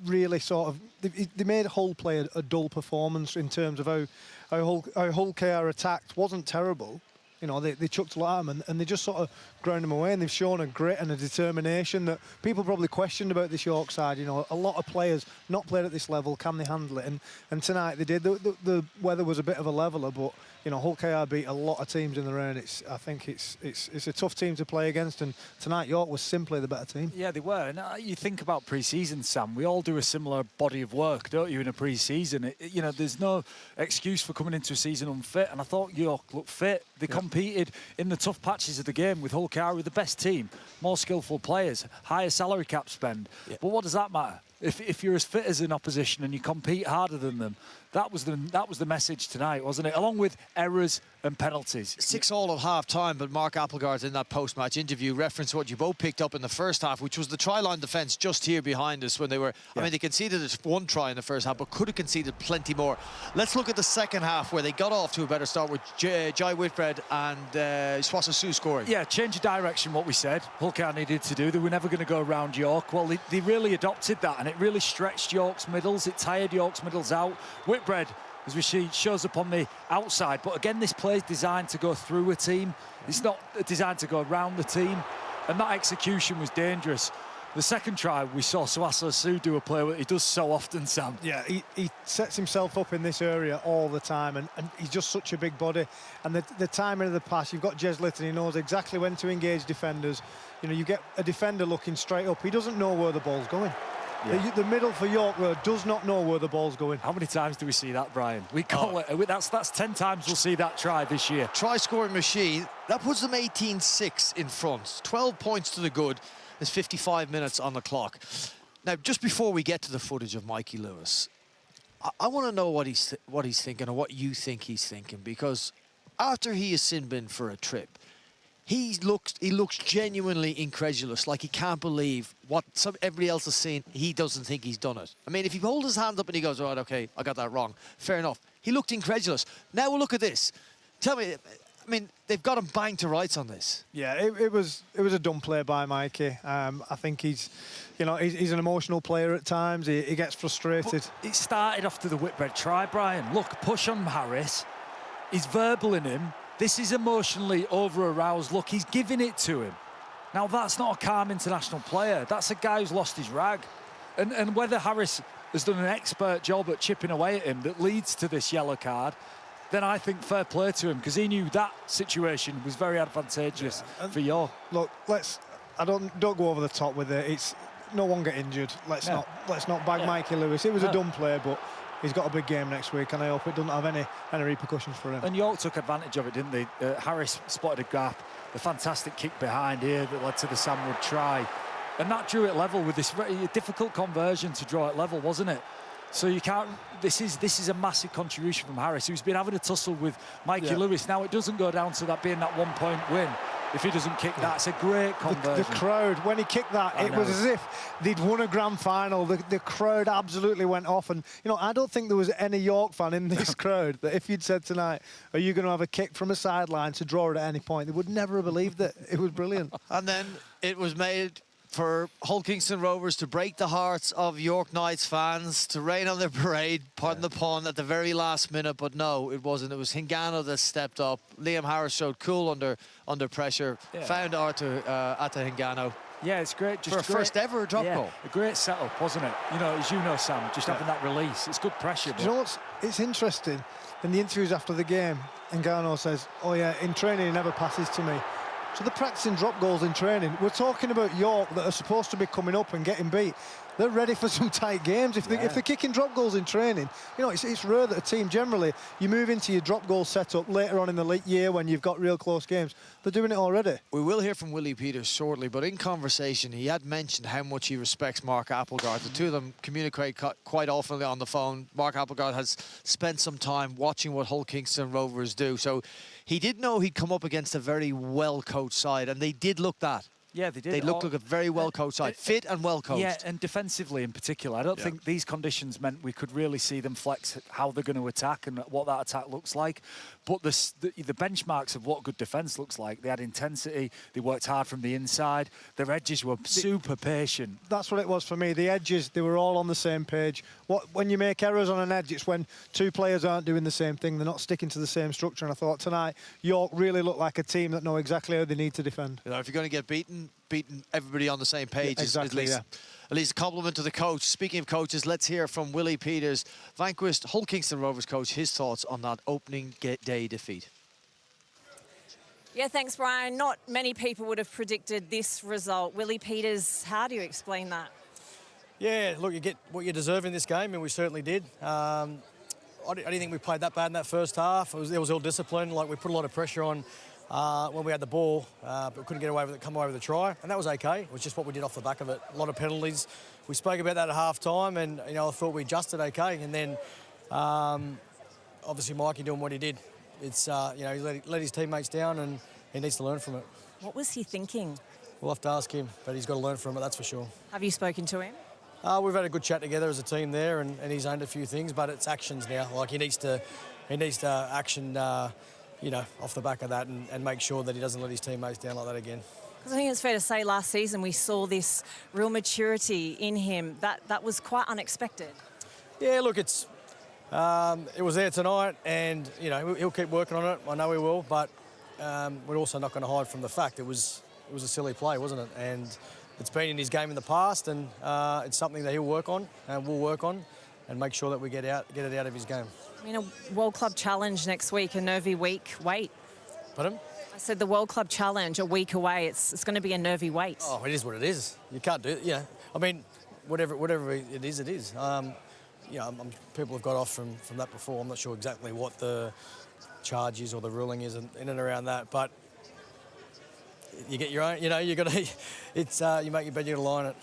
Really sort of they made Hull play a dull performance in terms of how Hull KR attacked. Wasn't terrible. You know, they chucked a lot at them and they just sort of ground them away, and they've shown a grit and a determination that people probably questioned about this York side. You know, a lot of players not played at this level, can they handle it? And tonight they did. The weather was a bit of a leveller, but, you know, Hull KR beat a lot of teams in the round. I think it's a tough team to play against, and tonight York was simply the better team. Yeah, they were. And you think about pre-season, Sam, we all do a similar body of work, don't you, in a pre-season? You know, there's no excuse for coming into a season unfit, and I thought York looked fit. They competed in the tough patches of the game with Hull KR, with the best team, more skillful players, higher salary cap spend. Yeah. But what does that matter? If you're as fit as an opposition and you compete harder than them, that was the message tonight, wasn't it? Along with errors and penalties. 6-6 at half-time, but Mark Applegarth in that post-match interview referenced what you both picked up in the first half, which was the try-line defence just here behind us when they were... Yeah. I mean, they conceded one try in the first half, but could have conceded plenty more. Let's look at the second half, where they got off to a better start with Jai Whitbread and Swassa Su scoring. Yeah, change of direction, what we said. Hull KR needed to do. They were never going to go around York. Well, they really adopted that, and it really stretched York's middles. It tired York's middles out. Whitbread, as we see, shows up on the outside, but again, this play is designed to go through a team. It's not designed to go around the team, and that execution was dangerous. The second try, we saw Swassa Su do a play that he does so often, Sam. Yeah, he sets himself up in this area all the time, and he's just such a big body. And the timing of the pass, you've got Jez Litton, he knows exactly when to engage defenders. You know, you get a defender looking straight up. He doesn't know where the ball's going. Yeah. The middle for York Road does not know where the ball's going. How many times do we see that, Brian? We call it. That's 10 times we'll see that try this year. Try-scoring machine. That puts them 18-6 in front. 12 points to the good. There's 55 minutes on the clock. Now, just before we get to the footage of Mikey Lewis, I want to know what he's thinking, or what you think he's thinking, because after he has sin bin for a trip, he looks genuinely incredulous, like he can't believe what everybody else is saying. He doesn't think he's done it. I mean, if he holds his hand up and he goes, right, okay, I got that wrong, fair enough. He looked incredulous. Now we'll look at this. Tell me, I mean, they've got him banged to rights on this. Yeah, it was a dumb play by Mikey. I think he's an emotional player at times. He gets frustrated. But it started after the Whitbread try, Brian. Look, push on Harris. He's verbaling him. This is emotionally over-aroused. Look, he's giving it to him. Now, that's not a calm international player. That's a guy who's lost his rag. And whether Harris has done an expert job at chipping away at him that leads to this yellow card, then I think fair play to him, because he knew that situation was very advantageous for York. Look, don't go over the top with it. It's no one get injured. Let's not bag Mikey Lewis. It was a dumb play, but he's got a big game next week, and I hope it doesn't have any repercussions for him. And York took advantage of it, didn't they? Harris spotted a gap, a fantastic kick behind here that led to the Sam Wood try, and that drew it level with this very difficult conversion to draw it level, wasn't it? So you can't. This is a massive contribution from Harris, who's been having a tussle with Mikey Lewis. Now it doesn't go down to that being that 1 point win. If he doesn't kick that, it's a great conversion. The crowd, when he kicked that, it was as if they'd won a grand final. The crowd absolutely went off. And, you know, I don't think there was any York fan in this crowd that if you'd said tonight, are you going to have a kick from a sideline to draw it at any point, they would never have believed it. It was brilliant. And then it was made for Hull Kingston Rovers to break the hearts of York Knights fans, to rain on their parade, pardon the pun, at the very last minute. But no, it wasn't. It was Hingano that stepped up. Liam Harris showed cool under pressure, found Ata Hingano. Yeah, it's great. Just for a first ever drop goal. A great setup, wasn't it? You know, as you know, Sam, just having that release. It's good pressure. Do you know what's it's interesting? In the interviews after the game, Hingano says, oh yeah, in training he never passes to me. So they're practicing drop goals in training. We're talking about York that are supposed to be coming up and getting beat. they're ready for some tight games. If they're kicking drop goals in training, you know, it's rare that a team generally, you move into your drop goal setup later on in the year when you've got real close games. They're doing it already. We will hear from Willie Peters shortly, but in conversation, he had mentioned how much he respects Mark Applegarth. The two of them communicate quite often on the phone. Mark Applegarth has spent some time watching what Hull Kingston Rovers do, so he did know he'd come up against a very well-coached side, and they did look that. Yeah, they did. They looked like a very well-coached side, fit and well-coached. Yeah, and defensively in particular. I don't think these conditions meant we could really see them flex how they're going to attack and what that attack looks like. But the benchmarks of what good defence looks like, they had intensity, they worked hard from the inside, their edges were super patient. That's what it was for me. The edges, they were all on the same page. When you make errors on an edge, it's when two players aren't doing the same thing, they're not sticking to the same structure. And I thought tonight, York really looked like a team that know exactly how they need to defend. You know, if you're going to get beaten everybody on the same page, exactly, at least a compliment to the coach. Speaking of coaches, let's hear from Willie Peters, vanquished Hull Kingston Rovers coach, his thoughts on that opening day defeat. Yeah, thanks, Brian. Not many people would have predicted this result. Willie Peters, how do you explain that? Yeah, look, you get what you deserve in this game, and we certainly did. I didn't think we played that bad in that first half. There was ill discipline. Like, we put a lot of pressure on when we had the ball, but we couldn't come away with a try, and that was okay. It was just what we did off the back of it. A lot of penalties. We spoke about that at half-time, and I thought we adjusted okay. And then, obviously, Mikey doing what he did. It's he let his teammates down, and he needs to learn from it. What was he thinking? We'll have to ask him, but he's got to learn from it. That's for sure. Have you spoken to him? We've had a good chat together as a team there, and he's owned a few things, but it's actions now. Like, he needs to action. Off the back of that and make sure that he doesn't let his teammates down like that again. Because I think it's fair to say last season we saw this real maturity in him. That was quite unexpected. Yeah, look, it was there tonight, and he'll keep working on it. I know he will, but we're also not going to hide from the fact it was a silly play, wasn't it? And it's been in his game in the past, and it's something that he'll work on and we'll work on and make sure that we get it out of his game. I mean, a World Club Challenge next week, a nervy week wait. Pardon? I said the World Club Challenge, a week away. It's going to be a nervy wait. Oh, it is what it is. You can't do it. Yeah, I mean, whatever it is, it is. People have got off from that before. I'm not sure exactly what the charge is or the ruling is in and around that, but you get your own. You got to. It's you make your bed, you got to lie in it.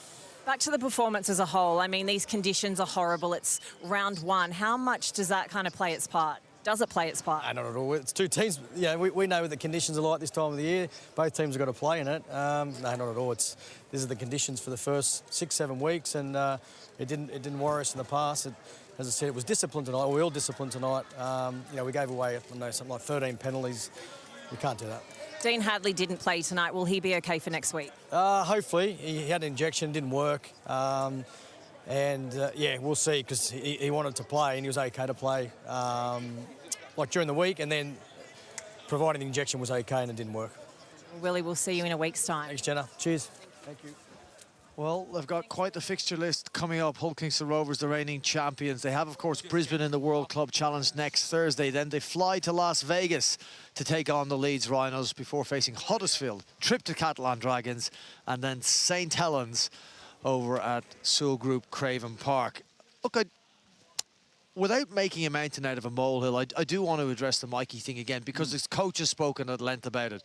Back to the performance as a whole. I mean, these conditions are horrible. It's round one. How much does that kind of play its part? Does it play its part? Not at all. It's two teams. We know what the conditions are like this time of the year. Both teams have got to play in it. No, not at all. These are the conditions for the first 6-7 weeks, and it didn't worry us in the past. As I said, it was disciplined tonight. We all disciplined tonight. We gave away something like 13 penalties. We can't do that. Dean Hadley didn't play tonight. Will he be okay for next week? Hopefully. He had an injection, didn't work. We'll see, because he wanted to play and he was okay to play during the week, and then providing the injection was okay and it didn't work. Willie, we'll see you in a week's time. Thanks, Jenna. Cheers. Thank you. Well, they've got quite the fixture list coming up. Hull Kingston Rovers, the reigning champions. They have, of course, Brisbane in the World Club Challenge next Thursday. Then they fly to Las Vegas to take on the Leeds Rhinos before facing Huddersfield, trip to Catalan Dragons, and then St Helens over at Soul Group Craven Park. Look, without making a mountain out of a molehill, I do want to address the Mikey thing again, because his coach has spoken at length about it.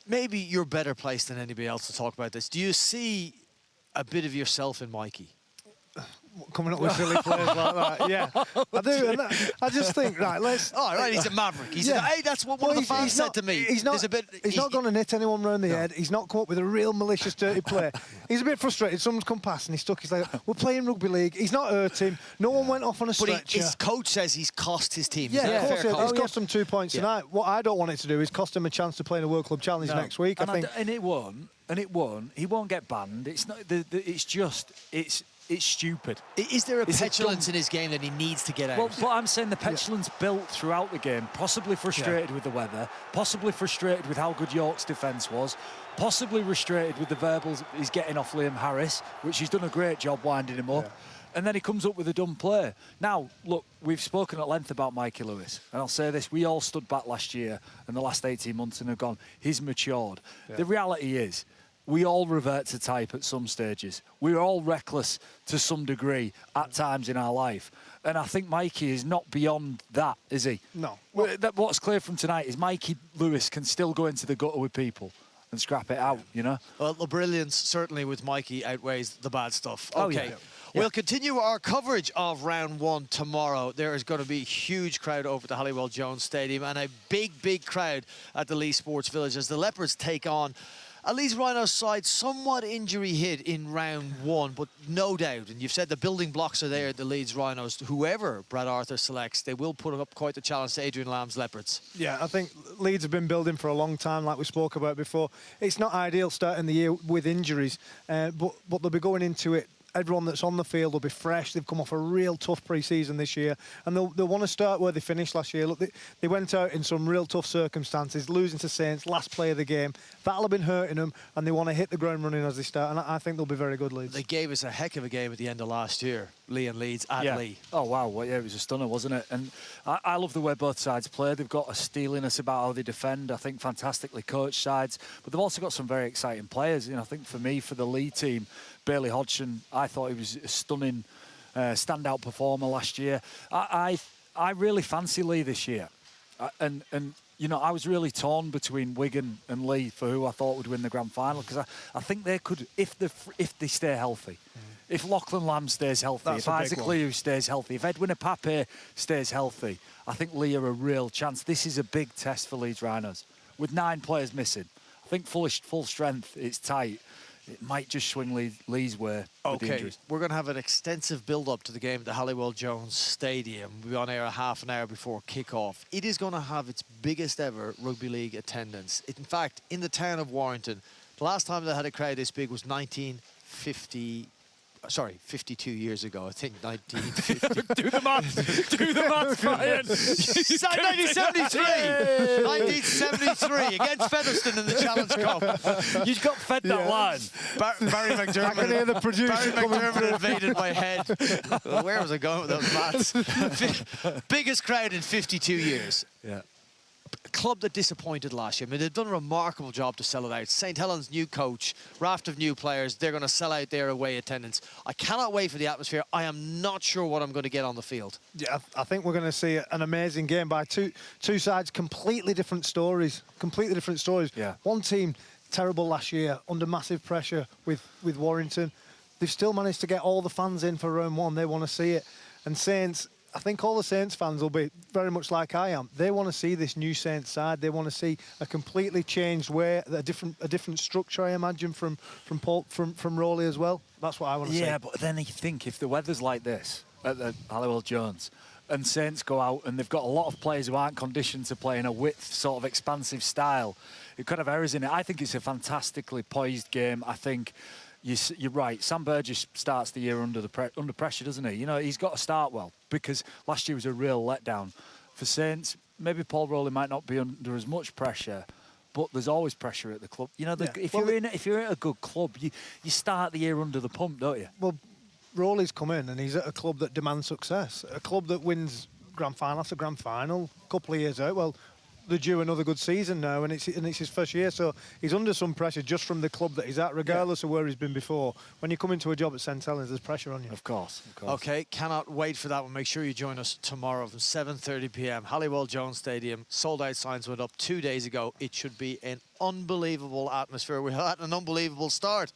Maybe you're better placed than anybody else to talk about this. Do you see a bit of yourself in Mikey? Coming up with silly players like that, yeah, I do. And I just think, right, let's. Oh, right, he's a maverick. Hey, that's what one of the fans said to me. He's not going to hit anyone round the head. He's not come up with a real malicious, dirty play. He's a bit frustrated. Someone's come past and he stuck his leg. We're playing rugby league. He's not hurt him. No one went off on a stretcher. But his coach says he's cost his team. Yeah, of course he's cost them 2 points tonight. What I don't want it to do is cost him a chance to play in a World Club Challenge next week. I think. And it won't. He won't get banned. It's not. It's stupid. Is there a petulance in his game that he needs to get out? Well, but I'm saying the petulance built throughout the game, possibly frustrated with the weather, possibly frustrated with how good York's defence was, possibly frustrated with the verbals he's getting off Liam Harris, which he's done a great job winding him up. And then he comes up with a dumb play. Now, look, we've spoken at length about Mikey Lewis. And I'll say this, we all stood back last year and the last 18 months and have gone, he's matured. The reality is, we all revert to type at some stages. We're all reckless to some degree at times in our life. And I think Mikey is not beyond that, is he? No. What's clear from tonight is Mikey Lewis can still go into the gutter with people and scrap it out, you know? Well, the brilliance, certainly with Mikey, outweighs the bad stuff. Oh, okay. yeah. We'll continue our coverage of round 1 tomorrow. There is going to be a huge crowd over at the Halliwell Jones Stadium and a big crowd at the Leeds Sports Village as the Leopards take on a Leeds Rhinos side somewhat injury hit in round 1, but no doubt, and you've said the building blocks are there at the Leeds Rhinos. Whoever Brad Arthur selects, they will put up quite the challenge to Adrian Lamb's Leopards. Yeah, I think Leeds have been building for a long time, like we spoke about before. It's not ideal starting the year with injuries, but they'll be going into it. Everyone that's on the field will be fresh. They've come off a real tough pre-season this year, and they'll want to start where they finished last year. Look, they went out in some real tough circumstances, losing to Saints, last play of the game. That'll have been hurting them, and they want to hit the ground running as they start, and I think they'll be very good, Leeds. They gave us a heck of a game at the end of last year, Lee and Leeds at Lee. Oh, wow. Well, yeah, it was a stunner, wasn't it? And I love the way both sides play. They've got a steeliness about how they defend. I think fantastically coached sides, but they've also got some very exciting players. You know, I think for me, for the Lee team, Bailey Hodgson, I thought he was a stunning standout performer last year. I really fancy Lee this year. And you know, I was really torn between Wigan and Lee for who I thought would win the grand final, because I think they could, if they stay healthy. If Lachlan Lamb stays healthy, if Isaac Liu stays healthy, if Edwin Apape stays healthy, I think Lee are a real chance. This is a big test for Leeds Rhinos. With 9 players missing, I think full strength, it's tight. It might just swing Lee's way with the injuries. We're going to have an extensive build-up to the game at the Halliwell Jones Stadium. We'll be on air a half an hour before kick-off. It is going to have its biggest ever rugby league attendance. In fact, in the town of Warrington, the last time they had a crowd this big was 52 years ago, I think, 1950. Do the maths, Brian. 1973! 1973 against Featherstone in the Challenge Cup. You got fed that line. Barry McDermott. I can hear the producer Barry McDermott invaded my head. Well, where was I going with those maths? Biggest crowd in 52 years. Yeah. A club that disappointed last year. I mean, they've done a remarkable job to sell it out. St. Helens, new coach, raft of new players. They're going to sell out their away attendance. I cannot wait for the atmosphere. I am not sure what I'm going to get on the field. Yeah, I think we're going to see an amazing game by two sides, completely different stories. Completely different stories. Yeah. One team, terrible last year, under massive pressure with Warrington. They've still managed to get all the fans in for round 1. They want to see it. And Saints, I think all the Saints fans will be very much like I am. They want to see this new Saints side. They want to see a completely changed way, a different structure, I imagine, from Rowley as well. That's what I want to see. Yeah, but then you think if the weather's like this at the Halliwell Jones and Saints go out and they've got a lot of players who aren't conditioned to play in a width sort of expansive style, it could have errors in it. I think it's a fantastically poised game. I think you're right. Sam Burgess starts the year under pressure, doesn't he? You know, he's got to start well, because last year was a real letdown for Saints. Maybe Paul Rowley might not be under as much pressure, but there's always pressure at the club. You know, if you're at a good club, you start the year under the pump, don't you? Well, Rowley's come in and he's at a club that demands success, a club that wins grand final after grand final, a couple of years out. Well, they're due another good season now, and it's his first year, so he's under some pressure just from the club that he's at, regardless of where he's been before. When you come into a job at St. Helens, there's pressure on you. Of course. Okay, cannot wait for that one. Make sure you join us tomorrow from 7:30 p.m. Halliwell Jones Stadium. Sold out signs went up 2 days ago. It should be an unbelievable atmosphere. We had an unbelievable start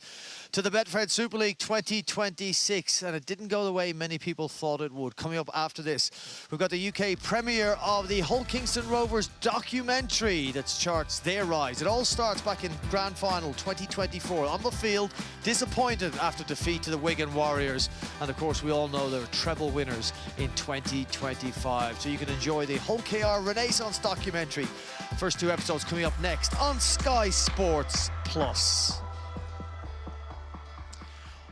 to the Betfred Super League 2026, and it didn't go the way many people thought it would. Coming up after this, we've got the UK premiere of the Hull Kingston Rovers documentary that charts their rise. It all starts back in Grand Final 2024. On the field, disappointed after defeat to the Wigan Warriors, and of course we all know they're treble winners in 2025. So you can enjoy the Hull KR Renaissance documentary. First 2 episodes coming up next on Sky Sports Plus.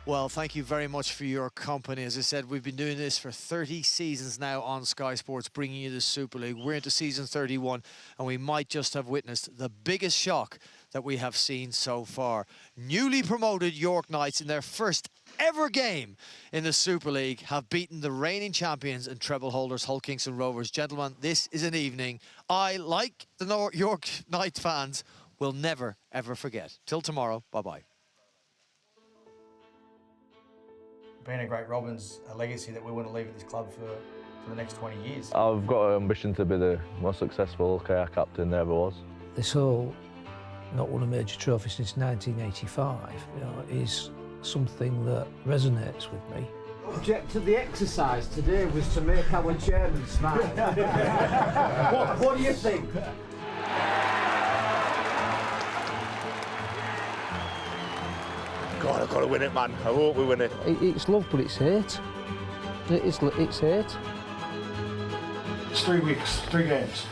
Well, thank you very much for your company. As I said, we've been doing this for 30 seasons now on Sky Sports, bringing you the Super League. We're into season 31, and we might just have witnessed the biggest shock that we have seen so far. Newly promoted York Knights in their first ever game in the Super League have beaten the reigning champions and treble holders Hull Kingston Rovers. Gentlemen, this is an evening I, like the York Knights fans, will never, ever forget. Till tomorrow, bye-bye. being a great Robin's a legacy that we want to leave at this club for the next 20 years. I've got an ambition to be the most successful OKR captain there ever was. This whole not won a major trophy since 1985, is something that resonates with me. The object of the exercise today was to make our chairman smile. What do you think? God, I've got to win it, man. I hope we win it. It's love, but it's hate. It's hate. It's 3 weeks, 3 games.